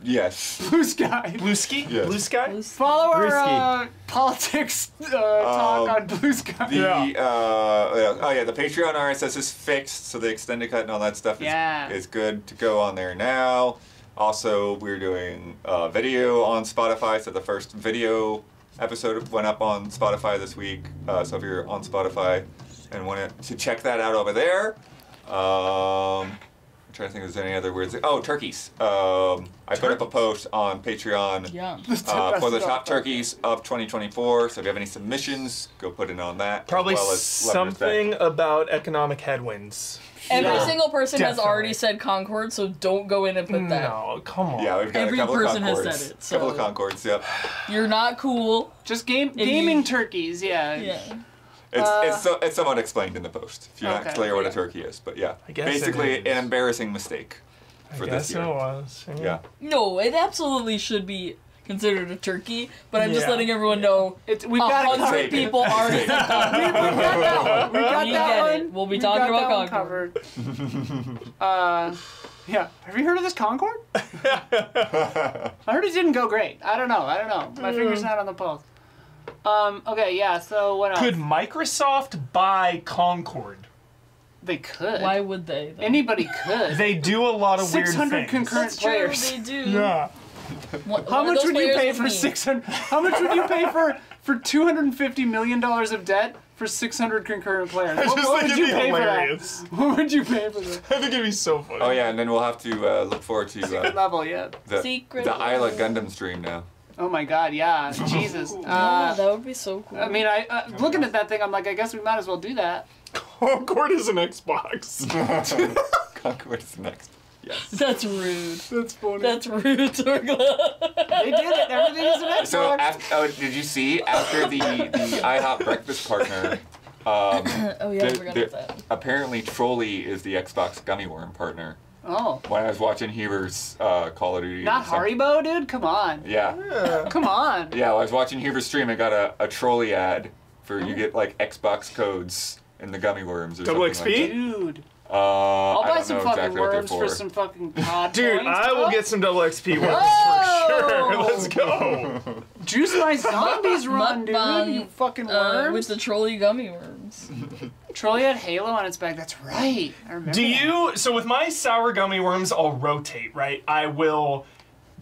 Yes. Blue sky. Blue ski. Yes. Blue sky. Follow our Brewski. politics talk on Blue Sky. The the Patreon RSS is fixed, so the extended cut and all that stuff is good to go on there now. Also, we're doing video on Spotify, so the first video episode went up on Spotify this week. So if you're on Spotify and want to check that out over there. I'm trying to think if there's any other words. Oh, turkeys. I put up a post on Patreon for the top turkeys of 2024. So if you have any submissions, go put it on that. Probably as well as something about economic headwinds. Every single person has Definitely. already said Concord, so don't go in and put that. No, come on. Yeah, we've got Every a couple person of has Concords. said it, Couple so- of Concords, yep. You're not cool. Just gaming turkeys, yeah. It's somewhat explained in the post if you're not Okay, clear what a turkey is. But yeah, I guess basically it is. an embarrassing mistake for this year. It was. Yeah. No, it absolutely should be considered a turkey, but I'm just Yeah. letting everyone know We've got it 100 covered. people already said Concord. We got that one. We got You that get one. it. We'll be We've talking got about that one covered. Yeah. Have you heard of this Concord? I heard it didn't go great. I don't know. My finger's not on the pulse. Okay, yeah, so what else? Could Microsoft buy Concord? They could. Why would they? Though? Anybody could. They do a lot of weird 600 things. concurrent That's true, players. they do. Yeah. How much would you pay for 600? How much would you pay for $250 million of debt for 600 concurrent players? What would you pay for that? What would you pay for that? I think it'd be so funny. Oh yeah, and then we'll have to look forward to Secret level, yeah. the Secret Isla level. Gundam stream now. Oh my God, yeah, Jesus. Yeah, that would be so cool. I mean, looking at that thing, I'm like, I guess we might as well do that. Concord is an Xbox. Concord is next. Yes. That's rude. That's funny. That's rude, Torgla. They did it. Everything is an Xbox. So after, did you see after the IHOP breakfast partner? Oh yeah, I forgot about that. Apparently, Trolley is the Xbox gummy worm partner. Oh. When I was watching Huber's Call of Duty. Not Haribo, dude. Come on. Yeah. Come on. Yeah, I was watching Huber's stream. I got a Trolley ad for you get like Xbox codes in the gummy worms or Double something XP? like that. Dude. I'll I'll buy some fucking worms for some fucking pod Dude, points, I will bro. get some double XP worms Whoa! for sure. Let's go. Juice my zombies run, dude. Mukbang, You fucking worms. with the trolley gummy worms. Trolley had Halo on its back. That's right. I remember. Do that. you? So with my sour gummy worms, I'll rotate, right? I will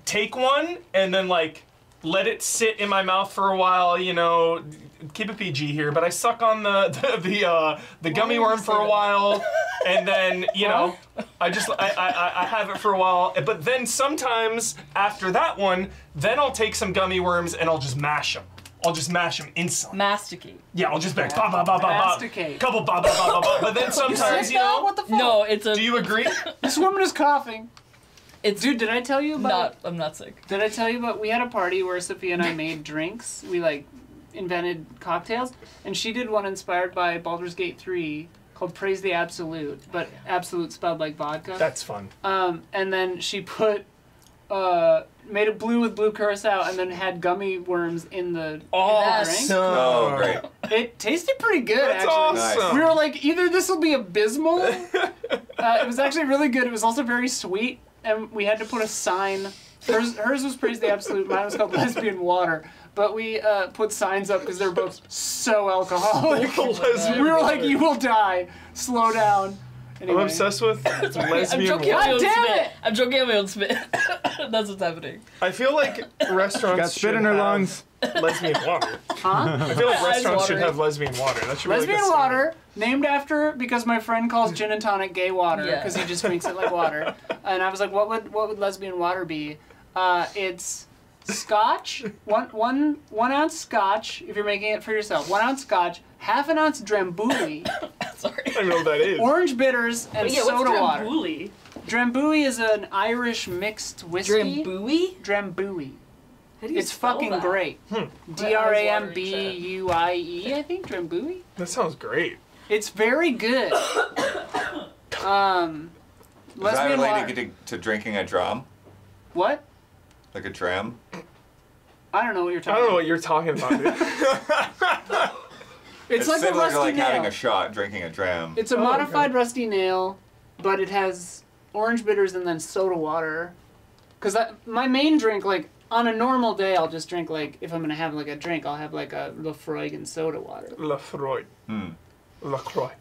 take one and then like let it sit in my mouth for a while. You know, keep it PG here, but I suck on the gummy worm for a while, and then you know, I have it for a while. But then sometimes after that one, then I'll take some gummy worms and I'll just mash them. I'll just mash them instantly. Masticate. Yeah, I'll just be like, ba ba ba ba ba. Masticate. Couple ba ba ba ba ba. But then sometimes, you know. What the fuck? No, it's a. Do you agree? This woman is coughing. It's Dude, did I tell you about? I'm not sick. Did I tell you about? We had a party where Sophia and I made drinks. We like invented cocktails, and she did one inspired by Baldur's Gate 3 called Praise the Absolute, but Absolute spelled like vodka. That's fun. And then she put made it blue with blue curacao, and then had gummy worms in the drink. Oh, great. It tasted pretty good, That's actually. awesome. We were like, either this will be abysmal. It was actually really good. It was also very sweet, and we had to put a sign. Hers was Praise the Absolute. Mine was called Lesbian Water. But we put signs up because they're both so alcoholic. Lesbian We were like, water. you will die. Slow down. Anyway. I'm obsessed with I'm lesbian joking on water. my own damn spit. it! I'm joking on my own spit. That's what's happening. I feel like restaurants Got spit should in her have lungs. lesbian water. Huh? I feel like Eyes restaurants should watering. have lesbian water. That should be Lesbian like a water, named after, because my friend calls gin and tonic gay water, Yeah. because he just drinks it like water. And I was like, what would lesbian water be? It's Scotch, one ounce Scotch if you're making it for yourself. 1 ounce Scotch, half an ounce Drambuie. Sorry. I don't know what that is. Orange bitters and soda water. Drambuie? Drambuie is an Irish mixed whiskey. Drambuie? Drambuie. How do you It's spell fucking that? great. Drambuie, I think. Drambuie. That sounds great. It's very good. Is that Lesbian water. related to drinking a dram? What? Like a dram? I don't know what you're I talking don't know about. what you're talking about, dude. It's like a similar rusty to like nail. having a shot, drinking a dram. It's a modified rusty nail, but it has orange bitters and then soda water. Because my main drink, like, on a normal day, I'll just drink, like, if I'm going to have, like, a drink, I'll have, like, a Lafroig and soda water. Lafroy. LaCroix.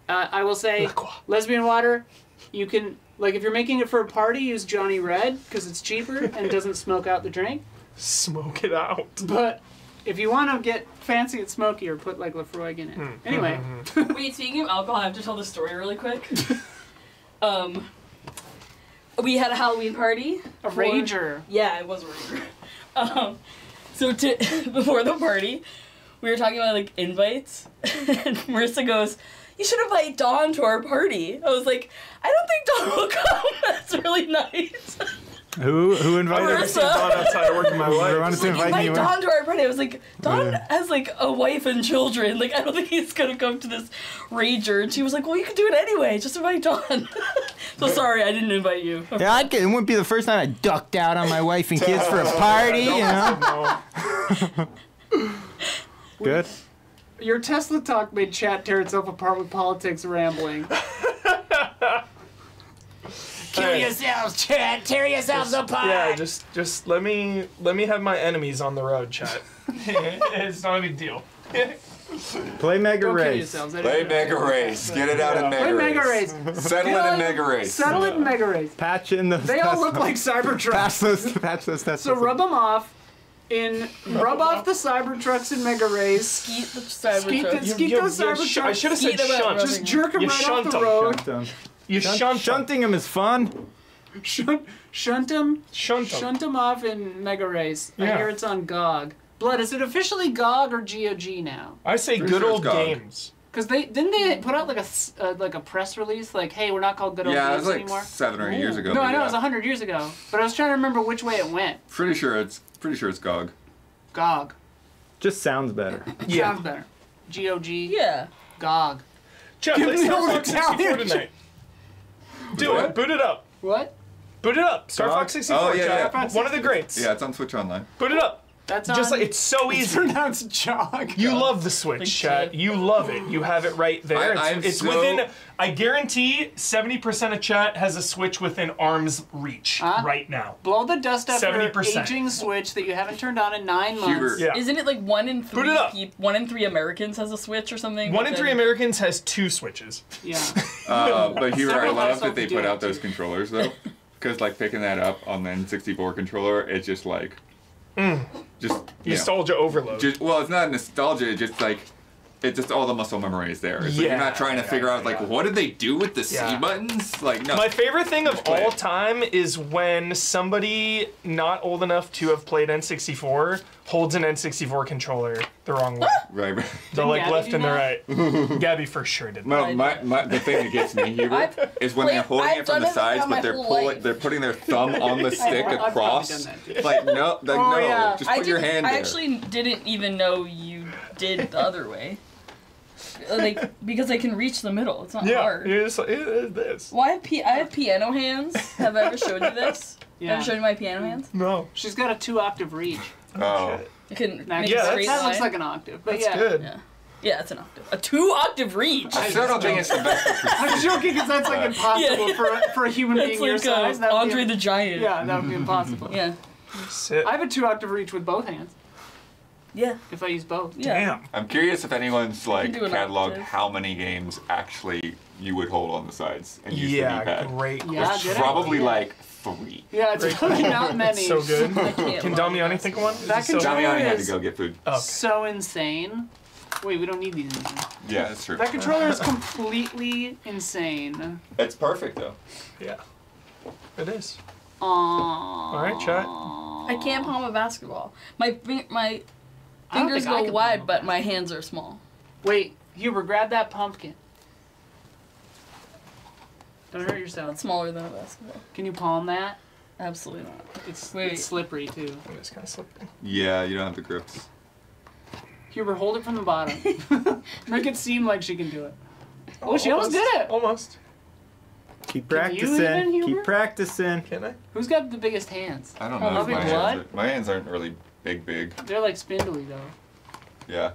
I will say, lesbian water, you can, like, if you're making it for a party, use Johnny Red, because it's cheaper and doesn't smoke out the drink. Smoke it out. But if you want to get fancy and smokier, put, like, Lafroig in it. Anyway. Wait, speaking of alcohol, I have to tell the story really quick. We had a Halloween party. A rager. Yeah, it was a rager. So before the party, we were talking about like invites, and Marissa goes, "You should invite Dawn to our party." I was like, "I don't think Dawn will come." That's really nice. Who invited Marissa. Dawn outside working my wife. You wanted to invite me? Invite Dawn to our party. I was like, Dawn has like a wife and children. Like, I don't think he's gonna come to this rager. And she was like, well, you can do it anyway. Just invite Dawn. So sorry, I didn't invite you. Yeah, it wouldn't be the first time I ducked out on my wife and kids for a party, you know? Good. Your Tesla talk made chat tear itself apart with politics rambling. Kill yourselves, chat. Tear yourselves apart. Yeah, just let me have my enemies on the road, chat. It's not a big deal. Play Mega Don't kill Race. yourselves. Play Mega Race. Get it out in Mega Play Race. Mega Race. Settle it in Mega Race. Settle it in Mega Race. Patch in those. They all Tesla. look like Cybertrucks. Patch those Teslas. So rub them off. Rub off the Cybertrucks in Mega Race. Skeet the Cybertruck. Skeet those Cybertrucks. I should have said Skeet them out, shunt. Just jerk them You right shunt off the them. road. Shunt 'em. You shunt Shunting them is fun. Shunt them. Shunt them. Shunt them off in Mega Race. I Yeah. hear it's on GOG. Blood, is it officially GOG or GOG now? I say Pretty good sure old it's GOG. games. Because didn't they put out like a press release like, hey, we're not called good old Yeah, it games was like anymore? 7 or 8 years ago. No, but I know yeah. it was 100 years ago, but I was trying to remember which way it went. Pretty sure it's GOG. GOG. Just sounds better. Yeah. Sounds better. GOG. Yeah. GOG. Chat, Give play me Star all Fox the 64 Italian tonight. Do it. Boot it up. What? Boot it up. Star Fox 64. Oh, yeah, chat. yeah. One of the greats. Yeah, it's on Switch Online. Boot it up. That's Just on. like it's so It's easy. pronounced jog. You love the Switch, Like chat. shit. You love it. You have it right there. I'm It's so- within. I guarantee 70% of chat has a Switch within arm's reach Huh? right now. Blow the dust off your 70%. aging Switch that you haven't turned on in 9 months. Hubert. Yeah. Isn't it like 1 in 3 Put it up. 1 in 3 Americans has a Switch or something? 1 in But 3 then- Americans has 2 Switches. Yeah. But Hubert, I Several love households that they do put it, out those too. controllers though, because like picking that up on the N64 controller, it's just like, just you know, Nostalgia overload. just well, it's not nostalgia. It's just like, it's just all the muscle memory is there. So Yeah, you're not trying to figure out like what did they do with the Yeah. C buttons? Like no. My favorite thing of play all it. time is when somebody not old enough to have played N64 holds an N64 controller the wrong way. Right. The Didn't like Gabby left do and the that? right. Gabby for sure did that. No, the thing that gets me, Hubert, is when they're holding I've it from done the it sides, my but they're whole pulling, life. they're putting their thumb on the stick I've probably across. done that, too. Like no, like Oh, no, yeah. just put your hand I there. actually didn't even know you did the other way. Like, because I can reach the middle. It's not Yeah, hard. you're just like, it is this. Well, I have piano hands. Have I ever showed you this? Yeah. Ever shown you my piano hands? No. She's got a 2-octave reach. Oh. I can Now, make Yeah, a that's- straight that line. looks like an octave, but That's yeah. good. Yeah. Yeah, it's an octave. A 2-octave reach. I still don't think it's the best. I'm joking because that's like impossible for a human being It's your like size. That would Andre be, the Giant. Yeah, that would be impossible. Yeah. Sit. I have a 2-octave reach with both hands Yeah. if I use both. Yeah. Damn. I'm curious if anyone's like do an cataloged octave. how many games actually you would hold on the sides and use the Yeah, D-pad. great. Yeah, It's good probably idea. like 3. Yeah, it's really not many. It's so good. I can't Can lie. Damiani think of one? That Is it so controller Damiani had to is go get food. Oh, okay. so insane. Wait, we don't need these anymore. Yeah, that's true. That controller is completely insane. It's perfect though. Yeah. It is. All right, chat. I can't palm a basketball. My I don't fingers think I go can wide, palm a but my hands are small. Wait, Huber, grab that pumpkin. Don't hurt yourself. It's smaller than a basketball. Can you palm that? Absolutely not. It's Wait. it's slippery too. It's kind of slippery. Yeah, you don't have the grips. Huber, hold it from the bottom. Make it seem like she can do it. Oh, she almost did it. Almost. Keep Can you even, practicing. Huber? Keep practicing. Can I? Who's got the biggest hands? I don't know. Love if your my blood? hands my hands aren't really big. They're like spindly though. Yeah.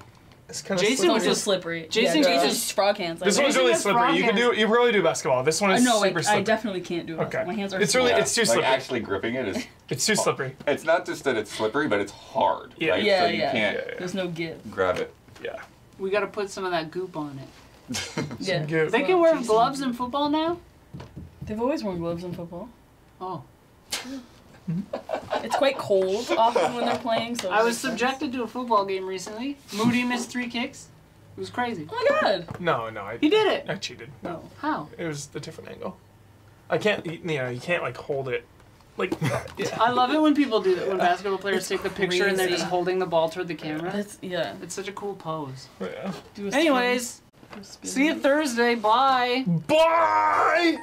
It's kind of Jason It's was just just slippery. Jason- Jason's frog hands. This I one's know. really has frog slippery. You can hands. you really do basketball. This one is No, super I slippery. definitely can't do it. Okay. My hands are It's small. really it's too like slippery. actually gripping it is. It's too slippery. It's not just that it's slippery, but it's hard. Yeah. Right? Yeah, So you yeah. can't There's no give. grab it. Yeah. We gotta put some of that goop on it. Yeah. Good. They can wear gloves in football now? They've always worn gloves in football. Oh. It's quite cold often when they're playing, so. I was subjected to a football game recently. Moody missed 3 kicks. It was crazy. Oh my god! No, He did it! I cheated. No. How? It was a different angle. I can't. You can't like hold it. Like that. Yeah. I love it when people do that. When basketball players take the picture and they're crazy. just holding the ball toward the camera. Yeah. It's such a cool pose. Yeah. Do a Anyways, spin. see you Thursday. Bye. Bye.